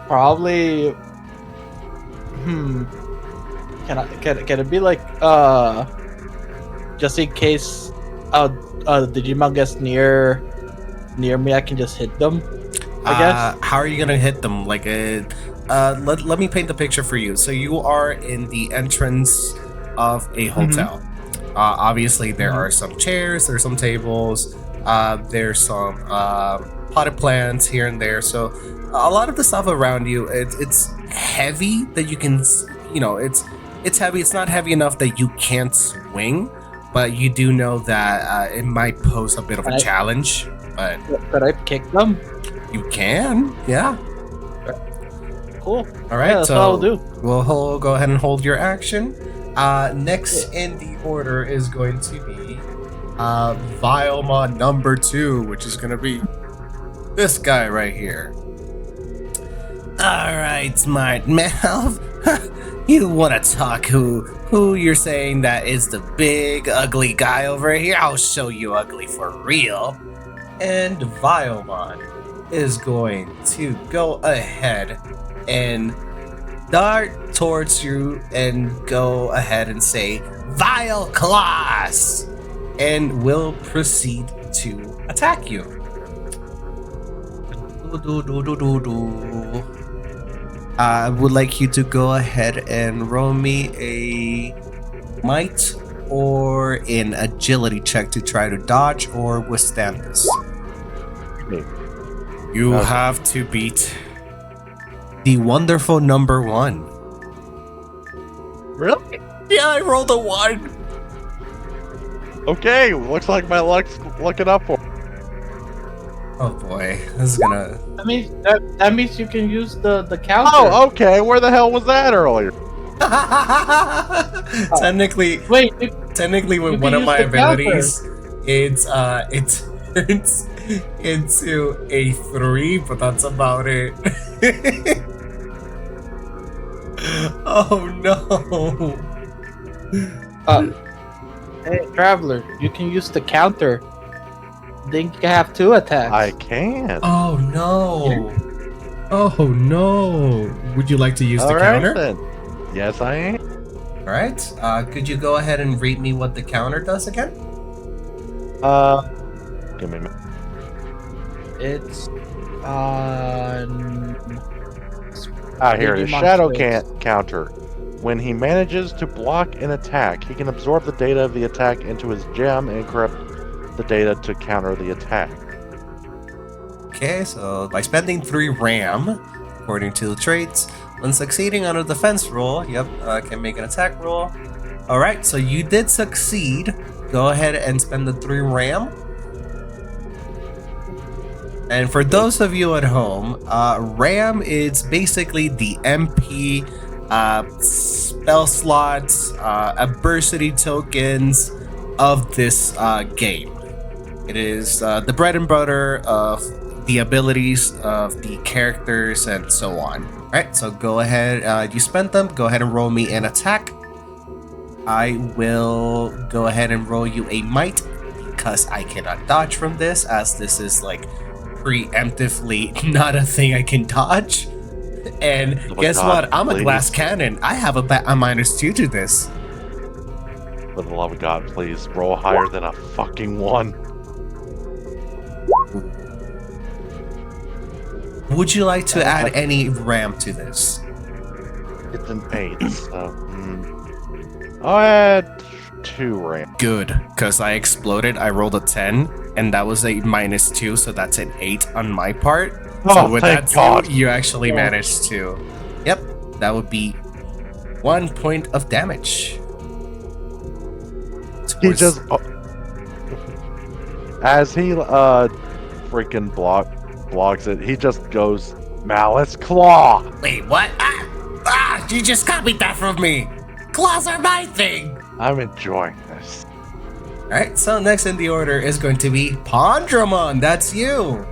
Probably. Can it be like just in case the Digimon gets near me, I can just hit them? I guess. How are you gonna hit them? Like, let me paint the picture for you. So you are in the entrance of a hotel. Obviously, there are some chairs, there's some tables, there's some potted plants here and there. So a lot of the stuff around you, it's heavy that you can, it's heavy. It's not heavy enough that you can't swing, but you do know that it might pose a bit of a challenge. But could I kick them? you can, yeah. Cool. All right, Yeah, that's so what I'll do. we'll go ahead and hold your action. Next in the order is going to be Vilemon number 2, which is going to be this guy right here. All right, smart mouth. You want to talk who you're saying that is the big ugly guy over here? I'll show you ugly for real. And Vilemon is going to go ahead and dart towards you and go ahead and say Vile Class, and will proceed to attack you. I would like you to go ahead and roll me a might or an agility check to try to dodge or withstand this. You have to beat the wonderful number 1. Really? Yeah, I rolled a 1. Okay, looks like my luck's looking up for. Oh boy, this is gonna. That means you can use the counter. Oh, okay. Where the hell was that earlier? Technically, Wait. technically, with you one can of my use the counter. abilities, it turns into a 3, but that's about it. Oh no! Hey, Traveler, you can use the counter. Then you can have 2 attacks. I can. Oh no! Oh no! Would you like to use the Alright counter? then. Yes, I am. All right. Could you go ahead and read me what the counter does again? Give me a minute. It's Here it is. Digimon Shadow skills. counter. When he manages to block an attack, he can absorb the data of the attack into his gem and corrupt the data to counter the attack. Okay, so by spending 3 RAM, according to the traits, when succeeding on a defense roll, can make an attack roll. All right, so you did succeed. Go ahead and spend the 3 RAM. And for those of you at home, RAM is basically the MP spell slots, adversity tokens of this game. It is the bread and butter of the abilities of the characters and so on. All right, so go ahead. You spent them. Go ahead and roll me an attack. I will go ahead and roll you a might because I cannot dodge from this, as this is like preemptively not a thing I can dodge. And Oh my guess God, what? I'm a please. glass cannon. I have a -2 to this. For the love of God, please roll higher than a fucking 1. Would you like to add any RAM to this? It's an 8, so I'll add 2 RAM. Good, because I exploded. I rolled a 10, and that was a -2, so that's an 8 on my part. So Oh, with thank that, God. you actually managed to. Yep, that would be 1 point of damage. He Towards- just as he freaking blocks it, he just goes Malice Claw. Wait, what? You just copied that from me. Claws are my thing. I'm enjoying this. All right, so next in the order is going to be Pondramon. That's you.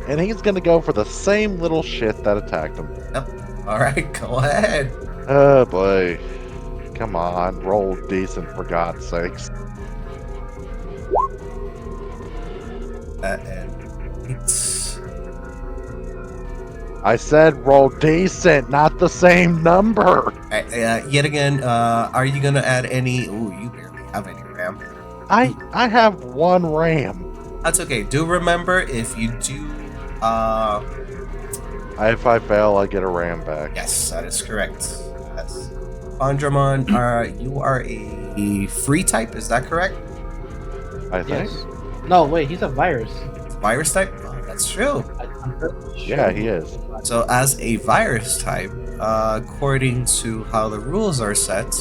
And he's gonna go for the same little shit that attacked him. Yep. All right, go ahead. Oh boy. Come on, roll decent for God's sakes. And it's I said roll decent, not the same number. Yet again, are you gonna add any? Ooh, you barely have any RAM. I have 1 RAM. That's okay. Do remember if you do, If I fail, I get a RAM back. yes, that is correct. Yes. Andramon, you are a free type, is that correct? I think. Yes. No, wait, he's a virus. Virus type? Oh, that's true. I'm pretty sure. Yeah, he is. So, as a virus type, according to how the rules are set,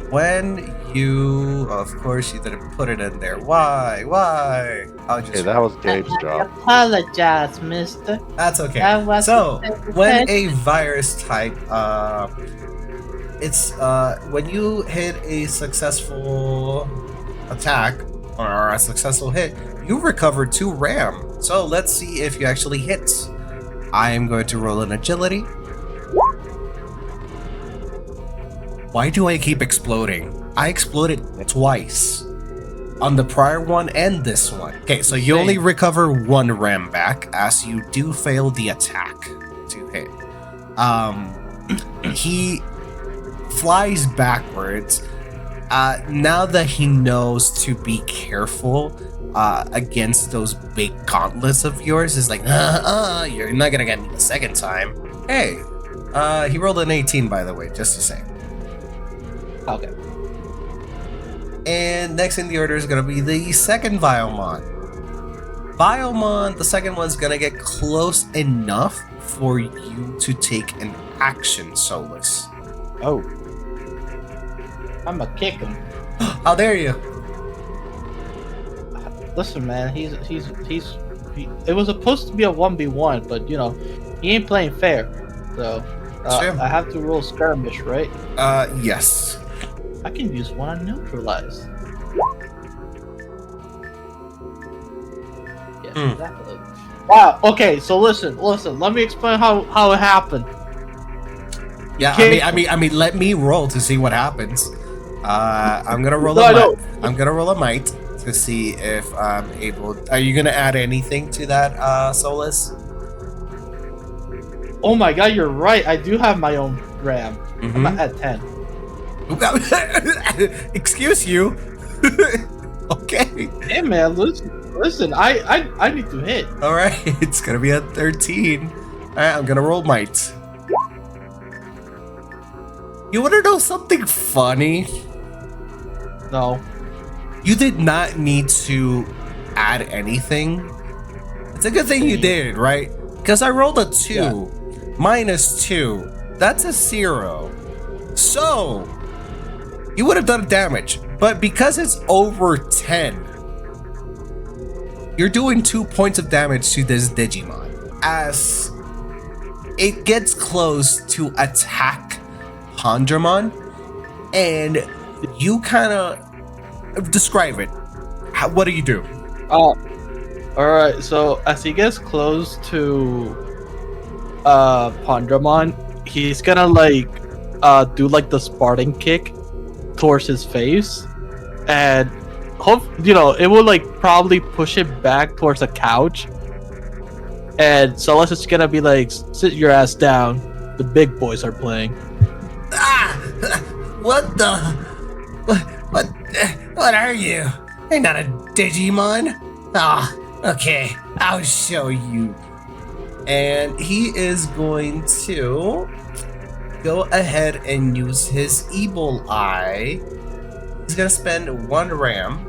when you, of course, you didn't put it in there. Why? I'll just. Hey, that was Gabe's job. Apologize, mister. That's okay. That was So, the when best. a virus type, it's when you hit a successful attack or a successful hit, you recover 2 RAM. So let's see if you actually hit. I am going to roll an agility. Why do I keep exploding? I exploded twice. On the prior one and this one. Okay, so you only recover 1 RAM back as you do fail the attack to hit. He flies backwards. Now that he knows to be careful against those big gauntlets of yours, is like, you're not gonna get me the second time. Hey, he rolled an 18, by the way, just to say. Okay. And next in the order is gonna be the second Viomon. Viomon, the second one's gonna get close enough for you to take an action, Solus. Oh, I'ma kick him. How dare you? Listen, man, it was supposed to be a 1v1, but you know, he ain't playing fair. So Sure. I have to roll skirmish, right? Yes. I can use one on neutralize. Yeah, Hmm. exactly. Wow. Okay, so listen. Let me explain how it happened. Yeah, Okay. I mean, let me roll to see what happens. I'm gonna roll No, a I know. I'm gonna roll a might to see if I'm able. Are you gonna add anything to that, Solus? Oh my god, you're right. I do have my own RAM. Mhm. I'm at 10. Excuse you. Okay. Hey man, listen. I need to hit. All right. It's gonna be a 13. All right. I'm gonna roll might. You wanna know something funny? No. You did not need to add anything. It's a good thing you did, right? Because I rolled a 2. Yeah. Minus 2. That's a 0. So, you would have done damage. But because it's over 10, you're doing 2 points of damage to this Digimon. As it gets close to attack Handramon, and you kind of describe it. What do you do? Oh. Alright, so as he gets close to Pandramon, he's gonna like do like the Spartan kick towards his face, and hope it will like probably push it back towards the couch, and Celeste is gonna be like, sit your ass down, the big boys are playing. Ah! What the? What are you? You're not a Digimon. Ah, okay. I'll show you. And he is going to go ahead and use his evil eye. He's gonna spend 1 RAM.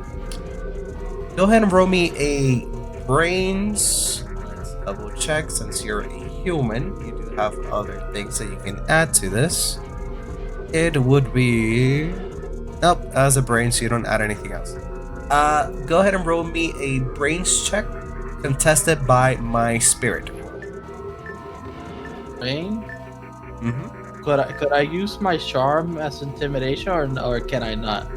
Go ahead and roll me a brains. Let's double check since you're a human. You do have other things that you can add to this. It would be. Nope, as a brain, so you don't add anything else. Go ahead and roll me a brains check, contested by my spirit. Bang. Mm-hmm. Could I use my charm as intimidation, or can I not?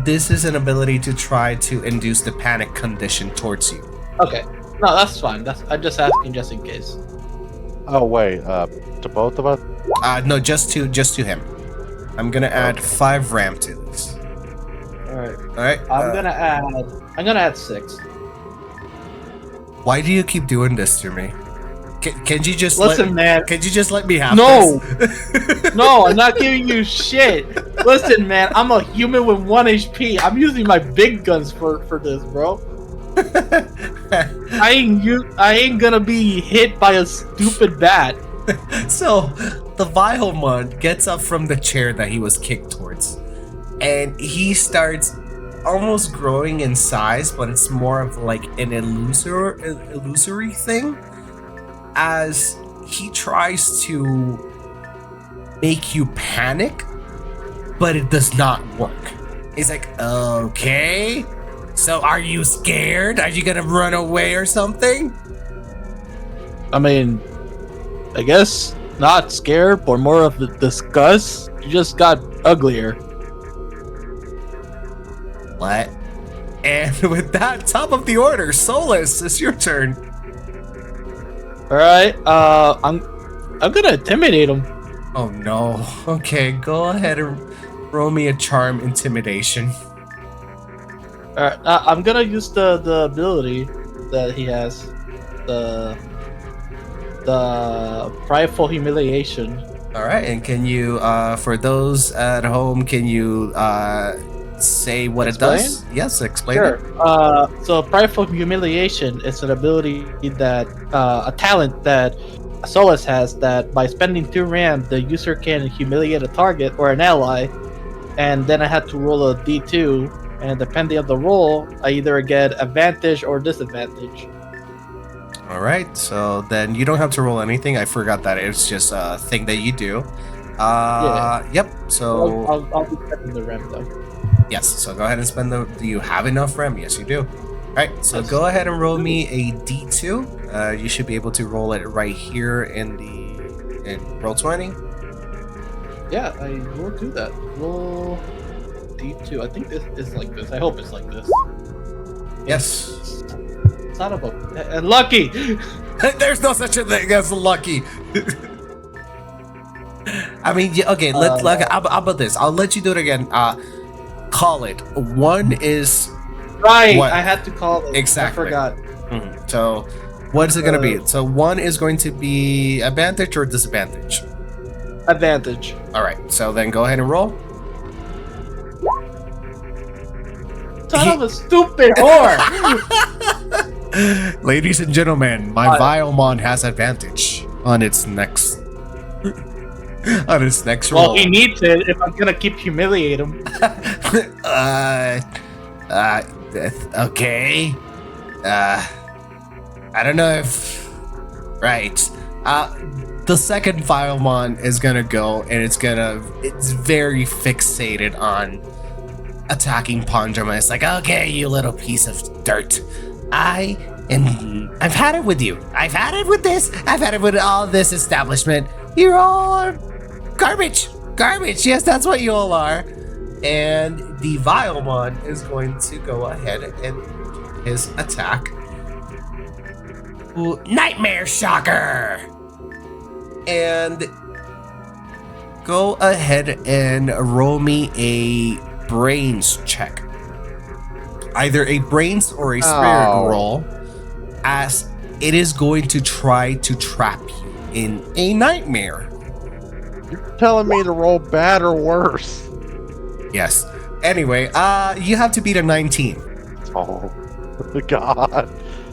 This is an ability to try to induce the panic condition towards you. Okay, no, that's fine. I'm just asking just in case. oh wait. To both of us. No, just to him. I'm gonna add 5 RAM to this. All right, All right. I'm gonna add 6. Why do you keep doing this to me? Can you just Listen, man. Can you just let me have No. this? No, I'm not giving you shit. Listen, man, I'm a human with 1 HP. I'm using my big guns for this, bro. I ain't gonna be hit by a stupid bat. So, the Vilemon gets up from the chair that he was kicked towards, and he starts almost growing in size, but it's more of like an illusory thing, as he tries to make you panic, but it does not work. He's like, okay, so are you scared? Are you gonna run away or something? I mean, I guess not scared, but more of the disgust. You just got uglier. What? And with that, top of the order, Solus, it's your turn. All right, I'm gonna intimidate him. Oh no. Okay, go ahead and roll me a charm intimidation. All right, I'm gonna use the ability that he has, the prideful humiliation. All right, and can you, for those at home, can you say what Explain? it does? Yes, explain Sure. it. So prideful humiliation is an ability that a talent that Solus has, that by spending 2 RAM, the user can humiliate a target or an ally, and then I had to roll a D2, and depending on the roll, I either get advantage or disadvantage. All right, so then you don't have to roll anything. I forgot that it's just a thing that you do. Yep. So I'll be spending the RAM though. yes. So go ahead and spend the. Do you have enough RAM? Yes, you do. All right. So Yes. go ahead and roll me a D2. You should be able to roll it right here in roll 20. Yeah, I will do that. Roll D2. I think this is like this. I hope it's like this. Yes. Son of a lucky. There's no such a thing as lucky. I mean, yeah, okay. How about this? I'll let you do it again. Call it. 1 is Right, What? I had to call it. Exactly. I forgot. So what is it gonna be? So 1 is going to be advantage or disadvantage. Advantage. All right. So then go ahead and roll. Son of a stupid whore. Ladies and gentlemen, my Vilemon has advantage on its next on its next roll. Well, he needs it if I'm gonna keep humiliating him. Okay. I don't know if right. The second Vilemon is gonna go, and it's very fixated on attacking Pondrema. It's like, okay, you little piece of dirt. I've had it with you. I've had it with this. I've had it with all this establishment. You're all garbage. Garbage. Yes, that's what you all are. And the Vilemon is going to go ahead and his attack. Ooh, Nightmare Shocker. And go ahead and roll me a brains check. Either a brains or a spirit roll, as it is going to try to trap you in a nightmare. You're telling me to roll bad or worse? Yes. Anyway, you have to beat a 19. Oh, God.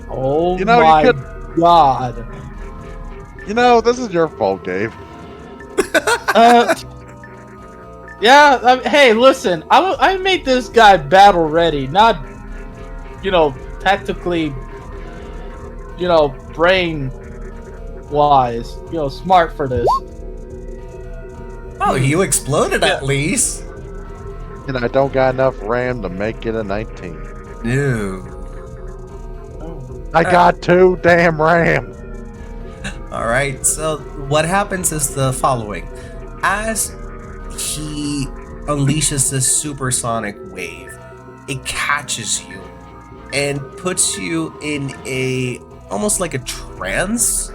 Oh You know, my you god. You know, this is your fault, Gabe. Yeah, hey, listen, I made this guy battle ready, not, tactically, brain wise, smart for this. Oh, you exploded at least. And I don't got enough RAM to make it a 19. No. I got 2 damn RAM. All right, so what happens is the following. As he unleashes this supersonic wave, it catches you and puts you in almost like a trance.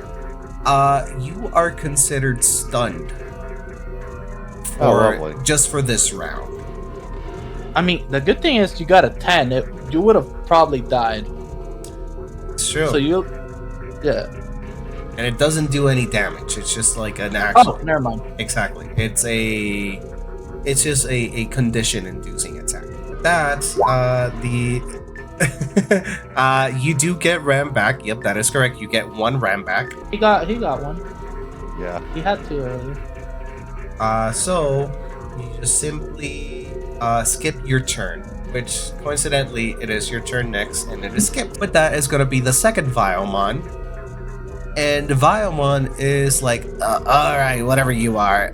You are considered stunned just for this round. I mean, the good thing is you got a 10. You would have probably died. It's true. So yeah. and it doesn't do any damage. It's just like an action. Oh, never mind. Exactly. It's just a condition inducing attack. With that, you do get ram back. Yep, that is correct. You get 1 ram back. He got one. Yeah. He had to earlier. So you just simply skip your turn, which coincidentally it is your turn next, and it is skipped. With that is going to be the second Viomon, and Viomon is like, all right, whatever you are,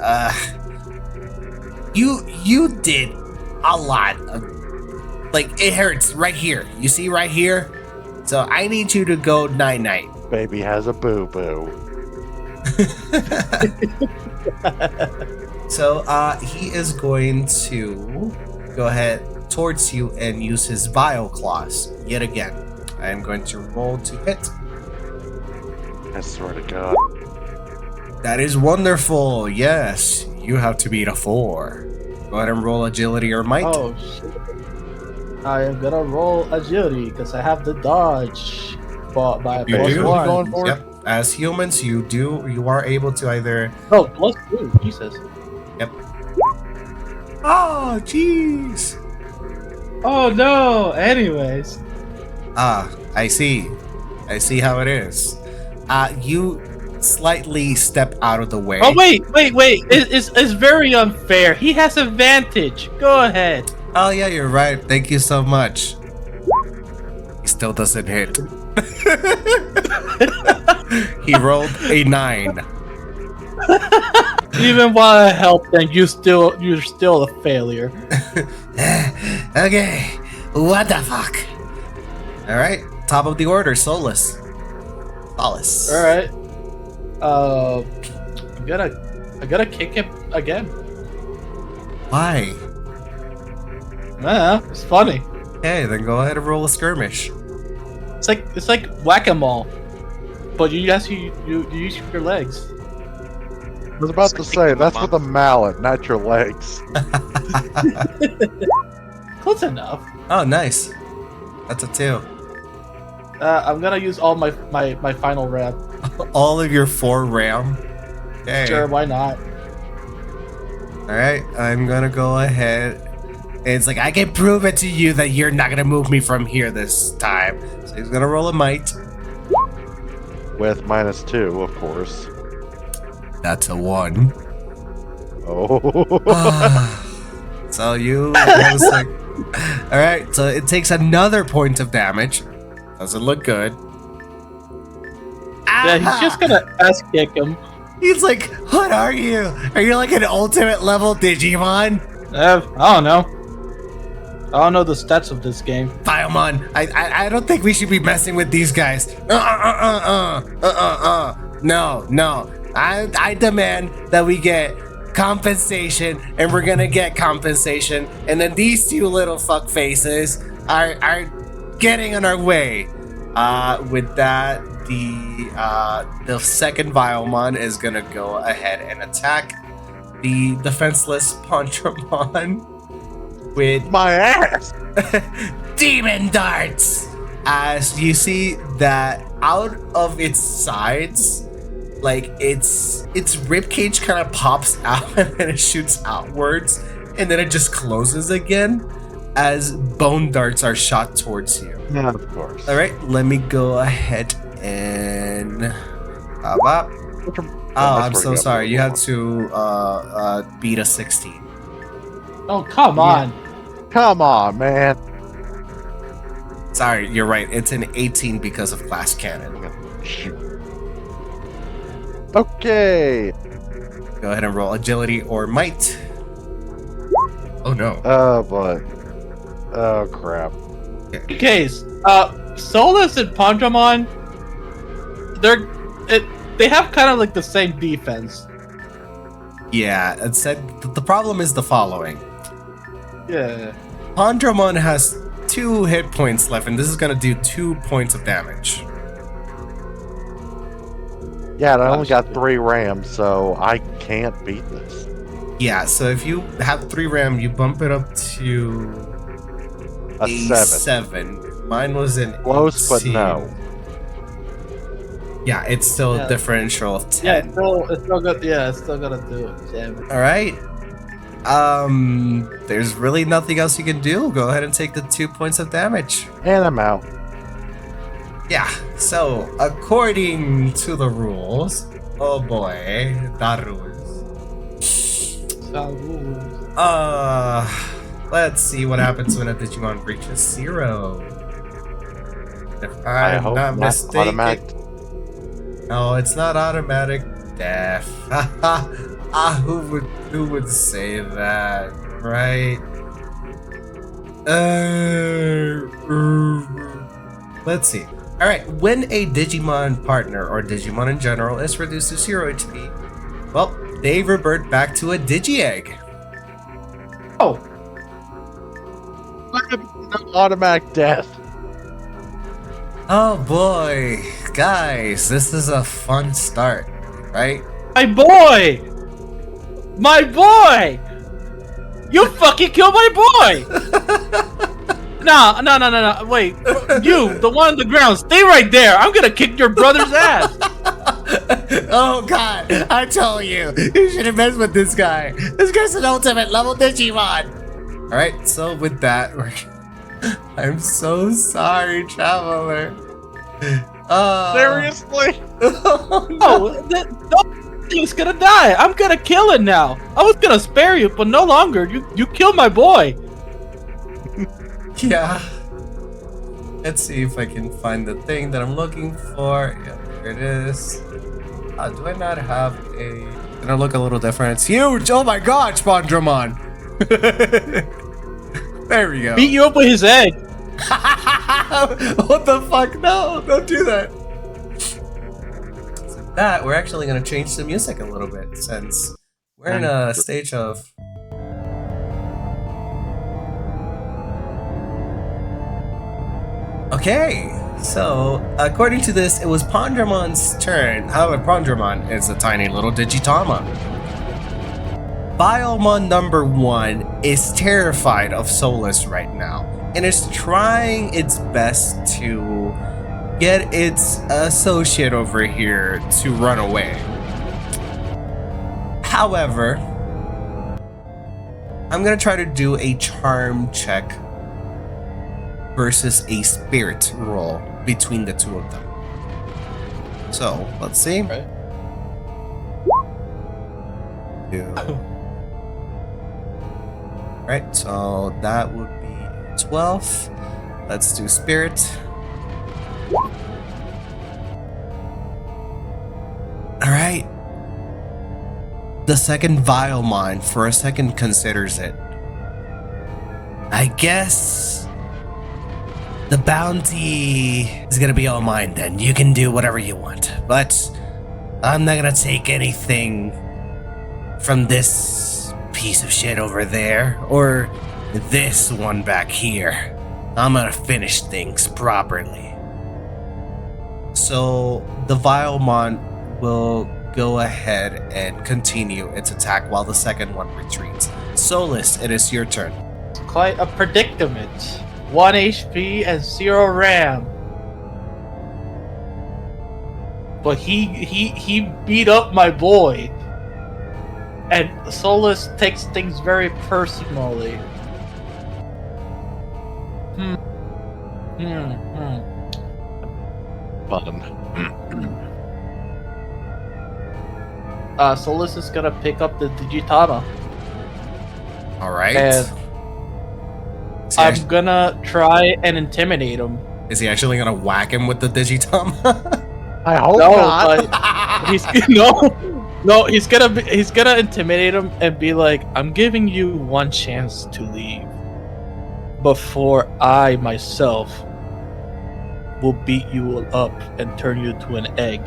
you did a lot of, like, it hurts right here. You see right here? So I need you to go night-night. Baby has a boo-boo. So he is going to go ahead towards you and use his Vile Claws yet again. I am going to roll to hit. I swear to God. That is wonderful. Yes, you have to beat a 4. Go ahead and roll agility or might. Oh shit! I am gonna roll agility because I have the dodge. But by You plus do? one. Going for? Yep. As humans, you are able to either. Oh, plus 2. Jesus. Yep. Oh, jeez. Oh no. Anyways. I see. I see how it is. You slightly step out of the way. Oh wait. It's very unfair. He has advantage. Go ahead. Oh yeah, you're right. Thank you so much. He still doesn't hit. He rolled a 9. Even while I helped, then you're still a failure. Okay, what the fuck? All right, top of the order, Solus. All right. I'm gonna kick him again. Why? It's funny. Okay, then go ahead and roll a skirmish. It's like whack-a-mole, but you use your legs. I was about to say, that's with a mallet, not your legs. Close enough. Oh, nice. That's a 2. I'm gonna use all my final rep. All of your 4 ram. Okay. Sure, why not? All right, I'm gonna go ahead. It's like, I can prove it to you that you're not gonna move me from here this time. So he's gonna roll a might. With -2, of course. That's a 1. Oh. So you roll a 6. All right, so it takes another point of damage. Doesn't look good. Yeah, he's just gonna ass kick him. He's like, what are you? Are you like an ultimate level Digimon? I don't know. I don't know the stats of this game. Biomon, I don't think we should be messing with these guys. No. I demand that we get compensation, and we're gonna get compensation. And then these 2 little fuck faces are getting on our way. With that, the second Biomon is gonna go ahead and attack the defenseless Pondramon with My ass! demon darts. As you see that out of its sides, like its ribcage kind of pops out and then it shoots outwards, and then it just closes again as bone darts are shot towards you. Yeah, of course. All right, let me go ahead and oh, I'm so sorry. You have to beat a 16. Oh, come on. Come on, man. Sorry, you're right. It's an 18 because of glass cannon. Shoot. Okay. Go ahead and roll agility or might. Oh no. Oh, boy. Oh, crap. Okay, Solus and Pondramon, they have kind of like the same defense. Yeah, it said the problem is the following. Yeah. Pondramon has 2 hit points left, and this is gonna do 2 points of damage. Yeah, and I only got 3 rams, so I can't beat this. Yeah, so if you have 3 ram, you bump it up to A 7. 7. Mine was an Close, but 18. no. Yeah, it's still Yeah. a differential of Yeah, 10. it's still good. Yeah, it's still gonna do it. Damn it. All right. There's really nothing else you can do. Go ahead and take the 2 points of damage. And I'm out. Yeah, so according to the rules, oh boy, the rules. Let's see what happens when a Digimon reaches 0. If I I'm hope not not mistaken. automatic. No, it's not automatic death. Who would say that, right? Let's see. All right, when a Digimon partner or Digimon in general is reduced to 0 HP, well, they revert back to a Digi-Egg. Oh, Automatic death. Oh boy, guys, this is a fun start, right? my boy! My boy! You fucking killed my boy! No. Wait, you, the one on the ground, stay right there. I'm gonna kick your brother's ass. Oh god, I told you, you should have messed with this guy. This guy's an ultimate level Digimon. Alright, so with that, I'm so sorry, Traveler. Seriously? Oh, that thing's gonna die. I'm gonna kill it now. I was gonna spare you, but no longer. You killed my boy. Yeah. Let's see if I can find the thing that I'm looking for. Yeah, there it is. Do I not have a... Gonna look a little different. It's huge! Oh my god, Spondramon! There we go. Beat you up with his egg. What the fuck? No, don't do that. So that, we're actually gonna change the music a little bit since we're in a stage of... Okay, so according to this, it was Pondramon's turn. However, Pondramon is a tiny little Digitama. Biomon number 1 is terrified of Solus right now and is trying its best to get its associate over here to run away. However, I'm gonna try to do a charm check versus a spirit roll between the two of them. So, let's see. Right. Right, so that would be 12. Let's do spirit. Alright. The second Vilemon for a second considers it. I guess the bounty is gonna be all mine then. You can do whatever you want. But I'm not gonna take anything from this piece of shit over there or this one back here. I'm gonna finish things properly. So the Vilemon will go ahead and continue its attack while the second one retreats. Solus, it is your turn. It's quite a predicament. 1 HP and 0 RAM. But he beat up my boy. And Solus takes things very personally. Fun. Solus is gonna pick up the Digitama. Alright. And I'm gonna try and intimidate him. Is he actually gonna whack him with the Digitum? I hope No, not. but he's he's gonna intimidate him and be like, I'm giving you one chance to leave before I myself will beat you up and turn you to an egg.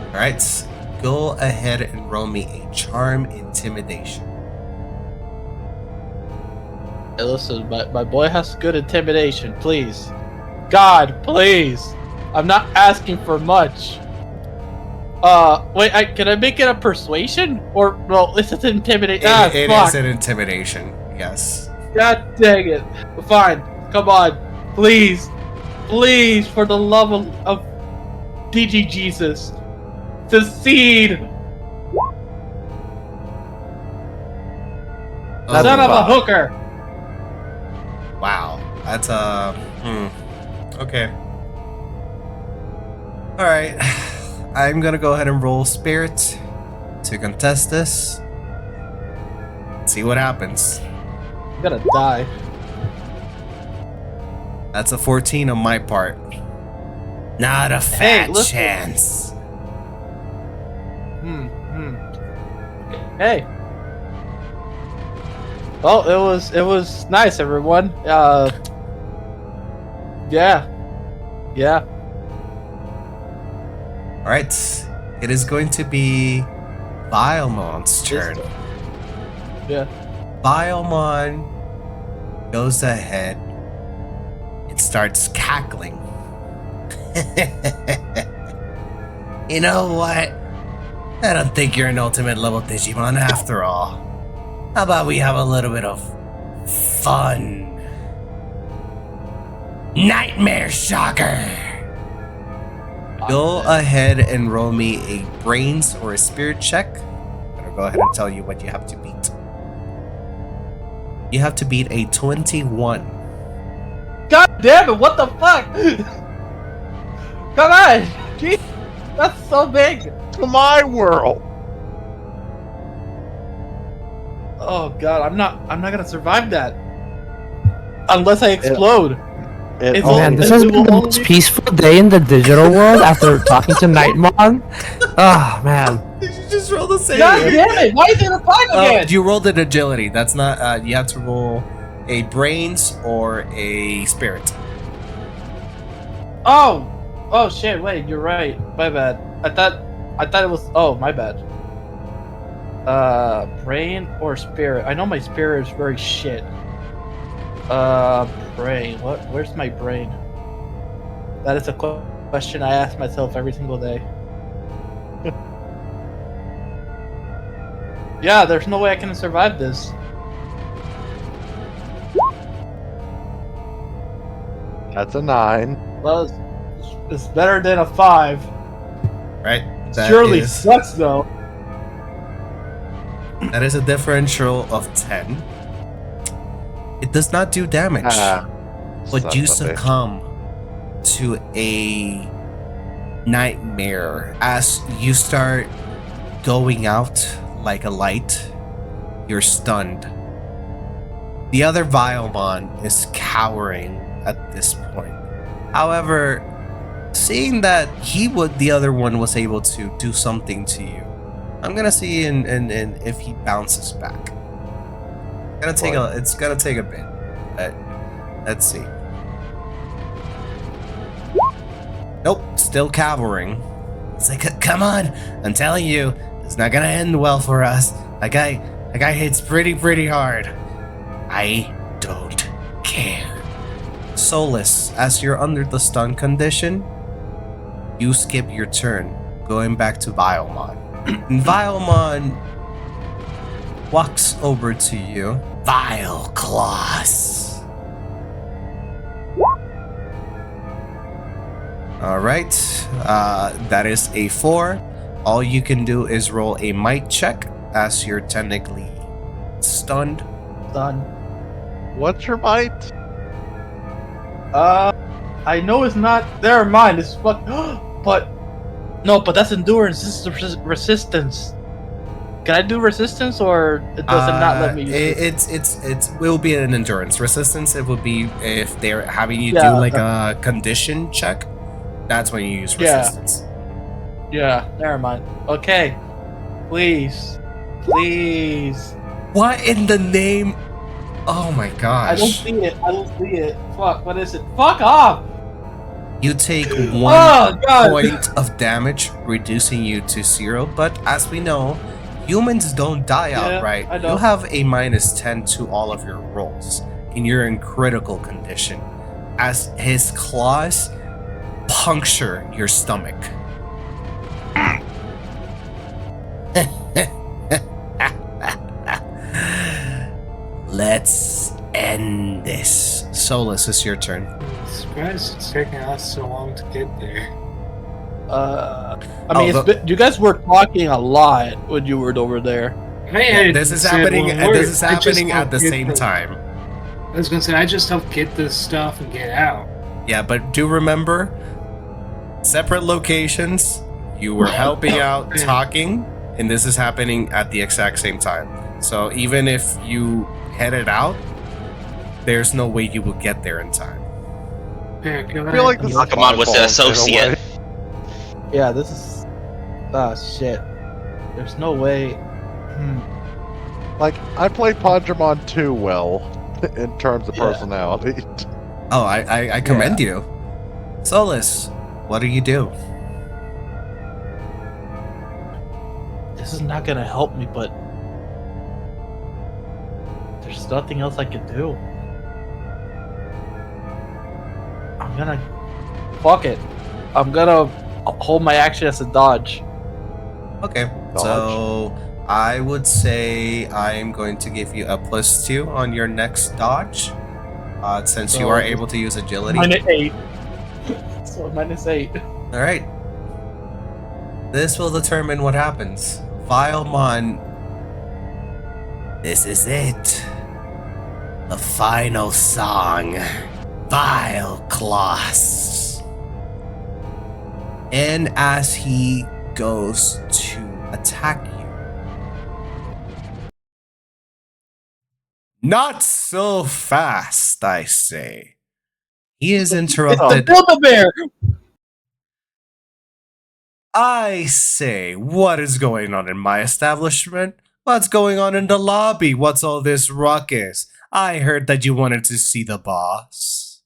Alright, go ahead and roll me a charm intimidation. Hey, listen, my boy has good intimidation, please. God, please. I'm not asking for much. Wait, can I make it a persuasion? Or, well, it's an intimidation. It Fuck. is an intimidation, yes. God dang it. Fine, come on. Please. Please, for the love of Digi-Jesus. Succeed! Oh, Son of a fine. hooker! Wow. That's okay. Alright. I'm gonna go ahead and roll spirit to contest this. See what happens. I'm gonna die. That's a 14 on my part. Not a Hey, fat listen. chance. Hey. Well, it was nice, everyone. Yeah. Alright. It is going to be Biomon's turn. Yeah. Biomon goes ahead and starts cackling. You know what? I don't think you're an ultimate level Digimon after all. How about we have a little bit of fun? Nightmare Shocker! Go ahead and roll me a brains or a spirit check. I'm gonna go ahead and tell you what you have to beat. You have to beat a 21. God damn it! What the fuck? Come on! Jeez, that's so big. To my world. Oh god, I'm not gonna survive that unless I explode. It's Oh man, this has been the most peaceful day in the digital world after talking to Nightmon. Oh man. Did you just roll the same? God damn it! Why is it a 5 again? You rolled an agility. That's not. You have to roll a brains or a spirit. Oh shit! Wait, you're right. My bad. I thought it was. Oh, my bad. Brain or spirit? I know my spirit is very shit. Brain. What? Where's my brain? That is a question I ask myself every single day. Yeah, there's no way I can survive this. That's a 9. Well, it's better than a 5. Right. Surely sucks though. That is a differential of 10. It does not do damage, but you succumb to a nightmare as you start going out like a light. You're stunned. The other Biomon is cowering at this point. However, seeing that the other one was able to do something to you, I'm gonna see if he bounces back. It's gonna take a bit. Let's see. Nope, still cowering. It's like, come on! I'm telling you, it's not gonna end well for us. That guy hits pretty hard. I don't care. Solus, as you're under the stun condition, you skip your turn, going back to Biomon. Biomon walks over to you. Vile Claws. Alright, that is a 4. All you can do is roll a might check as you're technically stunned. Done. What's your might? I know it's not their mind. It's fuck. But no, but that's endurance. This is resistance. Can I do resistance, or it does it not let me use it? It will be an endurance. Resistance, it would be if they're having you do Yeah, like a condition check. That's when you use Yeah. resistance. Yeah, never mind. Okay, please. What in the name? Oh my gosh! I don't see it. Fuck. What is it? Fuck off. You take Oh 1 god. point of damage, reducing you to 0. But as we know, humans don't die Yeah, outright. I know. You have a -10 to all of your rolls, and you're in critical condition, as his claws puncture your stomach. Let's end this. Solus, it's your turn. I'm surprised it's taking us so long to get there. I mean, Oh, you guys were talking a lot when you were over there. I had this is said happening. one word. This is I just happening at helped the get same time. I was gonna say I just helped get this stuff and get out. Yeah, but do remember, separate locations. You were helping out, talking, and this is happening at the exact same time. So even if you headed out, there's no way you will get there in time. Fair, go I feel like ahead. this is Pokemon my was an fault in a associate. way. Yeah, this is. Ah, shit. There's no way. Like, I play Pondramon too well in terms of Yeah. personality. Oh, I commend you. Solus, what do you do? This is not gonna help me, but there's nothing else I can do. I'm gonna. Fuck it. I'm gonna hold my action as a dodge. Okay, so I would say I'm going to give you a +2 on your next dodge, since you So are just able to use agility. -8. So -8. All right. This will determine what happens. Vilemon, this is it. The final song, Vile Claws. And as he goes to attack you, not so fast, I say. He is It's interrupted. the Build-A-Bear! I say, what is going on in my establishment? What's going on in the lobby? What's all this ruckus? I heard that you wanted to see the boss.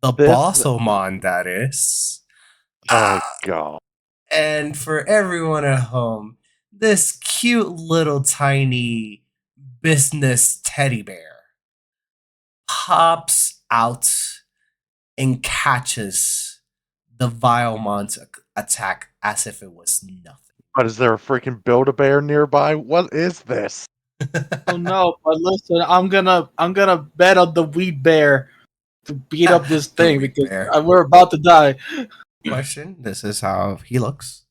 The This- boss-omon, that is. Oh, God. And for everyone at home, this cute little tiny business teddy bear pops out and catches the Vilemon's attack as if it was nothing. But is there a freaking Build-A-Bear nearby? What is this? Oh no, but listen, I'm gonna bet on the Weed Bear to beat up this The thing Weed because Bear. we're about to die. Question. This is how he looks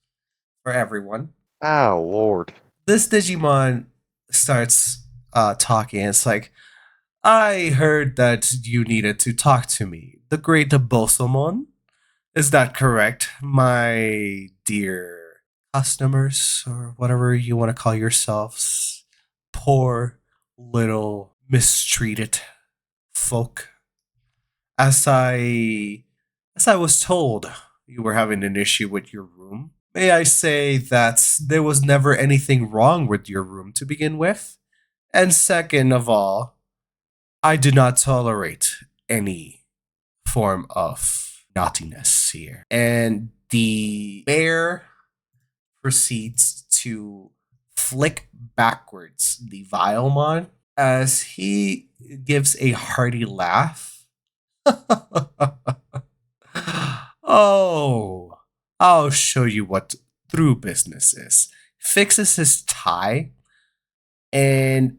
for everyone. Oh, Lord. This Digimon starts talking. It's like, I heard that you needed to talk to me, the great Bosomon. Is that correct, my dear customers, or whatever you want to call yourselves? Poor little mistreated folk. As I was told, you were having an issue with your room. May I say that there was never anything wrong with your room to begin with? And second of all, I do not tolerate any form of naughtiness here. And the bear proceeds to flick backwards the Vilemon as he gives a hearty laugh. Oh, I'll show you what true business is. Fixes his tie, and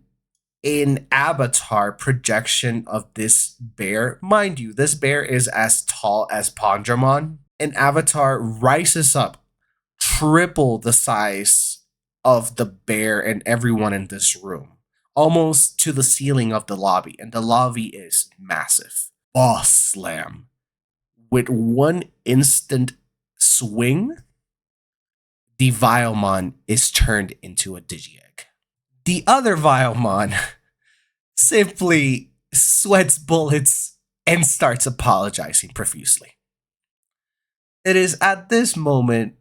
an avatar projection of this bear. Mind you, this bear is as tall as Pondramon. An avatar rises up, triple the size of the bear and everyone in this room, almost to the ceiling of the lobby, and the lobby is massive. Boss slam. With one instant swing, the Vilemon is turned into a Digi-Egg. The other Vilemon simply sweats bullets and starts apologizing profusely. It is at this moment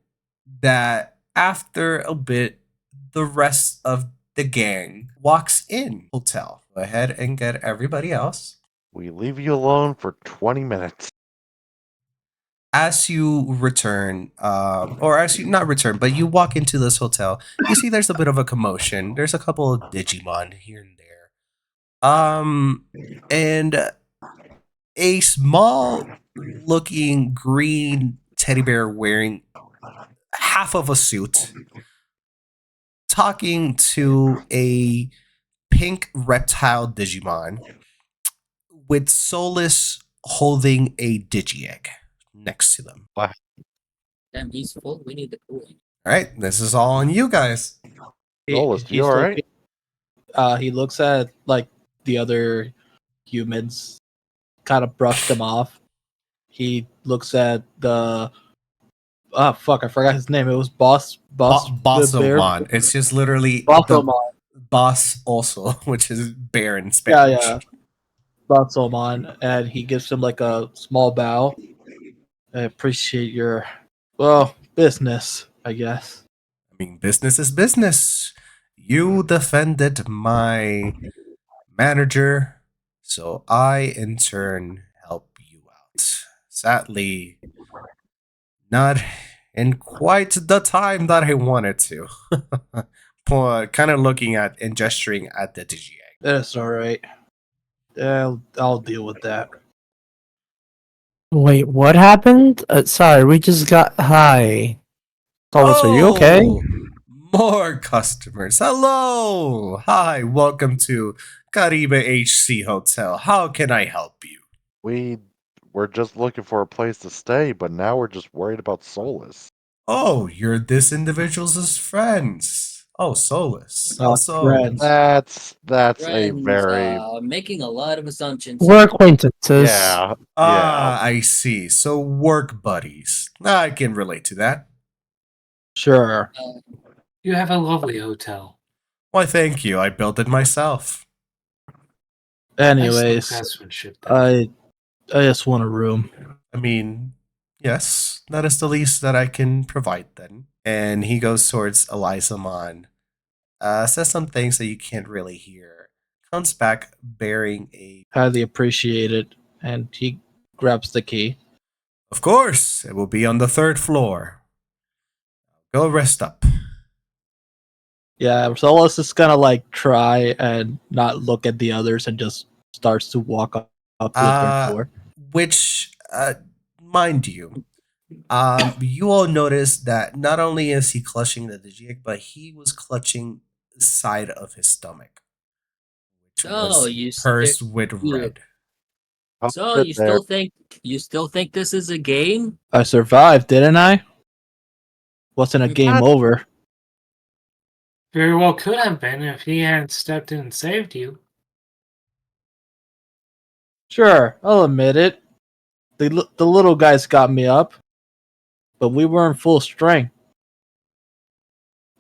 that, after a bit, the rest of the gang walks in hotel. Go ahead and get everybody else. We leave you alone for 20 minutes. As you return, or as you not return, but you walk into this hotel, you see there's a bit of a commotion. There's a couple of Digimon here and there. And a small looking green teddy bear wearing half of a suit talking to a pink reptile Digimon with Solus holding a Digi-Egg next to them. Damn, he's full. We need the cooling. All right, this is all on you guys. Solus, you He's alright? looking. He looks at like the other humans, kind of brushed them off. He looks at the fuck, I forgot his name. It was Boss the Bear Bossomon. It's just literally the Bossomon. boss also, which is bear in Yeah, Spanish. yeah, Bossomon, and he gives him like a small bow. I appreciate your business, I guess. I mean, business is business. You defended my manager, so I in turn help you out. Sadly, not in quite the time that I wanted to. Kind of looking at and gesturing at the Digi egg. That's all right. I'll deal with that. Wait, what happened? Sorry, we just got hi. Solus, are you okay? Oh, more customers. Hello. Hi, welcome to Caribe HC Hotel. How can I help you? We were just looking for a place to stay, but now we're just worried about Solus. Oh, you're this individual's friends. Oh, Solus. Uh, Also, friends. That's a Friends, very making a lot of assumptions. We're acquaintances. yeah. I see. So work buddies. I can relate to that. Sure. You have a lovely hotel. Why, thank you. I built it myself. Anyways, Craftsmanship. I just want a room. I mean, yes, that is the least that I can provide then. And he goes towards Eliza Mon, says some things that you can't really hear, comes back bearing a. Highly appreciate it. And he grabs the key. Of course, it will be on the third floor. Go rest up. Yeah, Solus is gonna like try and not look at the others and just starts to walk up to the third floor. Which, mind you, you all notice that not only is he clutching the Digig, but he was clutching the side of his stomach, which Oh, was you pursed with you- red. So Sit you there. still think this is a game? I survived, didn't I? Wasn't a game Not- over. Very well could have been if he hadn't stepped in and saved you. Sure, I'll admit it. The little guys got me up, but we weren't full strength.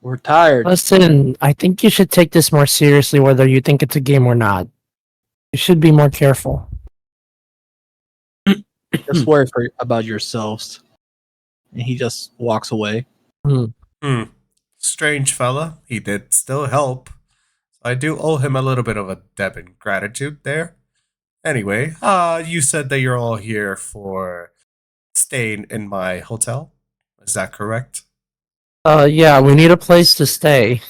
We're tired. Listen, I think you should take this more seriously whether you think it's a game or not. You should be more careful. Just worry about yourselves. And he just walks away. Strange fella. He did still help. I do owe him a little bit of a debt in gratitude there. Anyway, you said that you're all here for staying in my hotel. Is that correct? Yeah, we need a place to stay.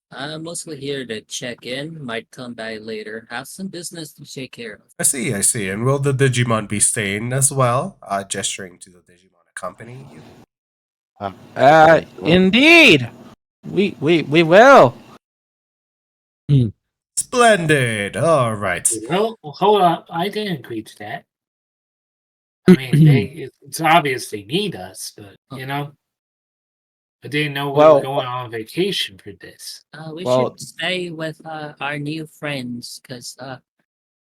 I'm mostly here to check in. Might come back later. Have some business to take care of. I see. And will the Digimon be staying as well? Gesturing to the Digimon accompanying you. Indeed. We will. Splendid. All right. Well, hold up. I didn't agree to that. I mean, it's obvious they need us, but, you know, I didn't know we Well- were going on vacation for this. We Well- should stay with our new friends because,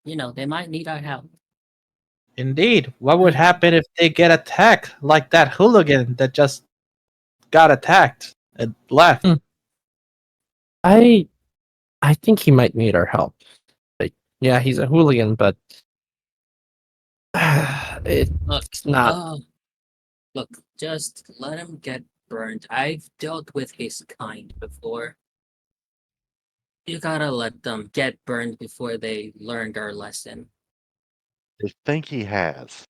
they might need our help. Indeed. What would happen if they get attacked like that hooligan that just got attacked and left? I think he might need our help. Like, yeah, he's a hooligan, but it's Look, not. look, just let him get burned. I've dealt with his kind before. You gotta let them get burned before they learn their lesson. I think he has.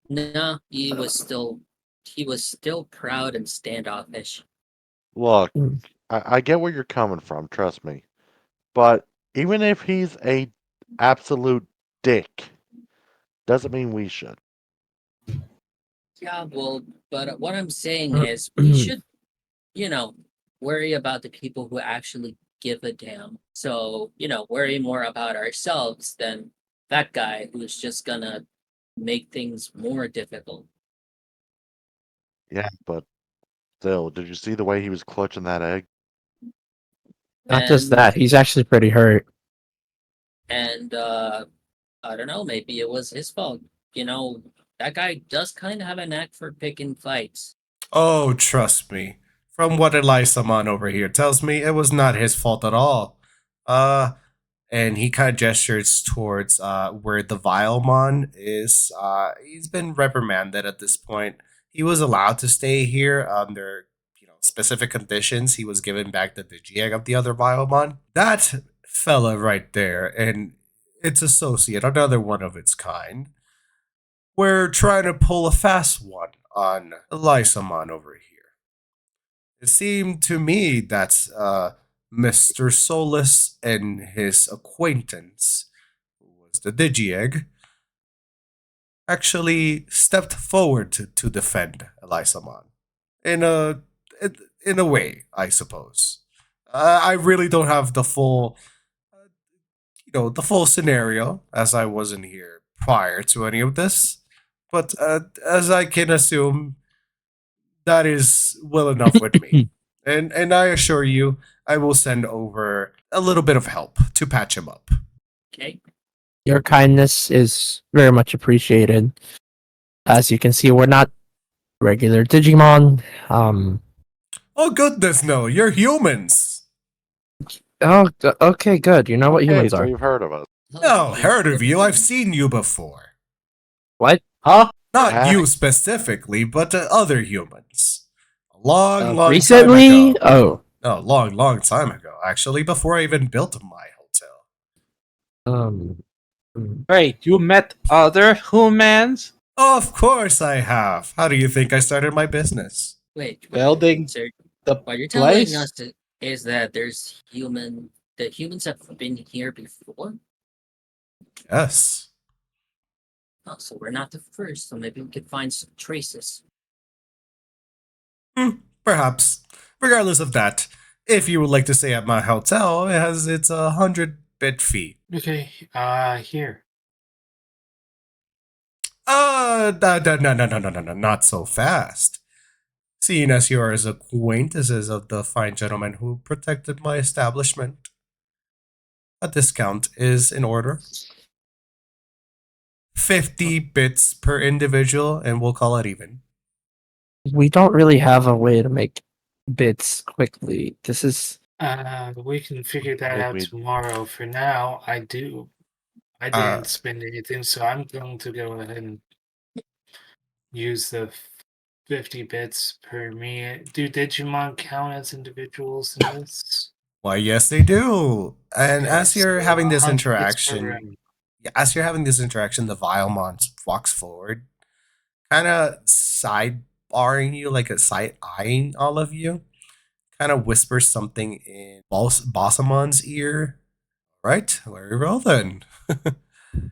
No, he was still proud and standoffish. Look, Mm. I get where you're coming from, trust me. But even if he's a absolute dick, doesn't mean we should. Yeah, well, but what I'm saying is we should, worry about the people who actually give a damn. So, worry more about ourselves than that guy who's just gonna make things more difficult. Yeah, but still, did you see the way he was clutching that egg? Not just And that, he's actually pretty hurt. and I don't know, maybe it was his fault. You know, that guy does kind of have a knack for picking fights. Oh, trust me. From what Elisaman over here tells me, it was not his fault at all. Uh, and he kind of gestures towards where the Vilemon is. He's been reprimanded at this point. He was allowed to stay here under specific conditions. He was given back the Digi-Egg of the other Vilemon. That fella right there and its associate, another one of its kind, we're trying to pull a fast one on Lysamon over here. It seemed to me that Mr. Solus and his acquaintance, who was the Digi-Egg, actually stepped forward to defend Lysamon. In a in a way, I suppose. I really don't have the full the full scenario, as I wasn't here prior to any of this. But as I can assume, that is well enough with me. And I assure you, I will send over a little bit of help to patch him up. Okay. Your kindness is very much appreciated. As you can see, we're not regular Digimon. Oh goodness, no! You're humans. Okay, good. You know what Hey, humans so are. you've heard of us. No, heard of you. I've seen you before. What? Huh? Not Heck. you specifically, but other humans. A long, long Recently? time ago. Oh. No, long time ago. Actually, before I even built my hotel. Um. Wait, you met other humans? Of course I have. How do you think I started my business? Wait. Building So the what you're telling place? us is that that humans have been here before? Yes. Oh, so we're not the first, so maybe we could find some traces. Perhaps. Regardless of that, if you would like to stay at my hotel, it has its 100-bit fee. Okay, here. No, not so fast. Seeing as you are as acquaintances of the fine gentleman who protected my establishment, a discount is in order. 50 bits per individual, and we'll call it even. We don't really have a way to make bits quickly. This is. We can figure that If out we- tomorrow. For now, I didn't spend anything, so I'm going to go ahead and use the 50 bits per me. Do Digimon count as individuals in this? Why, yes, they do. And Okay, as you're so having this 100 bits per interaction, round. the Vilemon walks forward, kind of sidebarring you, like a side eyeing all of you, kind of whispers something in Bossamon's ear. Right, very well then.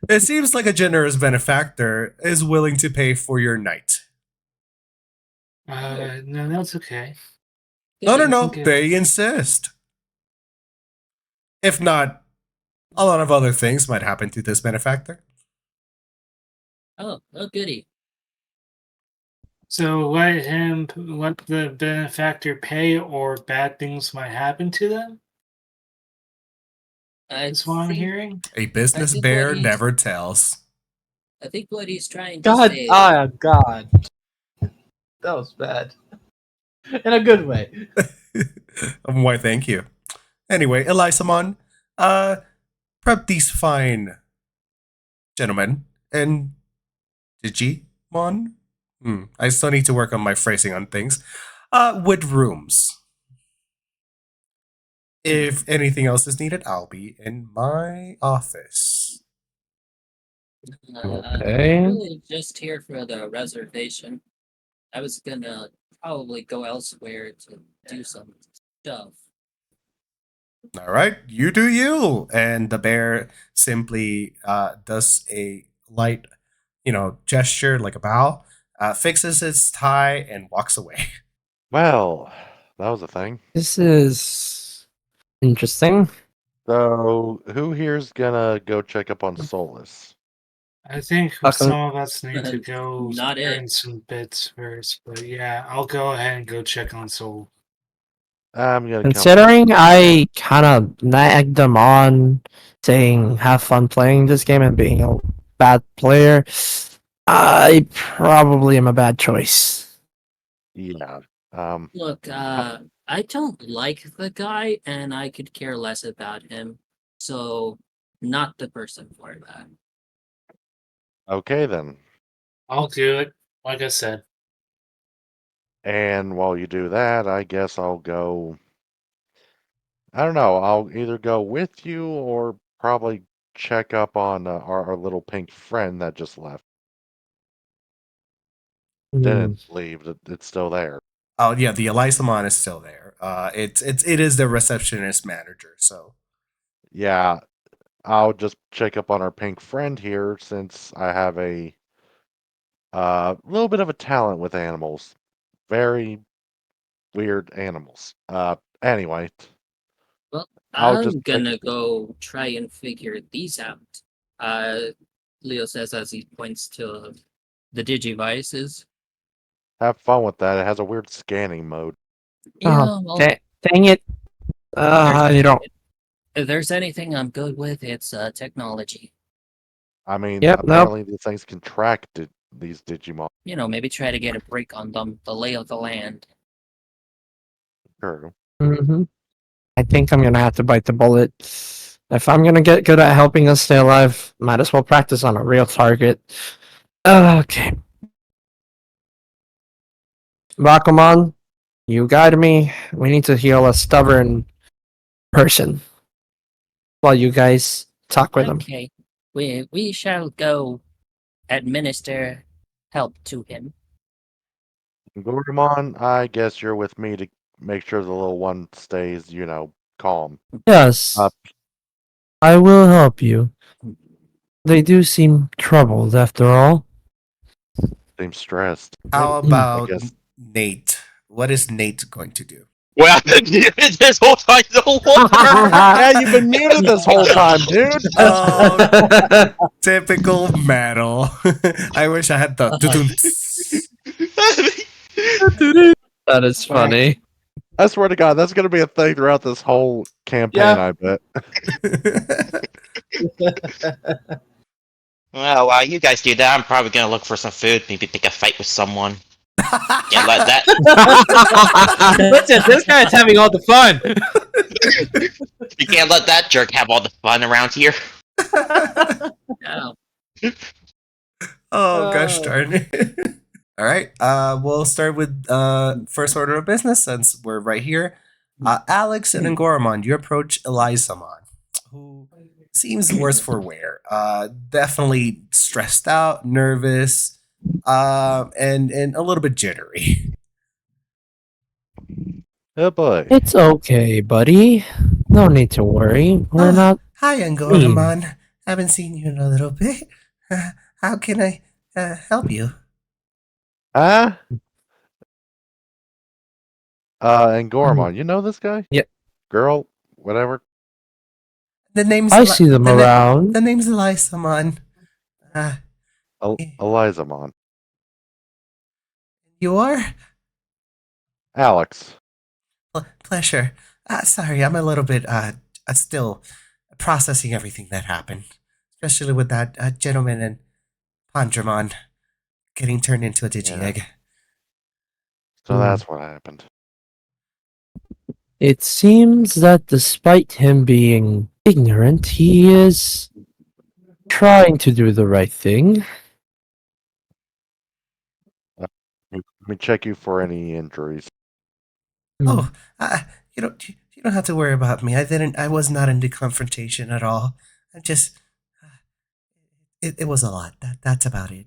It seems like a generous benefactor is willing to pay for your night. No, that's okay. No, Okay. they insist. If not, a lot of other things might happen to this benefactor. Oh goody. So let the benefactor pay, or bad things might happen to them. That's what I'm hearing. A business think bear what he's- never tells. I think what he's trying to God, say. God. That was bad. In a good way. Why, thank you. Anyway, Elisamon, prep these fine gentlemen and Digimon. I still need to work on my phrasing on things. With rooms. If anything else is needed, I'll be in my office. Okay. I'm really just here for the reservation. I was gonna probably go elsewhere to do some stuff. All right, you do you. And the bear simply does a light, gesture like a bow, fixes its tie, and walks away. Well, that was a thing. This is interesting. So, who here's gonna go check up on Solus? I think Welcome. some of us need to go Not it. earn some bits first, but yeah, I'll go ahead and go check on Soul. I'm gonna Considering I kind of nagged them on saying have fun playing this game and being a bad player, I probably am a bad choice. Yeah. Look, I don't like the guy, and I could care less about him. So, not the person for that. Okay then. I'll do it, like I said. And while you do that, I guess I'll go. I don't know. I'll either go with you or probably check up on our little pink friend that just left. Hmm. Didn't leave. It's still there. Oh yeah, the Elizamon is still there. It is the receptionist manager. So Yeah, I'll just check up on our pink friend here since I have a little bit of a talent with animals. Very weird animals. Anyway, Well, I'll just I'm gonna go try and figure these out. Uh, Leo says as he points to the Digivices. have fun with that. It has a weird scanning mode. Yeah, Oh, well, dang it. You don't. if there's anything I'm good with, it's technology. I mean, Yep, nope. apparently these things can track these Digimon. You know, maybe try to get a break on them, the lay of the land. Sure. I think I'm gonna have to bite the bullet. If I'm gonna get good at helping us stay alive, might as well practice on a real target. Okay. Bakuman, you guide me. We need to heal a stubborn person while you guys talk with him. Okay, we shall go administer help to him. Gordamon, I guess you're with me to make sure the little one stays, calm. Yes, I will help you. They do seem troubled after all. Seems stressed. how Hmm. about guess- Nate? What is Nate going to do? Well, this whole time, the whole Yeah, you've been muted this whole time, dude. Oh, typical metal. I wish I had the. That is funny. I swear to God, that's going to be a thing throughout this whole campaign, Yeah. I bet. Well, while you guys do that, I'm probably gonna look for some food, maybe pick a fight with someone. Can't let that. Listen, this guy's having all the fun. You can't let that jerk have all the fun around here. Yeah. Oh gosh darn it. All right. We'll start with first order of business since we're right here. Alex and Ngoramon, you approach Elizamon, who seems worse for wear. Definitely stressed out, nervous, and a little bit jittery. Oh boy. It's okay, buddy. No need to worry. We're not. Hi, Ngoramon. Haven't seen you in a little bit. How can I help you? Huh? And Gormon, you know this guy? Yeah. Girl, whatever. The name's I see them around. The name's Elizamon. Elizamon. You are? Alex. Pleasure. Sorry, I'm a little bit still processing everything that happened, especially with that gentleman and Pandramon getting turned into a Digi-Egg. So that's what happened. It seems that despite him being ignorant, he is trying to do the right thing. Let me check you for any injuries. Oh, you don't have to worry about me. I was not into confrontation at all. I just it was a lot. That's about it.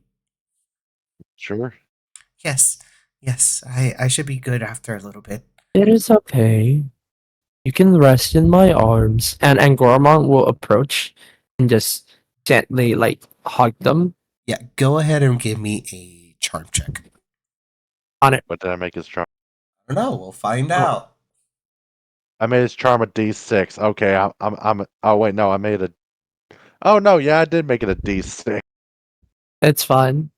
Sure. Yes. I should be good after a little bit. It is okay. You can rest in my arms. And Angormon will approach and just gently, hug them. Yeah, go ahead and give me a charm check. On it. What did I make his charm? I don't know. We'll find out. I made his charm a D6. Okay, I'm. Oh wait, no, I made a. Oh no, yeah, I did make it a D6. It's fine.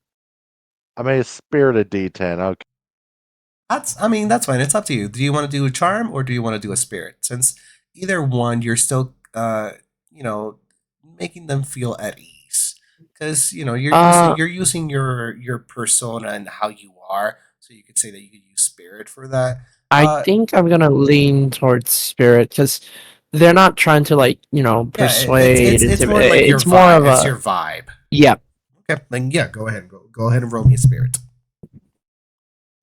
I made a spirited D10. Okay. That's fine. It's up to you. Do you want to do a charm or do you want to do a spirit? Since either one, you're still you know, making them feel at ease. Because Uh, you're using your persona and how you are, so you could say that you could use spirit for that. I Uh, think I'm gonna lean towards spirit because they're not trying to yeah, persuade. it's more like your It's more vibe. of It's your a vibe. yeah. Okay, then yeah, go ahead and roll me a spirit.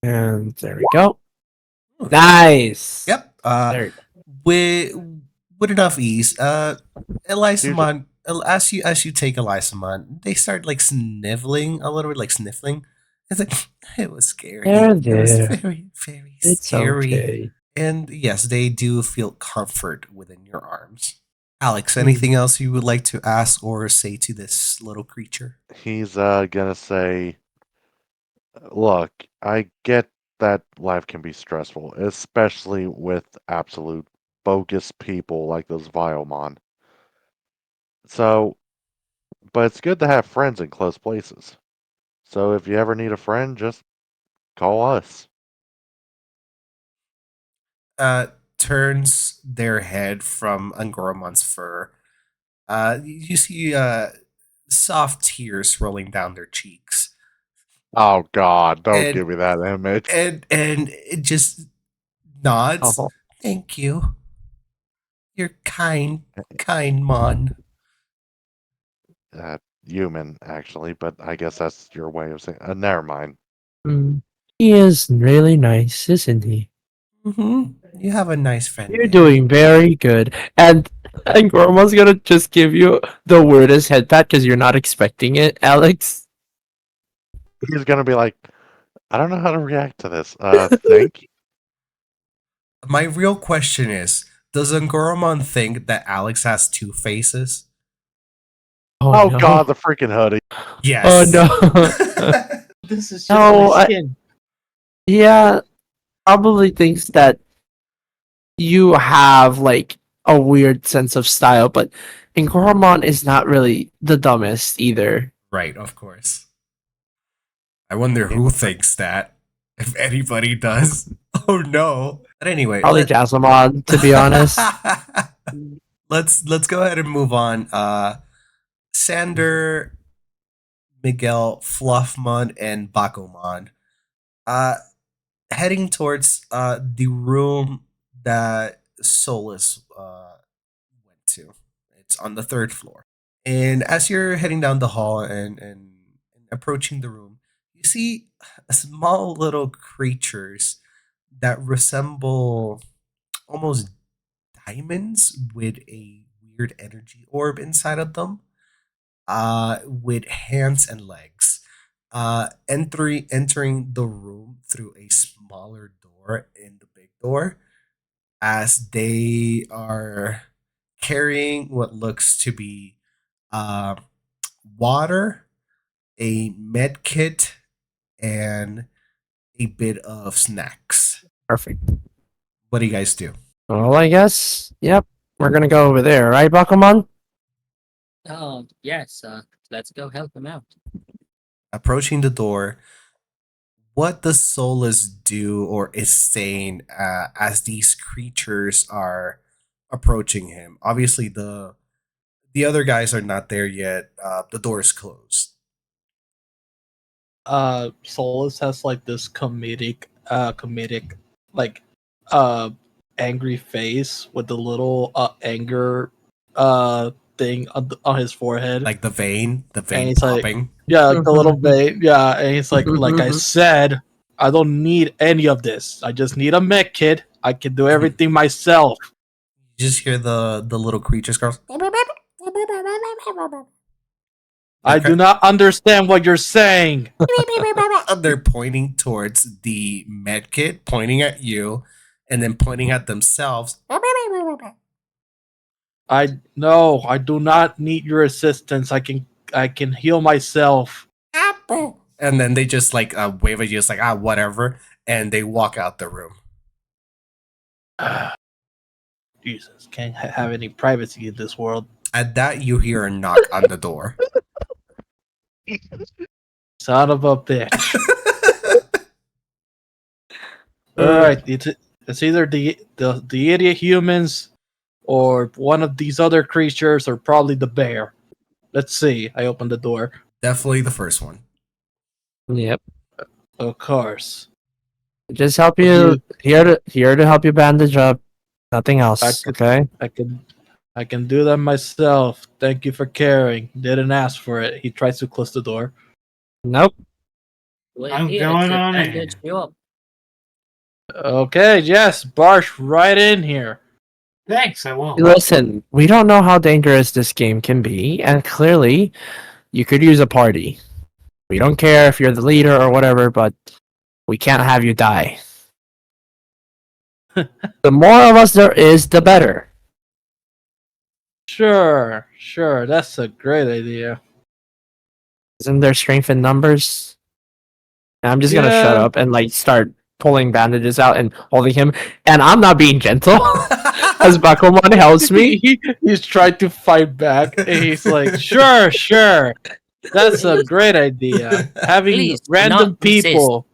And there we go. Nice. Yep. There you go. With enough ease, Usually, Elisamon, as you take Elisamon, they start like sniveling a little bit, like sniffling. It's like it was scary. It was There. very, very It's scary. okay. And yes, they do feel comfort within your arms. Alex, Hmm. anything else you would like to ask or say to this little creature? he's gonna say, "Look, I get that life can be stressful, especially with absolute bogus people like those Viomon. So, but it's good to have friends in close places. So if you ever need a friend, just call us." Turns their head from Angoromon's fur. You see soft tears rolling down their cheeks. Oh God, don't And give me that image. and it just nods. Oh, Thank you. You're kind mon. Human, actually, but I guess that's your way of saying. Never mind. mm. He is really nice, isn't he? You have a nice friend You're there. doing very good. And Gorma's gonna just give you the weirdest head pat because you're not expecting it, Alex. He's gonna be like, I don't know how to react to this. Thank you. My real question is, does Angoromon think that Alex has two faces? Oh Oh no. God, the freaking hoodie. Oh Yes. no. This is just No, my skin. yeah, probably thinks that you have like a weird sense of style, but Goromon is not really the dumbest either. Right, of course. I wonder He's who thinks that. If anybody does. Oh no. But anyway, Probably Jazzamon, to be honest. let's go ahead and move on. Sander, Miguel, Fluffmon, and Bakumon. Uh heading towards the room that Solus went to. It's on the third floor. And as you're heading down the hall and approaching the room, you see small little creatures that resemble almost diamonds with a weird energy orb inside of them, with hands and legs. Entering the room through a smaller door in the big door, as they are carrying what looks to be uh, water, a med kit, and a bit of snacks. Perfect. What do you guys do? Well, I guess, yep, we're gonna go over there, right, Bakuman? Oh, yes. Let's go help him out. Approaching the door, what does Solus do or is saying as these creatures are approaching him? Obviously, the other guys are not there yet. The door is closed. Solus has like this comedic like uh angry face with the little anger thing on his forehead. Like the And vein he's like, popping. yeah, like the little bait, yeah, and he's like I said, I don't need any of this. I just need a mech kid. I can do everything myself. You just hear the little creatures go. I do not understand what you're saying. They're pointing towards the med kit, pointing at you, and then pointing at themselves. I no, I do not need your assistance. I can heal myself. And then they just like wave at you, it's like whatever, and they walk out the room. Jesus, can't have any privacy in this world. At that, you hear a knock on the door. Son of a bitch. Alright, it's either the idiot humans or one of these other creatures or probably the bear. Let's see. I open the door. Definitely the first one. Yep. Of course. Just help What do you here to help you bandage up. Nothing else. could- Okay. I can do that myself. Thank you for caring. Didn't ask for it. He tries to close the door. Nope. Wait I'm here going to on bandage in. you up. Okay, yes, barge right in here. Thanks, I won't. Listen, we don't know how dangerous this game can be, and clearly, you could use a party. We don't care if you're the leader or whatever, but we can't have you die. The more of us there is, the better. Sure. That's a great idea. Isn't there strength in numbers? And I'm just gonna shut Yeah. up and like start pulling bandages out and holding him. And I'm not being gentle as Bakuman helps me. He's trying to fight back, and he's like, sure. That's a great idea. Having Please, do random not resist. people.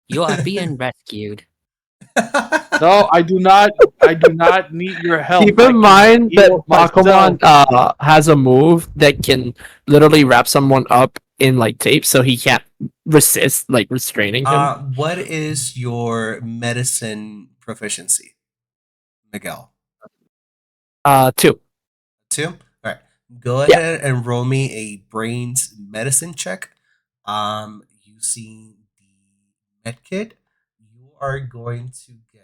You are being rescued. No, I do not need your help. Keep I in can mind that heal myself. Bakuman has a move that can literally wrap someone up in like tape, so he can't resist like restraining him. What is your medicine proficiency, Miguel? 2. 2? All right. Go Yeah. ahead and roll me a brains medicine check. Using the medkit, you are going to get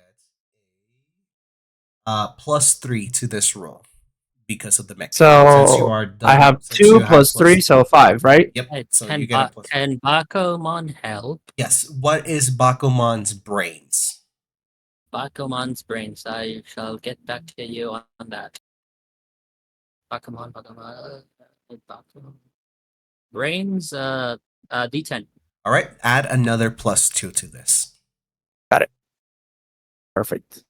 a +3 to this roll because of the medkit. Since you So are I done, have since you 2 have plus 3, so 5, right? Yep. Right, So can, you get a plus. can Bakumon help? Yes. What is Bakuman's brains? Bakuman's brains. I shall get back to you on that. Bakumon. Bakumon. Brains, D10. All right. Add another +2 to this. Perfect.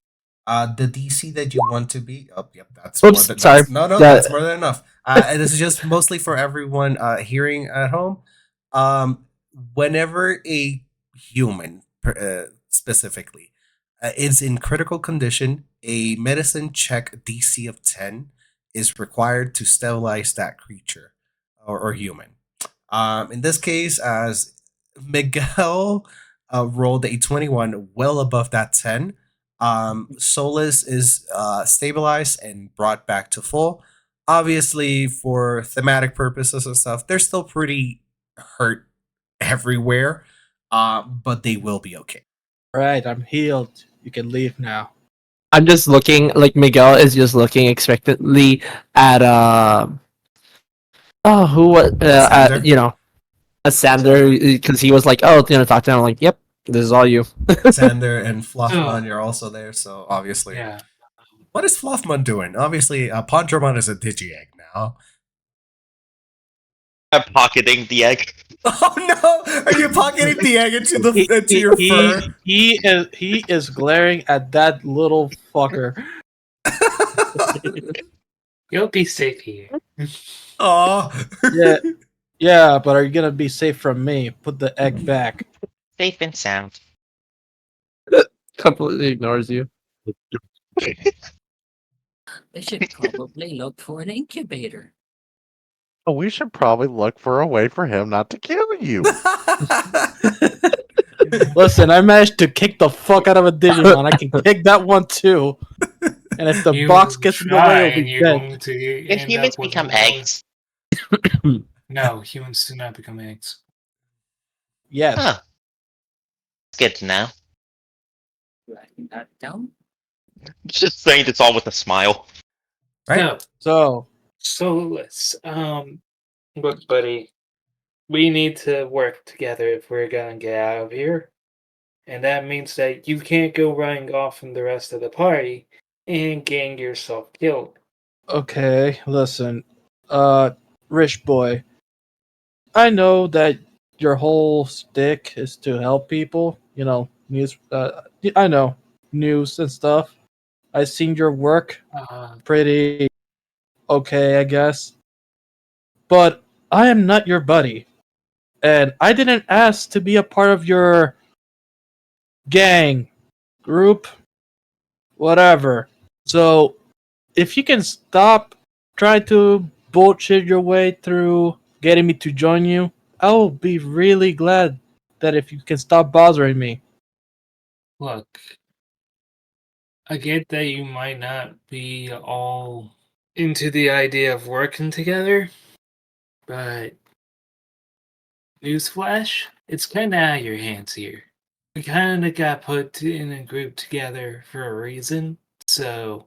The DC that you want to be. Oh, yep, that's Oops, more than sorry. no, That- that's more than enough. And this is just mostly for everyone hearing at home. Whenever a human, specifically, is in critical condition, a medicine check DC of 10 is required to stabilize that creature or human. In this case, as Miguel rolled a 21, well above that 10. Solus is stabilized and brought back to full. Obviously, for thematic purposes and stuff, they're still pretty hurt everywhere, but they will be okay. Right, I'm healed. You can leave now. I'm just looking like Miguel is just looking expectantly at who was Sander? a Sander because he was like, oh, talk to him. I'm like, yep, this is all you. Sander and Fluffman, you're also there, so obviously. Yeah. What is Fluffman doing? Obviously, Pondramon is a Digi-Egg now. I'm pocketing the egg. Oh no! Are you pocketing the egg into your fur? He is glaring at that little fucker. You'll be safe here. Oh. Yeah, but are you gonna be safe from me? Put the egg back. Safe and sound. Completely ignores you. They should probably look for an incubator. Oh, we should probably look for a way for him not to kill you. Listen, I managed to kick the fuck out of a Digimon. I can kick that one too. And if the You box gets in the try way, it'll and be you're dead. going to Can end humans up with become more- eggs? No, humans do not become eggs. Yes. Huh. It's good to know. Writing that down. Just saying this all with a smile. Right. So let's look, buddy. We need to work together if we're gonna get out of here. And that means that you can't go running off from the rest of the party and getting yourself killed. Okay, listen. Rich boy. I know that your whole stick is to help people, news I know. News and stuff. I've seen your work. Pretty okay, I guess. But I am not your buddy. and I didn't ask to be a part of your gang, group, whatever. So if you can stop trying to bullshit your way through getting me to join you, I will be really glad that if you can stop bothering me. Look, I get that you might not be all into the idea of working together, but newsflash, it's kind of out of your hands here. We kind of got put in a group together for a reason, so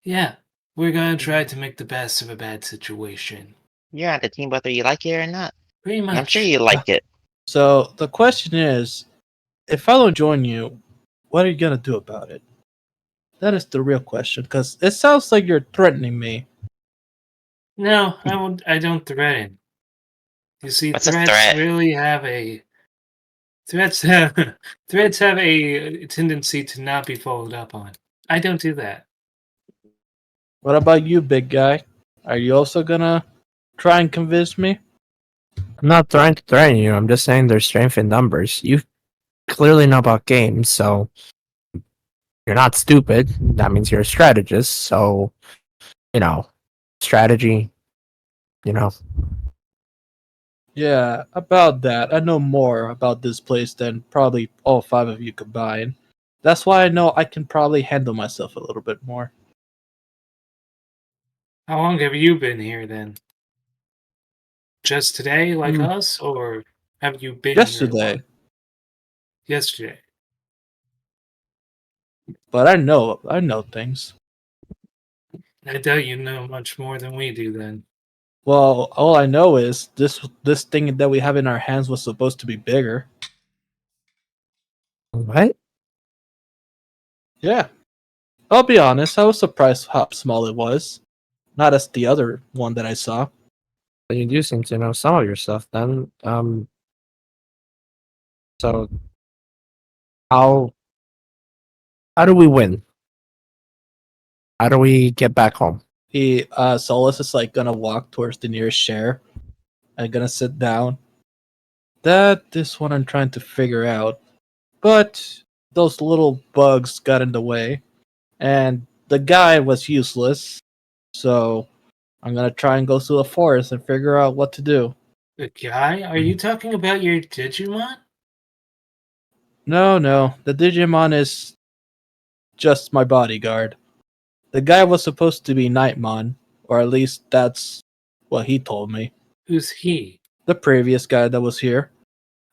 yeah, we're gonna try to make the best of a bad situation. You're on the team whether you like it or not. Pretty And I'm sure much. you like it. So the question is, if I don't join you, what are you gonna do about it? That is the real question, because it sounds like you're threatening me. No, I won't. I don't threaten. You see, What's a threat? threats have threats have a tendency to not be followed up on. I don't do that. What about you, big guy? Are you also gonna try and convince me? I'm not trying to threaten you. I'm just saying there's strength in numbers. You clearly know about games, so you're not stupid. That means you're a strategist. So, strategy. You know, Yeah, about that. I know more about this place than probably all five of you combined. That's why I know I can probably handle myself a little bit more. How long have you been here then? Just today, like Hmm. us, or have you been here a lot? Yesterday, Yesterday. but I know things. I doubt you know much more than we do then. Well, all I know is this thing that we have in our hands was supposed to be bigger. what? Yeah, I'll be honest. I was surprised how small it was. Not as the other one that I saw. But you do seem to know some of your stuff. Then, so how how do we win? How do we get back home? Solus is like gonna walk towards the nearest chair and gonna sit down. That is what I'm trying to figure out. But those little bugs got in the way, and the guy was useless. So I'm gonna try and go through the forest and figure out what to do. The guy? Are you talking about your Digimon? No, the Digimon is just my bodyguard. The guy was supposed to be Nightmon, or at least that's what he told me. Who's he? The previous guy that was here.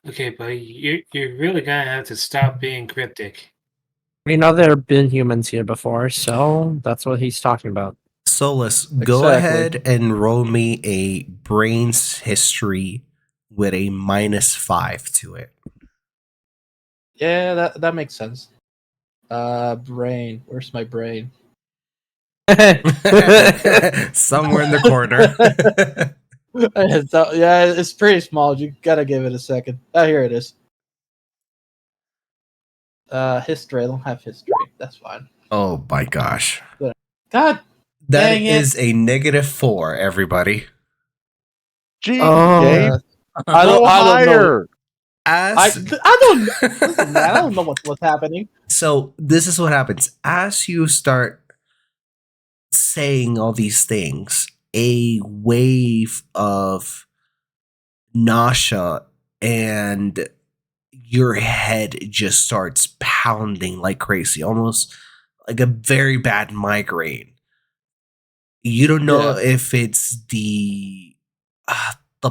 Okay, but you're really gonna have to stop being cryptic. We know there have been humans here before, so that's what he's talking about. Solus, go Exactly. ahead and roll me a brains history with a -5 to it. Yeah, that makes sense. Brain. Where's my brain? Somewhere in the corner. It's pretty small. You gotta give it a second. Oh, here it is. History. I don't have history. That's fine. Oh my gosh. God, That dang it. is a -4, everybody. Gee, Oh. Gabe, I go don't know. higher. I As don't. Listen, man, I don't know what's happening. so this is what happens. As you start saying all these things, a wave of nausea and your head just starts pounding like crazy, almost like a very bad migraine. You don't know if it's the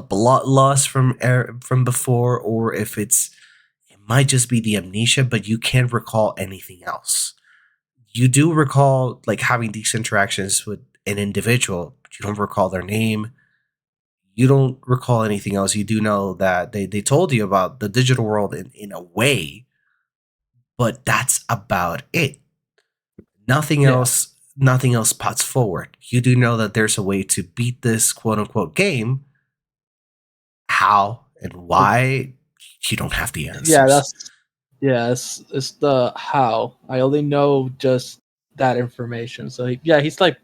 blood loss from before, or if it might just be the amnesia, but you can't recall anything else. You do recall like having these interactions with an individual, but you don't recall their name. You don't recall anything else. You do know that they told you about the digital world in a way, but that's about it. Yeah. Nothing else pops forward. You do know that there's a way to beat this quote unquote game. How and why, you don't have the answers. It's the how. I only know just that information. So he's like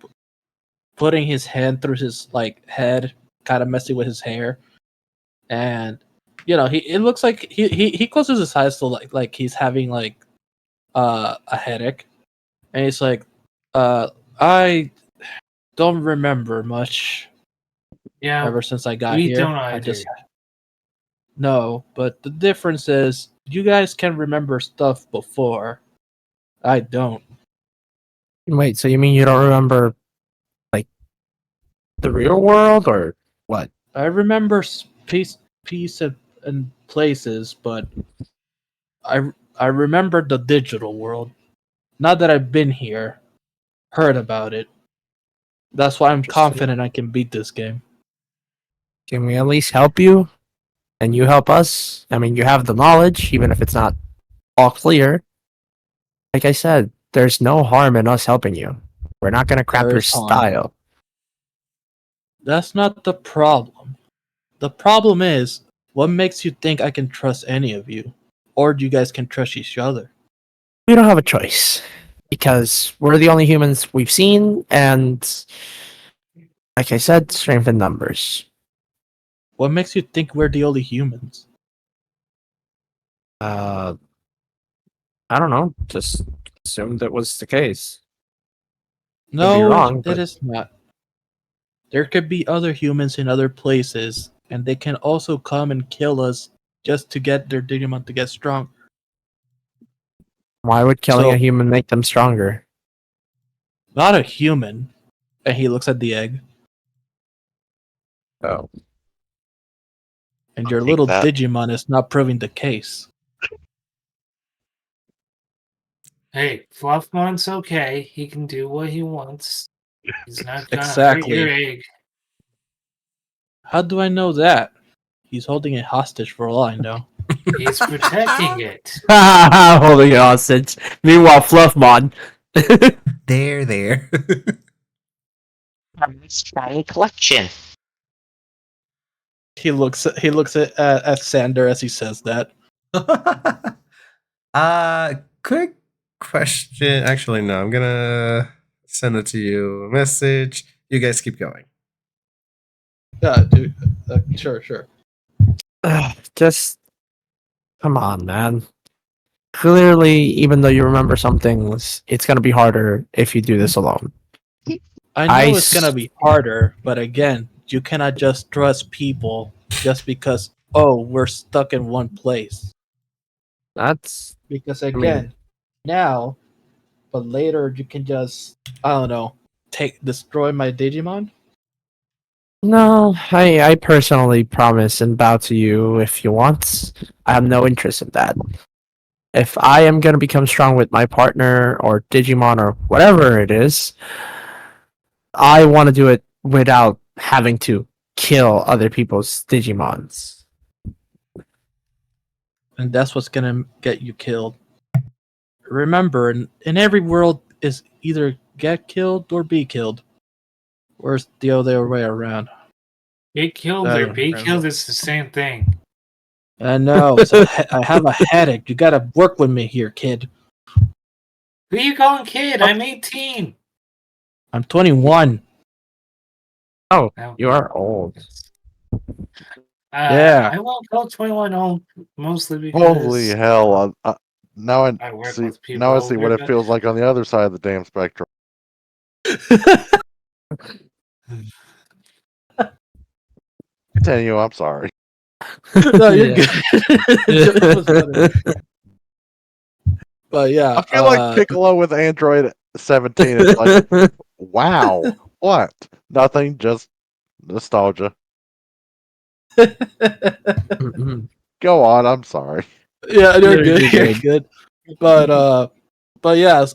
putting his hand through his like head, kind of messing with his hair, and it looks like he closes his eyes to like he's having like a headache, and he's like, I don't remember much Yeah, ever since I got we here. don't I either. just no, but the difference is you guys can remember stuff before. I don't. Wait, so you mean you don't remember like the real world or what? I remember piece and places, but I remember the digital world. Not that I've been here, heard about it. That's why I'm Interesting. confident I can beat this game. Can we at least help you? And you help us? I mean, you have the knowledge, even if it's not all clear. Like I said, there's no harm in us helping you. We're not gonna crap your There's harm. style. That's not the problem. The problem is, what makes you think I can trust any of you? Or you guys can trust each other? We don't have a choice. Because we're the only humans we've seen, and like I said, strength in numbers. What makes you think we're the only humans? I don't know. Just assumed that was the case. No, be wrong, it but- is not. There could be other humans in other places, and they can also come and kill us just to get their Digimon to get strong. Why would killing So- a human make them stronger? Not a human. And he looks at the egg. Oh. And I'll your take little that. Digimon is not proving the case. Hey, Fluffmon's okay. He can do what he wants. He's not gonna Exactly. hurt your egg. How do I know that? He's holding it hostage for all I know. He's protecting it. Holding it hostage. Meanwhile, Fluffmon. There. Strong collection. He looks at Sander as he says that. Quick question. Actually, no. I'm gonna send it to you. A message. You guys keep going. Yeah, dude. Sure. Just come on, man. Clearly, even though you remember some things, it's gonna be harder if you do this alone. I know I it's gonna be harder, but again, you cannot just trust people just because we're stuck in one place. That's Because mean- again, now, but later you can just destroy my Digimon. no. I personally promise and bow to you if you want. I have no interest in that. If I am gonna become strong with my partner or Digimon or whatever it is, I want to do it without having to kill other people's Digimons. And that's what's gonna get you killed. Remember, in every world is either get killed or be killed. Where's the other way around? Get killed I or don't be remember. killed is the same thing. I know. I have a headache. You gotta work with me here, kid. Who you calling kid? I'm 18. I'm 21. Oh, Oh. you are old. Yeah. I won't go 21 old mostly because Holy hell! Now I I work see. with people Now I see older, what it but- feels like on the other side of the damn spectrum. Continue. I'm sorry. No, you're Yeah. good. It was funny. But yeah, I feel like Piccolo with Android 17. It's like, wow, what? Nothing, just nostalgia. Mhm. Go on. I'm sorry. yeah, you're You're good. You're good. But yeah,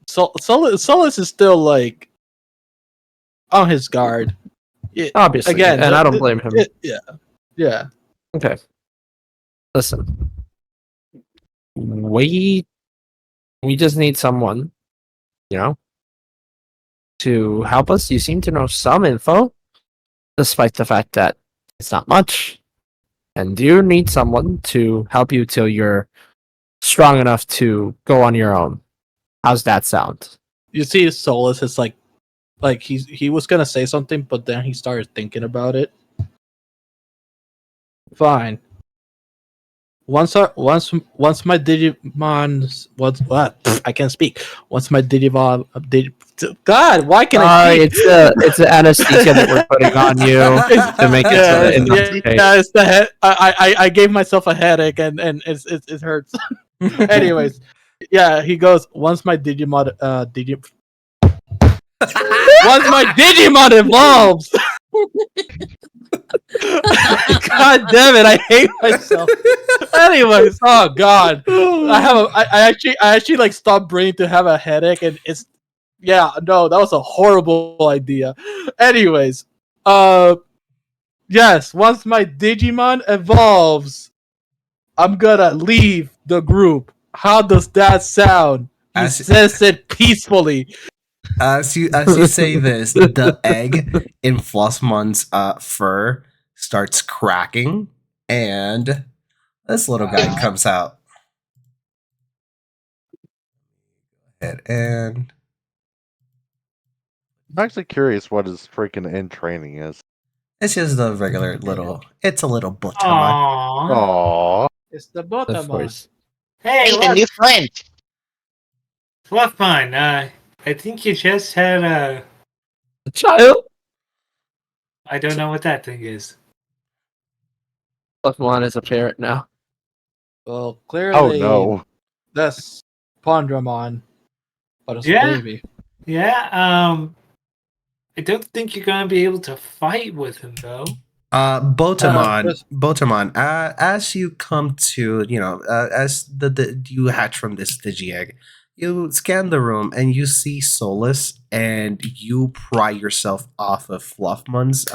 Solus is still like on his guard. Obviously, Again, and I don't blame him. Yeah. Okay. Listen. We just need someone, to help us. You seem to know some info, despite the fact that it's not much. And you need someone to help you till you're strong enough to go on your own. How's that sound? You see, Solus is like he was gonna say something, but then he started thinking about it. Fine. Once my Digimon what I can't speak. Once my Digimon God, why can I speak? It's the anesthesia that we're putting on you to make it so that it not take. It's the head. I gave myself a headache and it hurts. Anyways, yeah, he goes once my Digimon once my Digimon evolves. God damn it! I hate myself. Anyways, oh god, I actually like stopped brain to have a headache, and it's no, that was a horrible idea. Anyways, yes, once my Digimon evolves, I'm gonna leave the group. How does that sound? He As- says it peacefully. As you say this, the egg in Flossmon's fur starts cracking, and this little guy comes out. And I'm actually curious what his freaking end training is. it's just a regular little. It's a little Botamon. Aww. Aww. It's the Of Botamon. course. Hey, Hey, the new look, friend. Fluffmine. I think you just had a. A child. I don't know what that thing is. Pokemon is a parrot now. Well, Oh clearly no. that's Pondramon, but it's Yeah. a baby. Yeah. I don't think you're gonna be able to fight with him though. Botamon. As you come to, as the you hatch from this Digi-Egg, you scan the room and you see Solus, and you pry yourself off of Fluffmon's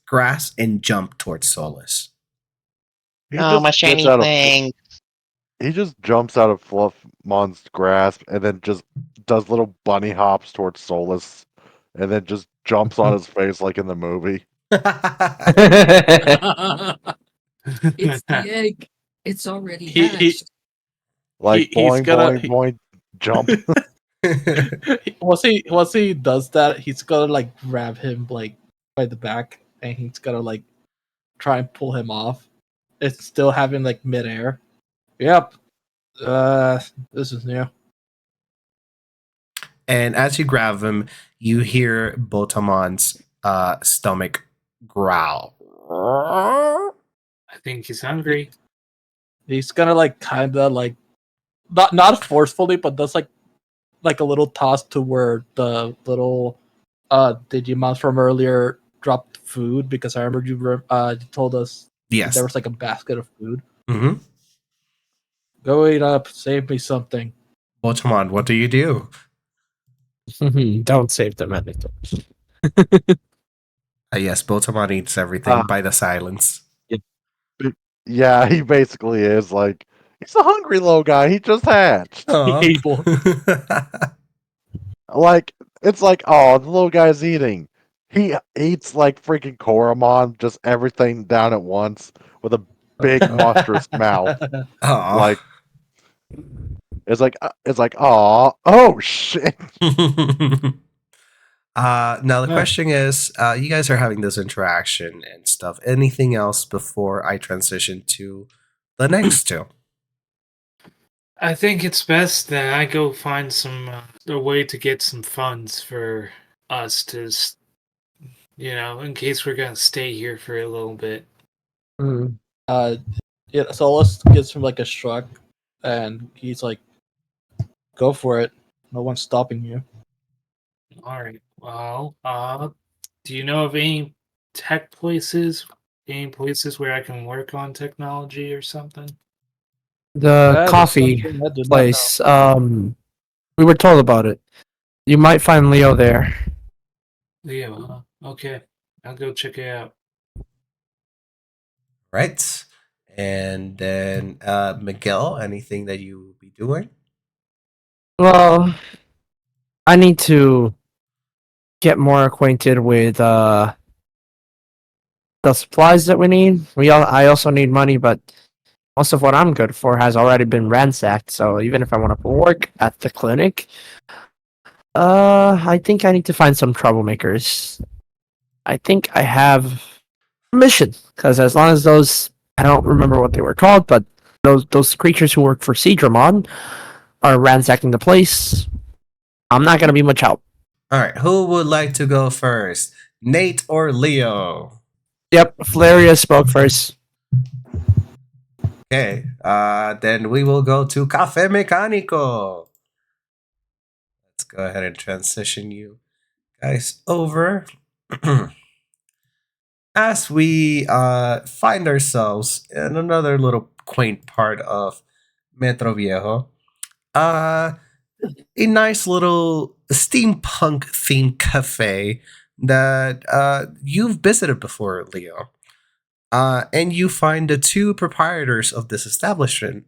grass and jump towards Solus. He Oh, my just shiny gets out of thing. he just jumps out of Fluffmon's grasp and then just does little bunny hops towards Solus and then just jumps on his face like in the movie. It's the egg. It's already He- hatched. Like He's boing gonna- boing boing jump. Once he does that, he's gonna like grab him like by the back, and he's gonna like try and pull him off. It's still having like midair. Yep. This is new. And as you grab him, you hear Botamon's stomach growl. I think he's hungry. He's gonna like kind of like not forcefully, but does like a little toss to where the little Digimon from earlier dropped food, because I remember you told us Yes. there was like a basket of food. Mm-hmm. Go eat up, save me something. Botamon, what do you do? Don't save them anything. Yes, Botamon eats everything by the silence. Yeah, he basically is like he's a hungry little guy. He just hatched. Able. Like it's like, oh, the little guy's eating. He eats like freaking Koromon, just everything down at once with a big monstrous mouth. Aw. Like it's like, oh shit. Now the question is, you guys are having this interaction and stuff. Anything else before I transition to the next two? I think it's best that I go find some a way to get some funds for us to, in case we're gonna stay here for a little bit. Yeah, Solus gives him like a shrug, and he's like, "Go for it. No one's stopping you." All right. Well, do you know of any tech places? Any places where I can work on technology or something? The That is coffee something I did not place. We were told about it. You might find Leo there. Leo, huh? Okay. I'll go check it out. Right. And then Miguel, anything that you will be doing? Well, I need to get more acquainted with the supplies that we need. I also need money, but most of what I'm good for has already been ransacked. So even if I want to work at the clinic, I think I need to find some troublemakers. I think I have permission, because as long as those I don't remember what they were called, but those creatures who work for Seedramon are ransacking the place. I'm not gonna be much help. All right, who would like to go first? Nate or Leo? Yep, Flaria spoke first. Okay, then we will go to Cafe Mecánico. Let's go ahead and transition you guys over. As we find ourselves in another little quaint part of Metro Viejo, a nice little steampunk themed cafe that you've visited before, Leo. And you find the two proprietors of this establishment,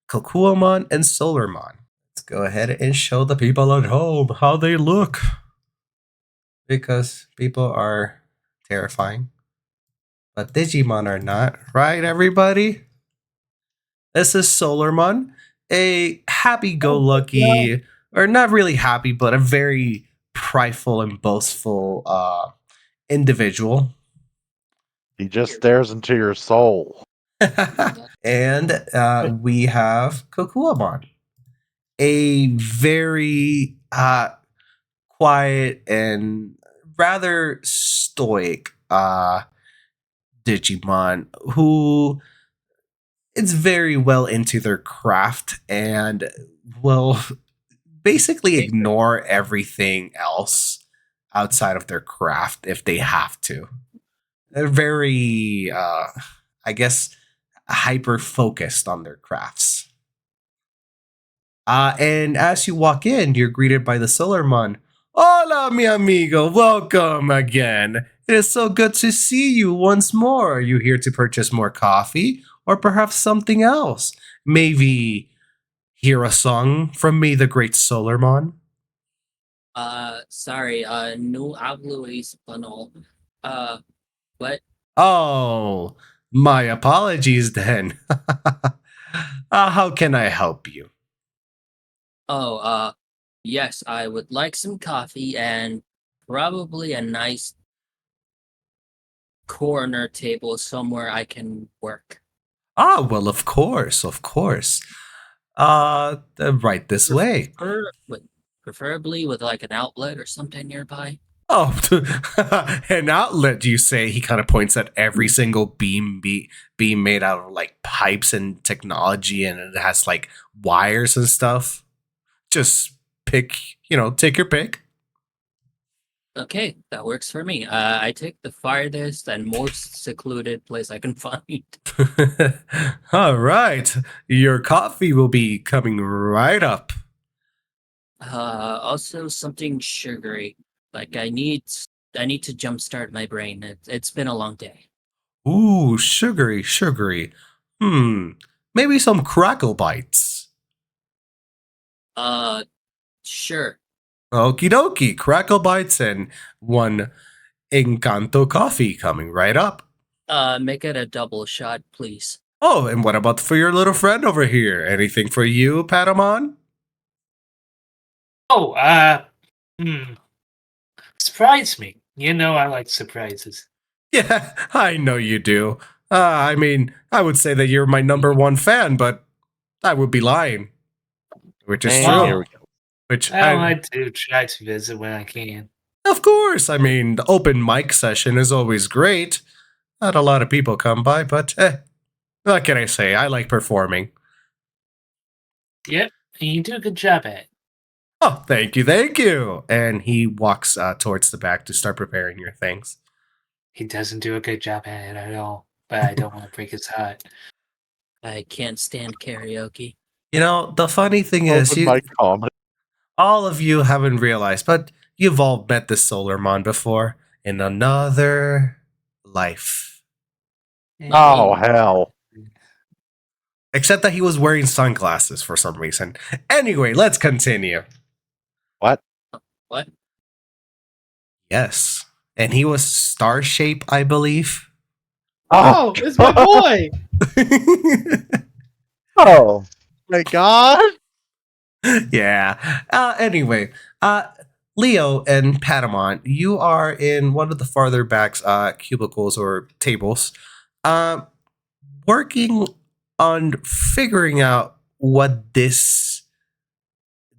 Kokuamon and Solarmon. Let's go ahead and show the people at home how they look. Because people are terrifying. But Digimon are not, right, everybody? This is Solarmon, a happy-go-lucky, or not really happy, but a very prideful and boastful individual. He just stares into your soul. And we have Kokuamon, a very quiet and rather stoic Digimon who is very well into their craft and will basically ignore everything else outside of their craft if they have to. They're very, I guess, hyper focused on their crafts. And as you walk in, you're greeted by the Solarmon. Hola, mi amigo. Welcome again. It is so good to see you once more. Are you here to purchase more coffee or perhaps something else? Maybe hear a song from me, the great Solarmon? Sorry, no hablo español. What? Oh, my apologies then. How can I help you? Oh, yes, I would like some coffee and probably a nice corner table somewhere I can work. Ah, well, of course, of course. Right this way. Preferably with like an outlet or something nearby. Oh, an outlet, you say? He kind of points at every single beam made out of like pipes and technology, and it has like wires and stuff. Just pick, take your pick. Okay, that works for me. I take the farthest and most secluded place I can find. All right, your coffee will be coming right up. Also something sugary. Like I need to jumpstart my brain. It's been a long day. Ooh, sugary. Maybe some crackle bites. Sure. Okie dokie, crackle bites and one Encanto coffee coming right up. Make it a double shot, please. Oh, and what about for your little friend over here? Anything for you, Patamon? Oh, surprise me. You know I like surprises. Yeah, I know you do. I mean, I would say that you're my number one fan, but I would be lying. Which is And true. here we go. Which I do try to visit when I can. Of course. I mean, the open mic session is always great. Not a lot of people come by, but what can I say? I like performing. Yep, and you do a good job at it. Oh, thank you. And he walks towards the back to start preparing your things. He doesn't do a good job at it at all, but I don't want to break his heart. I can't stand karaoke. The funny thing is, Open mic comment. all of you haven't realized, but you've all met the Solarmon before in another life. Oh, hell. Except that he was wearing sunglasses for some reason. Anyway, let's continue. What? What? Yes. And he was star shape, I believe. Oh, it's my boy. Oh, my God. Yeah. Anyway, Leo and Patamon, you are in one of the farther back cubicles or tables. working on figuring out what this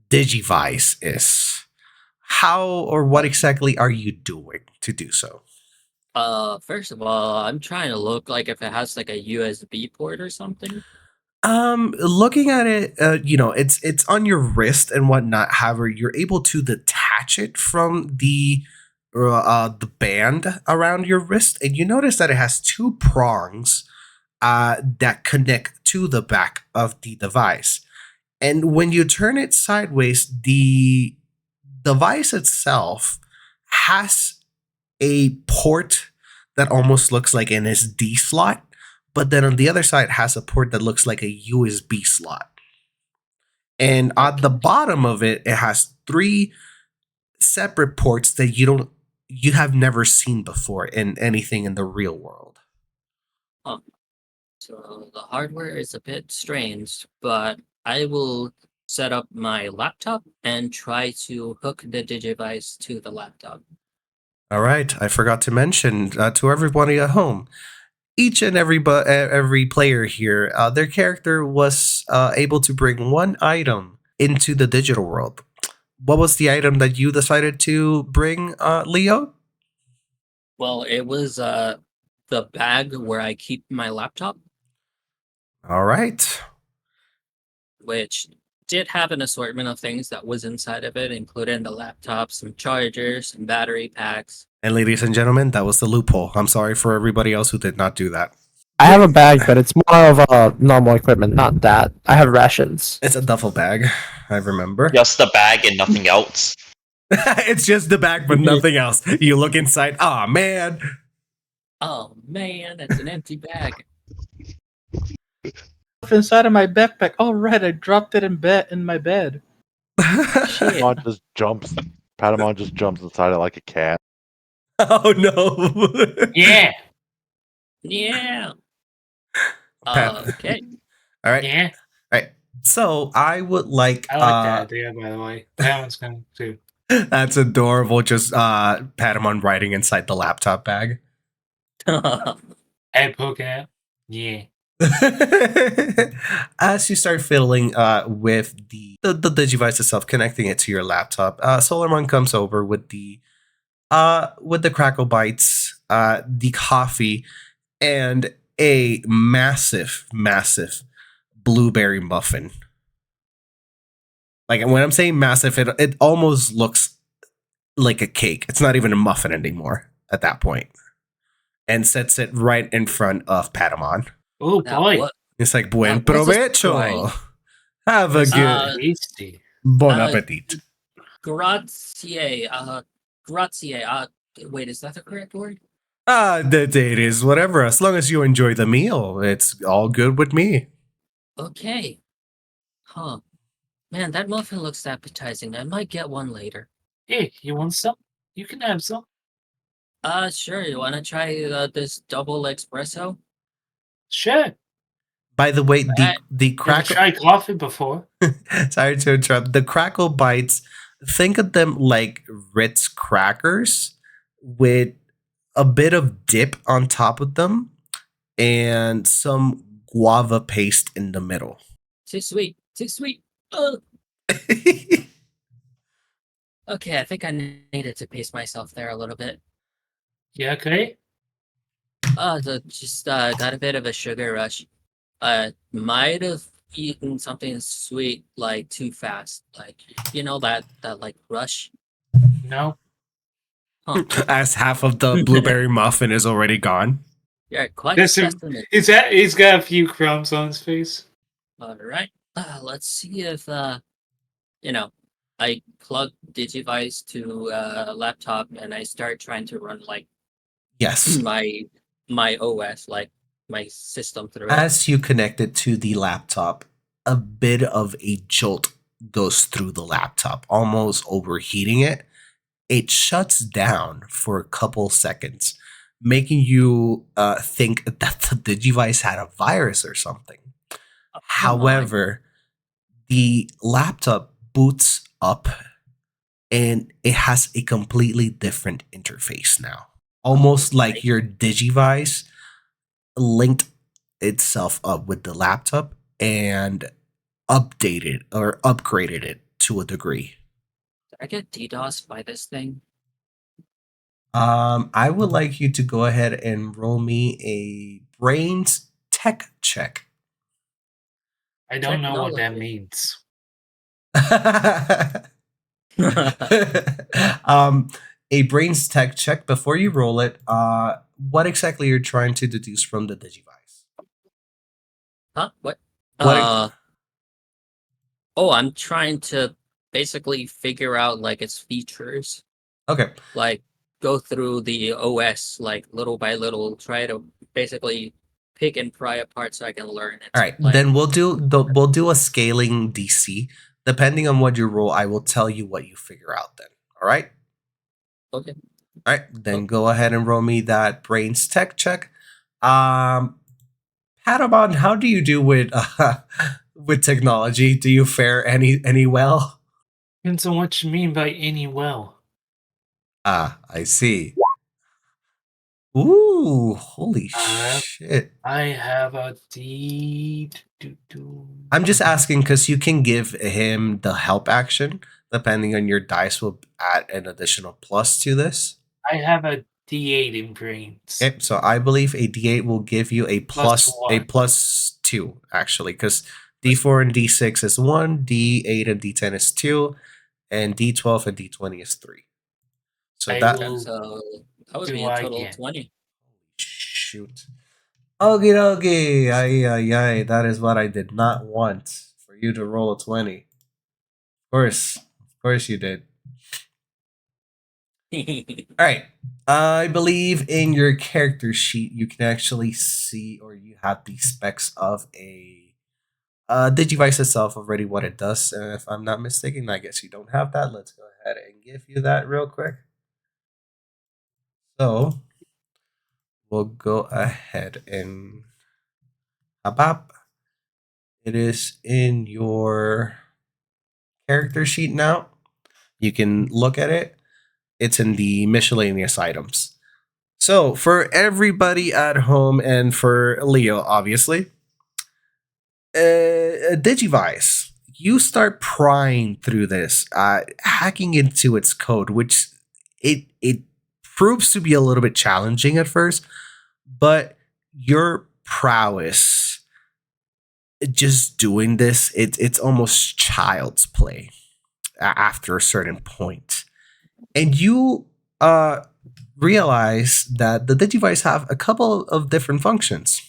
Digivice is. How or what exactly are you doing to do so? First of all, I'm trying to look like if it has like a USB port or something. Looking at it, it's on your wrist and whatnot. However, you're able to detach it from the band around your wrist, and you notice that it has two prongs that connect to the back of the device. And when you turn it sideways, the device itself has a port that almost looks like an SD slot, but then on the other side has a port that looks like a USB slot. And at the bottom of it, it has three separate ports that you have never seen before in anything in the real world. Oh, so the hardware is a bit strange, but I will set up my laptop and try to hook the Digivice to the laptop. All right, I forgot to mention to everybody at home, each and every player here, their character was able to bring one item into the digital world. What was the item that you decided to bring, Leo? Well, it was the bag where I keep my laptop, All right. which did have an assortment of things that was inside of it, including the laptop, some chargers, some battery packs. And ladies and gentlemen, that was the loophole. I'm sorry for everybody else who did not do that. I have a bag, but it's more of a normal equipment, not that. I have rations. It's a duffel bag, I remember. Just the bag and nothing else. It's just the bag, but nothing else. You look inside. Oh man. Oh man, that's an empty bag. Inside of my backpack. Oh right, I dropped it in my bed. Shit. Patamon just jumps inside it like a cat. Oh no. Yeah. Yeah. Pat- Okay. All right. Yeah. All right. So I would like. I like that idea, by the way. That one's going too. That's adorable. Just Patamon writing inside the laptop bag. Head poking out. Yeah. As you start fiddling with the Digivice itself, connecting it to your laptop, Solarmon comes over with the crackle bites, the coffee, and a massive blueberry muffin. Like when I'm saying massive, it almost looks like a cake. It's not even a muffin anymore at that point. And sets it right in front of Patamon. Oh Now, boy. what- It's like buen what's this provecho. toy? Have a good Tasty. bon uh, appetit. Grazie. Grazie. Wait, is that the correct word? It is whatever. As long as you enjoy the meal, it's all good with me. Okay. Huh. Man, that muffin looks appetizing. I might get one later. Hey, you want some? You can have some. Sure. You want to try this double espresso? Sure. By the way, Alright. the Never crackle. tried coffee before. Sorry to interrupt. The crackle bites. Think of them like Ritz crackers with a bit of dip on top of them and some guava paste in the middle. Too sweet. Too sweet. Okay, I think I needed to pace myself there a little bit. You okay? Just got a bit of a sugar rush. Might have eaten something sweet like too fast, like that like rush. No. Huh? As half of the blueberry muffin is already gone. You're quite That's a- specimen. He's got a few crumbs on his face. All right. Let's see if I plug Digivice to a laptop and I start trying to run like Yes. my OS, like my system through it. As you connect it to the laptop, a bit of a jolt goes through the laptop, almost overheating it. It shuts down for a couple seconds, making you think that the Digivice had a virus or something. Come However, the laptop boots up and it has a completely different interface now. Almost like your Digivice linked itself up with the laptop and updated or upgraded it to a degree. Did I get DDoS by this thing? I would like you to go ahead and roll me a brains tech check. I don't know what that Technology. means. A brains tech check. Before you roll it, what exactly you're trying to deduce from the Digivice? Huh? What? What? Oh, I'm trying to basically figure out like its features, Okay. like go through the OS like little by little, try to basically pick and pry apart so I can learn it. All right. Then we'll do a scaling DC. Depending on what you roll, I will tell you what you figure out. Then. All right. Okay. All right. Then go ahead and roll me that brains tech check. Patamon, how do you do with with technology? Do you fare any well? Depends on what you mean by any well. Ah, I see. Ooh, holy Uh, shit. I have a D. I'm just asking because you can give him the help action. Depending on your dice, will add an additional plus to this. I have a D8 in brains. Okay, so I believe a D8 will give you a Plus one. plus 2, actually, because D4 and D6 is 1, D8 and D10 is 2, and D12 and D20 is 3. So I that will So that was do me a total again. of 20. shoot. Okie dokie. Ay, ay, ay. That is what I did not want for you to roll a 20. Of course you did. All right. I believe in your character sheet, you can actually see, or you have the specs of a Digivice itself already, what it does. And if I'm not mistaken, I guess you don't have that. Let's go ahead and give you that real quick. So we'll go ahead and abap. It is in your character sheet now. You can look at it. It's in the miscellaneous items. So for everybody at home and for Leo, obviously, Digivice, you start prying through this, hacking into its code, which it proves to be a little bit challenging at first, but your prowess just doing this, it's almost child's play after a certain point. And you realize that the Digivice have a couple of different functions.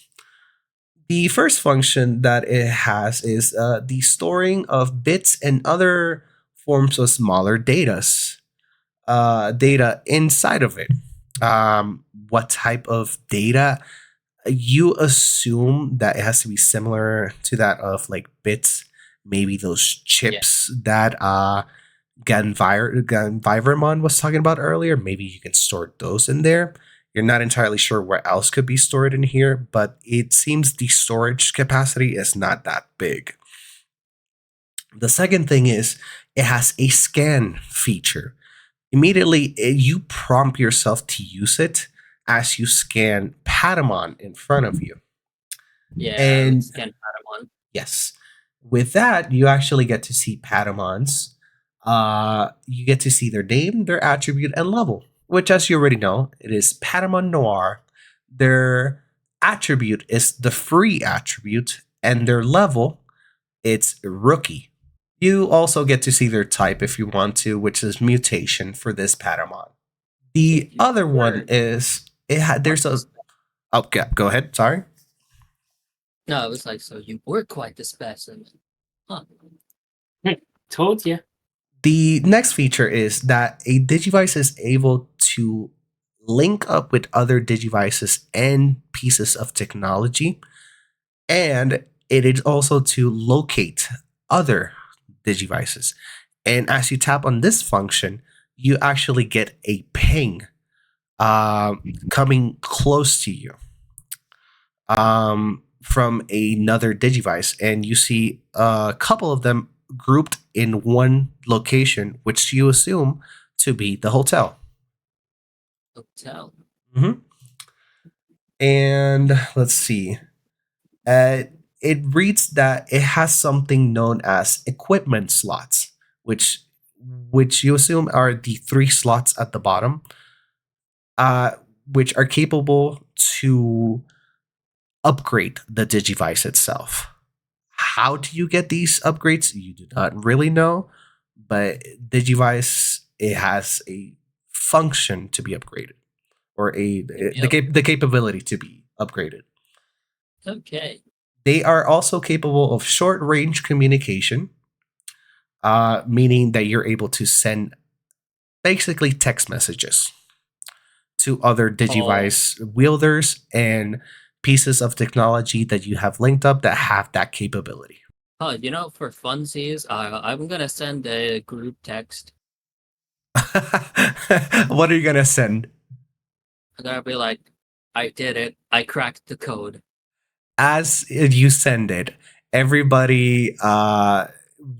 The first function that it has is the storing of bits and other forms of smaller data inside of it. What type of data? You assume that it has to be similar to that of like bits, maybe those chips that Ganvivermon was talking about earlier. Maybe you can store those in there. You're not entirely sure where else could be stored in here, but it seems the storage capacity is not that big. The second thing is it has a scan feature. Immediately, you prompt yourself to use it as you scan Patamon in front of you. Yeah, And scan Patamon. yes, with that, you actually get to see Patamons. You get to see their name, their attribute, and level, which, as you already know, it is Patamon Noir. Their attribute is the free attribute, and their level, it's rookie. You also get to see their type if you want to, which is mutation for this Patamon. The other one is there's a. Oh, go ahead. Sorry. No, it was like, so you were quite the specimen. Huh. Told you. The next feature is that a Digivice is able to link up with other Digivices and pieces of technology, and it is also to locate other Digivices. And as you tap on this function, you actually get a ping coming close to you from another Digivice, and you see a couple of them grouped in one location, which you assume to be the hotel. Hotel. And let's see. Uh, it reads that it has something known as equipment slots, which you assume are the three slots at the bottom, uh, which are capable to upgrade the Digivice itself. How do you get these upgrades? You do not really know, but Digivice, it has a function to be upgraded, or the capability to be upgraded. Okay. They are also capable of short range communication, meaning that you're able to send basically text messages to other Digivice wielders and pieces of technology that you have linked up that have that capability. For funsies, I'm gonna send a group text. What are you gonna send? I'm gonna be like, I did it. I cracked the code. As you send it, everybody,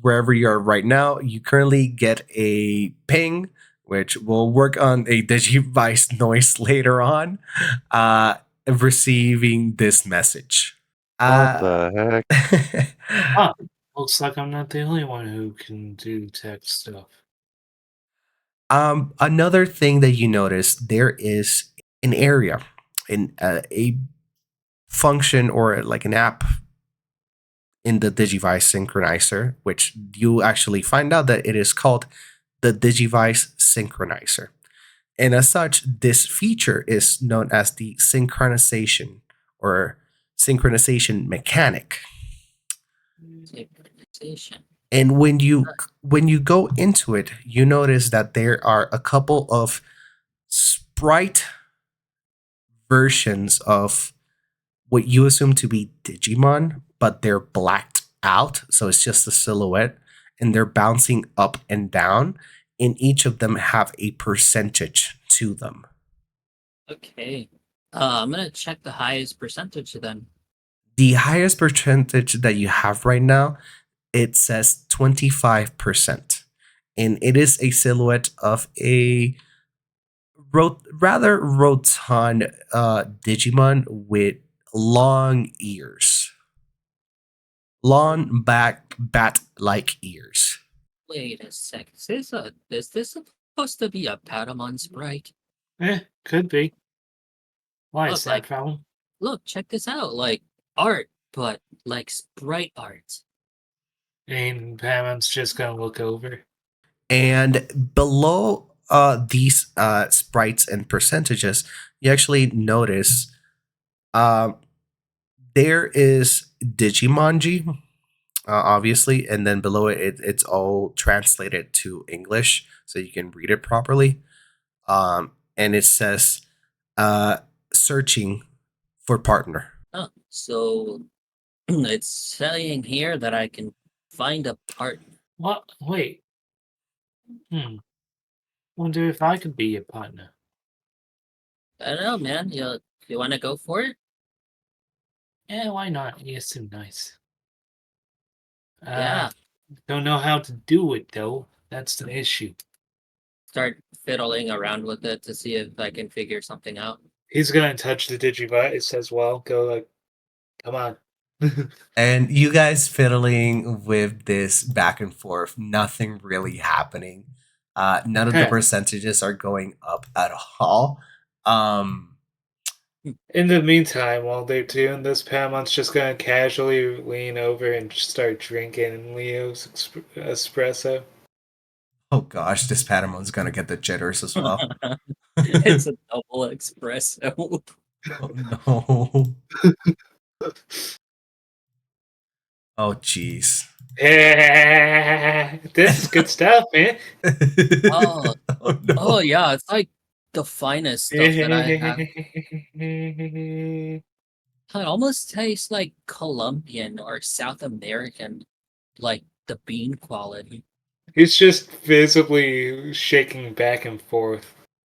wherever you are right now, you currently get a ping, which will work on a Digivice noise later on, receiving this message. What the heck? Huh. Looks like I'm not the only one who can do tech stuff. Another thing that you notice, there is an area in a function or like an app in the Digivice Synchronizer, which you actually find out that it is called the Digivice Synchronizer. And as such, this feature is known as the synchronization or synchronization mechanic. Synchronization. And when you go into it, you notice that there are a couple of sprite versions of what you assume to be Digimon, but they're blacked out, so it's just a silhouette, and they're bouncing up and down, and each of them have a percentage to them. Okay. I'm gonna check the highest percentage then. The highest percentage that you have right now, it says 25%. And it is a silhouette of a rather rotund Digimon with long ears. Long back bat-like ears. Wait a sec. Is this supposed to be a Patamon sprite? Could be. Why Look, is that a problem? Look, check this out. Like art, but like sprite art. And Pamon's just gonna look over. And below these sprites and percentages, you actually notice there is Digimonji, obviously, and then below it's all translated to English so you can read it properly. And it says searching for partner. Oh, so it's saying here that I can find a partner. What? Wait. Wonder if I could be your partner. I don't know, man. You want to go for it? Yeah, why not? You seem nice. Yeah. Don't know how to do it though. That's the issue. Start fiddling around with it to see if I can figure something out. He's gonna touch the Digivice as well. Go like, come on. And you guys fiddling with this back and forth, nothing really happening. None of the percentages are going up at all. In the meantime, while they're doing this, Pamon's just gonna casually lean over and start drinking Leo's espresso. Oh gosh, this Patamon's gonna get the jitters as well. It's a double espresso. Oh no. Oh jeez. This is good stuff, man. Oh, oh no. Oh yeah, it's like the finest stuff that I have. It almost tastes like Colombian or South American, like the bean quality. He's just visibly shaking back and forth.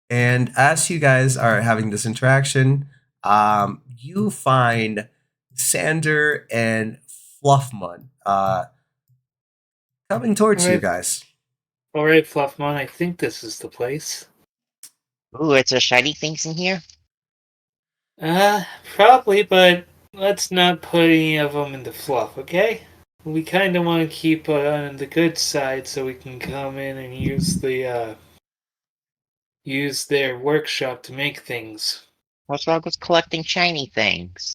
And as you guys are having this interaction, you find Sander and Fluffmon coming towards you guys. Alright, Fluffmon, I think this is the place. Ooh, it's a shiny things in here. Probably, but let's not put any of them in the fluff, okay? We kind of want to keep on the good side so we can come in and use their workshop to make things. What's wrong with collecting shiny things?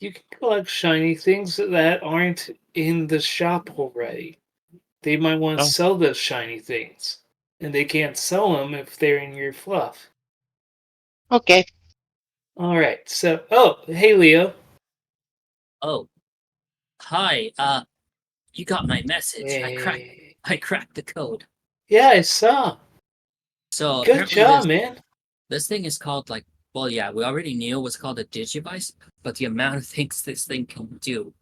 You can collect shiny things that aren't in the shop already. They might want to Oh. sell those shiny things, and they can't sell them if they're in your fluff. Okay. All right. So, hey Leo. Oh, hi. You got my message. Hey. I cracked the code. Yeah, I saw. So Good apparently job, man. this thing is called like, well, yeah, we already knew it was called a Digivice, but the amount of things this thing can do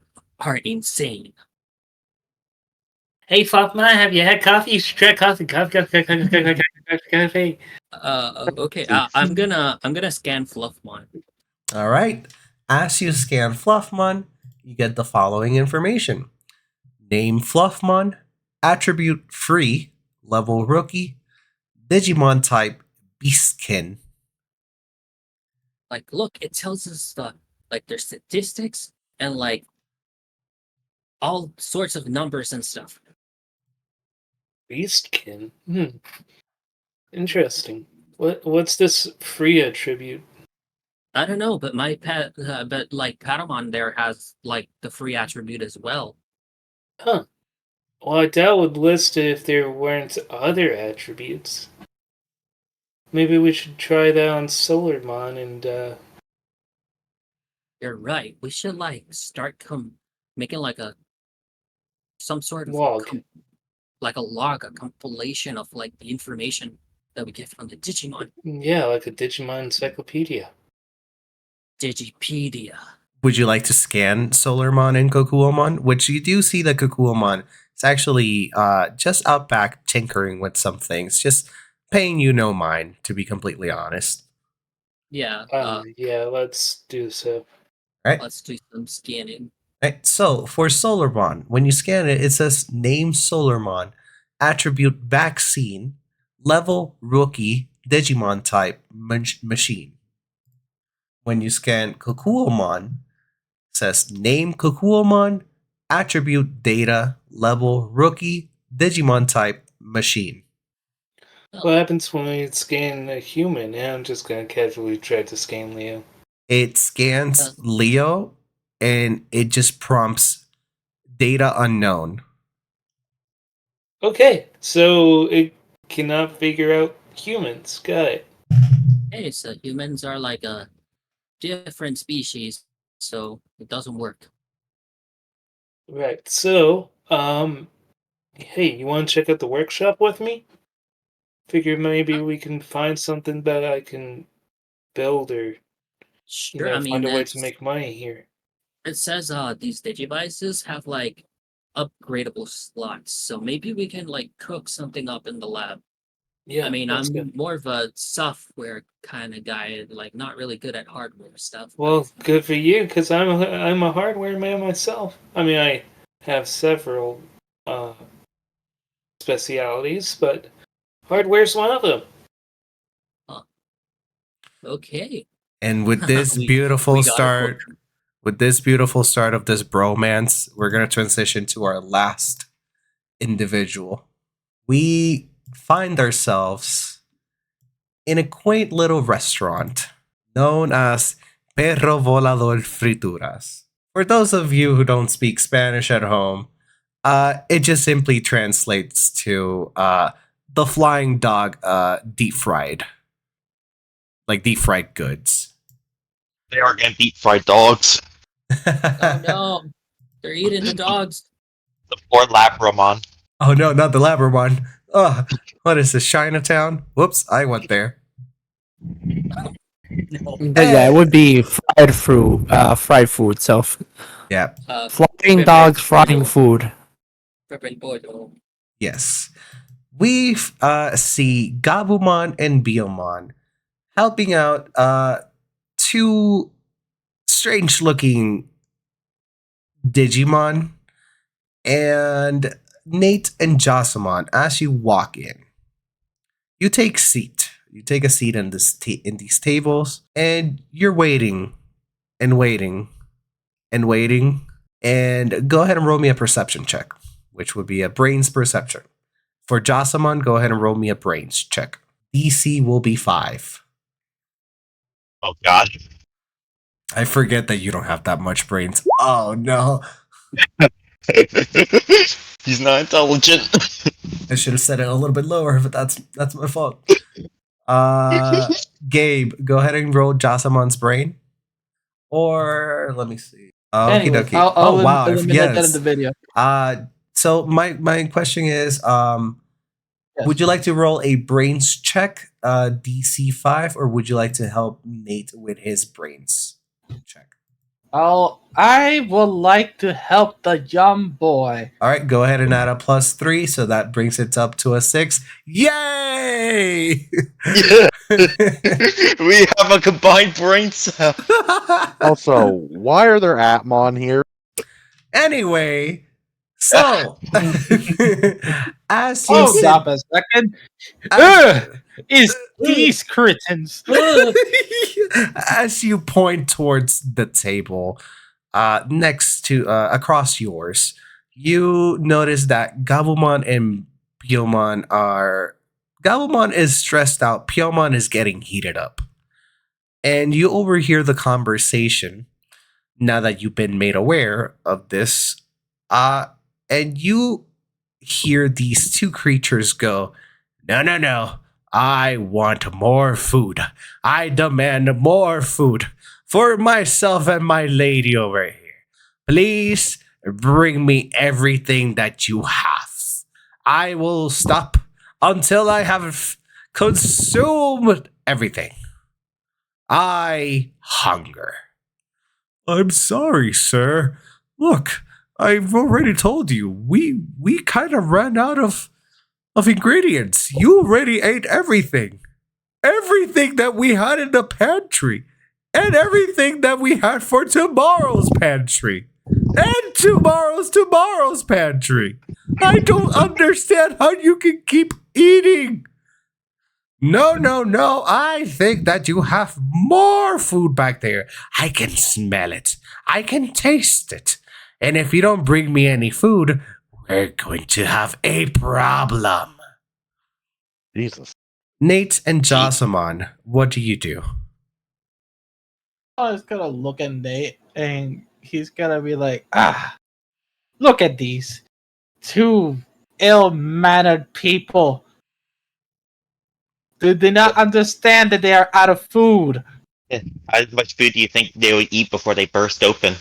are insane. Hey, Fluffman, have you had coffee? You should try coffee. Coffee. Okay. I'm gonna scan Fluffmon. All right. As you scan Fluffmon, you get the following information: name Fluffmon, attribute free, level rookie, Digimon type Beastkin. Like, look, it tells us like their statistics and like all sorts of numbers and stuff. Beastkin. Interesting. What's this free attribute? I don't know, but but like Patamon there has like the free attribute as well. Huh. Well, I doubt would list it if there weren't other attributes. Maybe we should try that on Solarmon and You're right. We should like start making like some sort of log. like a log, a compilation of like the information that we get from the Digimon. Yeah, like a Digimon encyclopedia. Digipedia. Would you like to scan Solarmon and Kokuomon? Which you do see that Kokuomon is actually just out back tinkering with some things, just paying you no mind, to be completely honest. Yeah. Yeah, let's do so. Right? Let's do some scanning. Right. So for Solarmon, when you scan it, it says name Solarmon, attribute vaccine, level rookie, Digimon type machine. When you scan Kokuomon, it says name Kokuomon, attribute data, level rookie, Digimon type machine. What happens when we scan a human? Yeah, I'm just gonna casually try to scan Leo. It scans Leo and it just prompts data unknown. Okay, so it cannot figure out humans. Got it. Hey, so humans are like a different species, so it doesn't work. Right. So, hey, you want to check out the workshop with me? Figure maybe we can find something that I can build or Sure. I mean, find a way to make money here. it says these Digivices have like upgradable slots, so maybe we can like cook something up in the lab. Yeah, I mean, that's I'm good. more of a software kind of guy, like not really good at hardware stuff. Well, good for you, because I'm a hardware man myself. I mean, I have several specialities, but hardware's one of them. Okay. And with this We beautiful got a start, with this beautiful start of this bromance, we're going to transition to our last individual. We find ourselves in a quaint little restaurant known as Perro Volador Frituras. For those of you who don't speak Spanish at home, it just simply translates to the flying dog deep fried. Like deep fried goods. They are gonna deep fried dogs. Oh no, they're eating the dogs. The poor Labramon. Oh no, not the Labrador one. Oh, what is this, Chinatown? Whoops, I went there. No. But yeah, it would be fried food. So, Yeah, flying dogs, frying food. yes. We see Gabumon and Biomon helping out two strange looking Digimon and Nate and Josamon as you walk in. You take a seat in in these tables, and you're waiting and waiting and waiting. And go ahead and roll me a perception check, which would be a brains perception. For Josamon, go ahead and roll me a brains check. DC will be 5. Oh God. I forget that you don't have that much brains. Oh no. He's not intelligent. I should have said it a little bit lower, but that's my fault. Gabe, go ahead and roll Josamon's brain. Or let me see. Okie Anyways, dokie. I'll Oh wow, eliminate that in yes. the video. So my question is, Yes. would you like to roll a brains check, DC 5, or would you like to help Nate with his brains check? I would like to help the young boy. All right, go ahead and add a +3, so that brings it up to a 6. Yay! Yeah. We have a combined brain cell. Also, why are there Atmon here? Anyway, so as you Hold sit, up a second. as, Is these curtains? as you point towards the table next to across yours, you notice that Gabumon and Gabumon is stressed out. Pyomon is getting heated up. And you overhear the conversation now that you've been made aware of this. And you hear these two creatures go, "No, no, no. I want more food. I demand more food for myself and my lady over here. Please bring me everything that you have. I will stop until I have consumed everything. I hunger." "I'm sorry, sir. Look, I've already told you, we kind of ran out of ingredients. You already ate everything. Everything that we had in the pantry. And everything that we had for tomorrow's pantry. And tomorrow's pantry. I don't understand how you can keep eating. No, no, no. I think that you have more food back there. I can smell it. I can taste it. And if you don't bring me any food, we're going to have a problem." Jesus. Nate and Josamon, what do you do? I was gonna look at Nate and he's gonna be like, look at these two ill-mannered people. Do they not understand that they are out of food? How much food do you think they would eat before they burst open?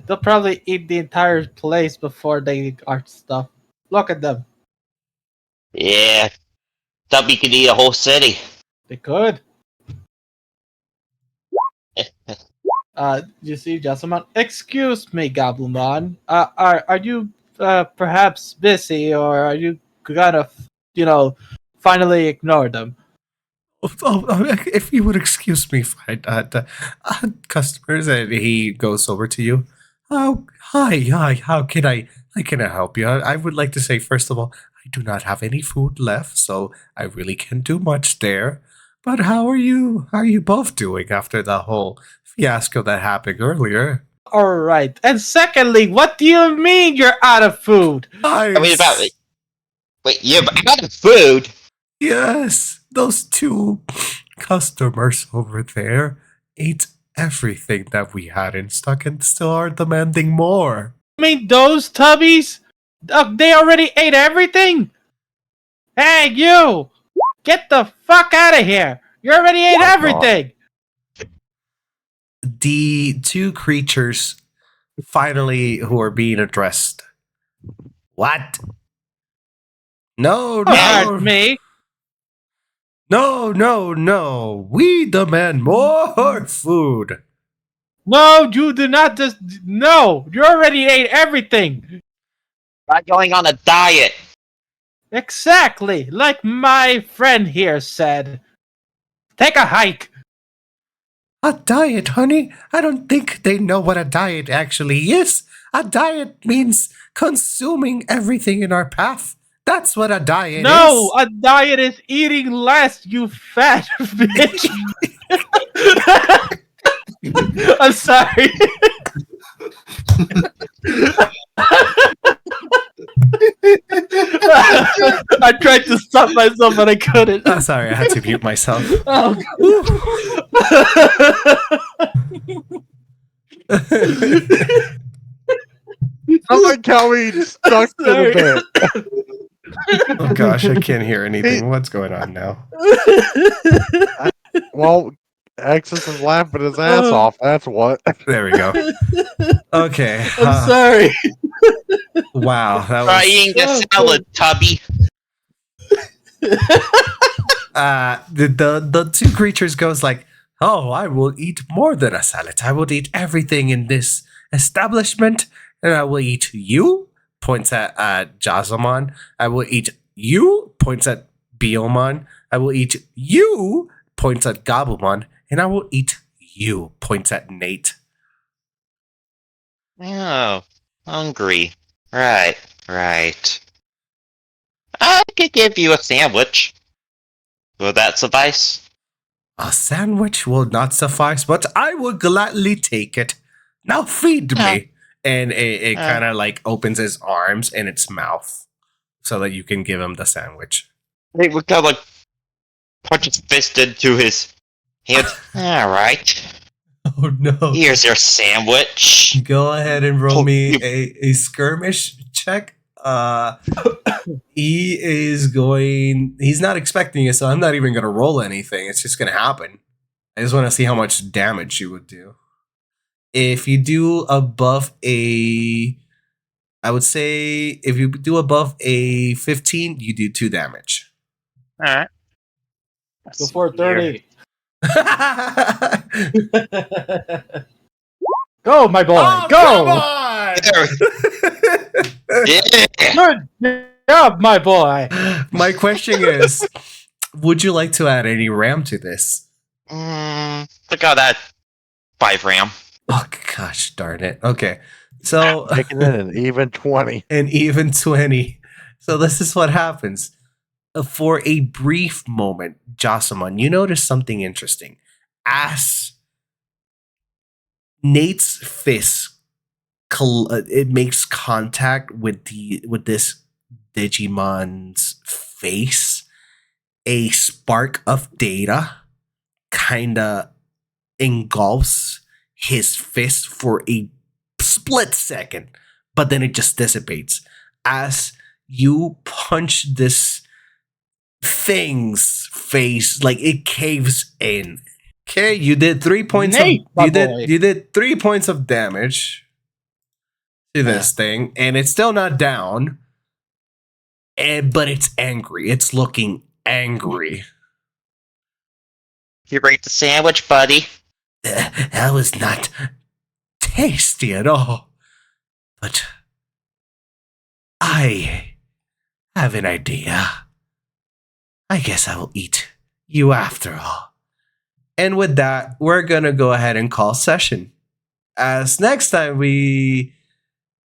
They'll probably eat the entire place before they are stuffed. Look at them. Yeah. Thought we could eat a whole city. They could. You see, Jessamon? Excuse me, Goblinmon. Are you perhaps busy, or are you gonna, finally ignore them? If you would excuse me, customers, and he goes over to you. Oh, hi. How can I help you? I would like to say, first of all, I do not have any food left, so I really can't do much there. But how are you? How are you both doing after the whole fiasco that happened earlier? All right. And secondly, what do you mean you're out of food? I mean, wait, you're out of food? Yes, those two customers over there ate everything that we had in stock and still are demanding more. I mean, those tubbies? They already ate everything? Hey, you! Get the fuck out of here! You already ate everything! The two creatures finally who are being addressed. What? No, Hurt me! No. We demand more food. No, you do not just. No! You already ate everything! I'm going on a diet. Exactly! Like my friend here said. Take a hike! A diet, honey? I don't think they know what a diet actually is. A diet means consuming everything in our path. That's what a diet is. No! A diet is eating less, you fat bitch! I'm sorry. I tried to stop myself, but I couldn't. Oh, sorry, I had to mute myself. Oh, I like how he stuck to Sorry. the bit. Oh gosh, I can't hear anything. What's going on now? Well, Exus is laughing his ass off. That's what. There we go. Okay. I'm sorry. Wow, that Try was. eating a salad, Tubby. The two creatures goes like, "Oh, I will eat more than a salad. I will eat everything in this establishment, and I will eat you." Points at Jasamon. I will eat you. Points at Biomon. I will eat you. Points at Gabumon, and I will eat you. Points at Nate. Oh, hungry. Right. I could give you a sandwich. Will that suffice? A sandwich will not suffice, but I will gladly take it. Now feed me. And it kind of like opens its arms and its mouth so that you can give him the sandwich. They would kind of like punch his fist into his hand. Alright, Oh no. here's your sandwich. Go ahead and roll me a skirmish check. He's not expecting it, so I'm not even going to roll anything. It's just going to happen. I just want to see how much damage you would do. If you do above I would say if you do above a 15, you do 2 damage. Alright. Go for 30. Go, my boy. Oh, Go. come on! Yeah. Good job, my boy. My question is, would you like to add any RAM to this? Look at that 5 RAM. Oh gosh darn it. Okay. So Making it an even 20. an even 20. So this is what happens. For a brief moment, Josamon, you notice something interesting. As Nate's fist it makes contact with this Digimon's face, a spark of data kinda engulfs his fist for a split second, but then it just dissipates as you punch this thing's face, like it caves in. Okay, you did 3 points Nate, my you boy. did 3 points of damage to this thing, and it's still not down. But it's angry. It's looking angry. You rate the sandwich, buddy? That was not tasty at all. But I have an idea. I guess I will eat you after all. And with that, we're gonna go ahead and call session. As next time we're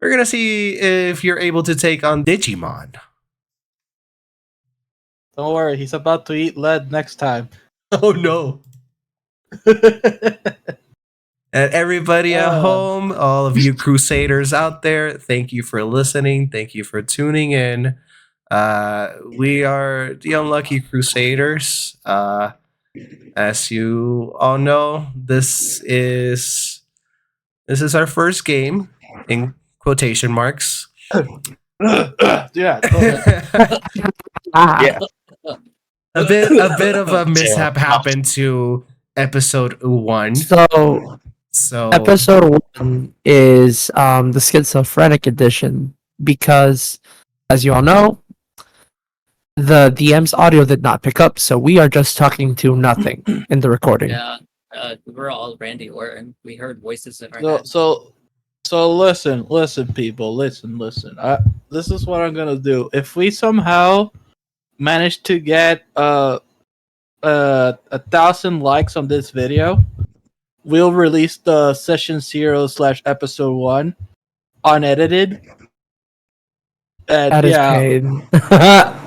gonna see if you're able to take on Digimon. Don't worry, he's about to eat lead next time. Oh no. And everybody at home, all of you crusaders out there, thank you for listening. Thank you for tuning in. We are the Unlucky Crusaders. As you all know, this is our first game in quotation marks. Yeah. Go ahead. Yeah. A bit of a mishap happened to episode 1. So episode 1 is the schizophrenic edition because, as you all know, the DM's audio did not pick up, so we are just talking to nothing in the recording. Yeah, we're all Randy Orton. We heard voices in our So, head. so listen, people, listen. This is what I'm gonna do. If we somehow manage to get 1,000 likes on this video, we'll release the session 0/episode 1 unedited. And That is yeah, pain.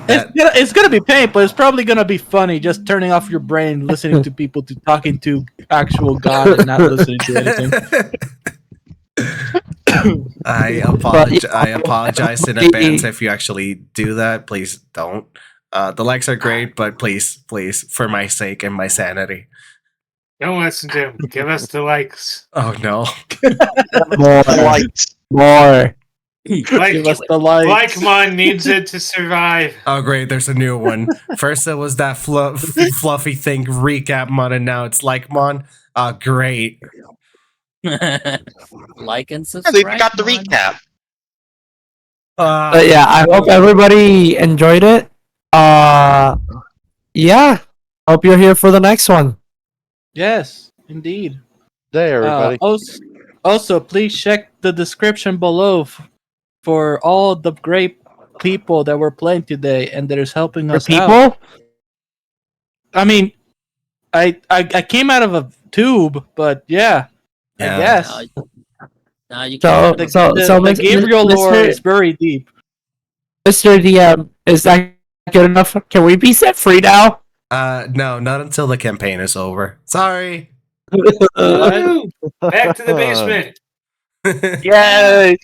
It's gonna be pain, but it's probably gonna be funny. Just turning off your brain, listening to people talking to actual God and not listening to anything. I apologize in advance if you actually do that. Please don't. The likes are great, but please, for my sake and my sanity. Don't listen to him. Give us the likes. Oh no. More. Give us the likes. Likeman needs it to survive. Oh great, there's a new one. First it was that fluffy thing recap mod, and now it's Likemon. Oh great. Like and Yeah, subscribe. they got the Mon. recap. But yeah, I hope everybody enjoyed it. Yeah. Hope you're here for the next one. Yes, indeed. Day, everybody. Also, please check the description below for all the great people that we're playing today and that is helping For us out. people? I mean, I came out of a tube, but yeah, I Yeah. guess. No, you So, can't. The Gabriel lore Mr. is very deep. Mr. DM, is that good enough? Can we be set free now? No, not until the campaign is over. Sorry. Woo! Back to the basement. Yay!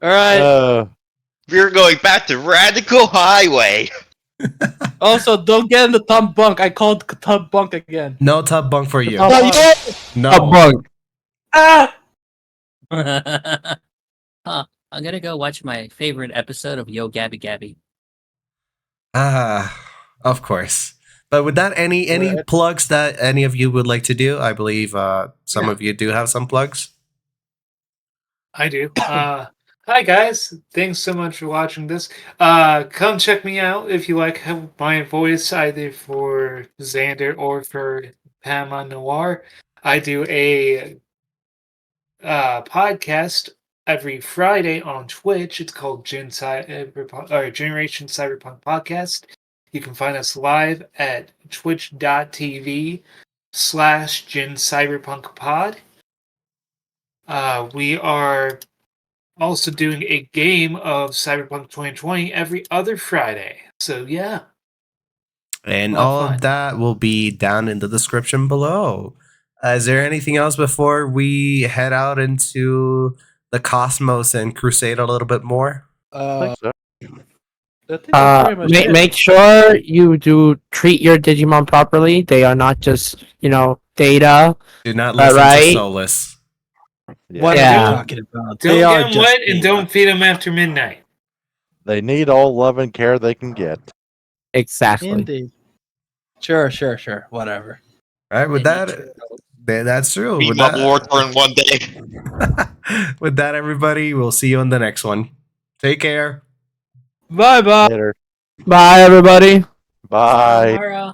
All right. We're going back to Radical Highway. Also, don't get in the tub bunk. I called tub bunk again. No tub bunk for you. Tub bunk. A No. bug. Ah! I'm gonna go watch my favorite episode of Yo Gabby Gabby. Of course. But with that, any Right. plugs that any of you would like to do? I believe some of you do have some plugs. I do. Hi guys, thanks so much for watching this. Come check me out if you like my voice, either for Xander or for Pama Noir. I do a podcast every Friday on Twitch. It's called Generation Cyberpunk Podcast. You can find us live at twitch.tv/GenCyberpunkPod. We are also doing a game of Cyberpunk 2020 every other Friday. So yeah. And Well, all fine. of that will be down in the description below. Is there anything else before we head out into the cosmos and crusade a little bit more? I think so. I think that's pretty much it. Make sure you do treat your Digimon properly. They are not just, data. Do not listen right? to Solus. What Yeah. are you talking about? Don't They are get them just wet and data. don't feed them after midnight. They need all love and care they can get. Exactly. Indeed. Sure. Whatever. All right, with that, that's true. We With will that, return one day. with that, everybody, we'll see you on the next one. Take care. Bye. Later. Bye, everybody. Bye. Laura.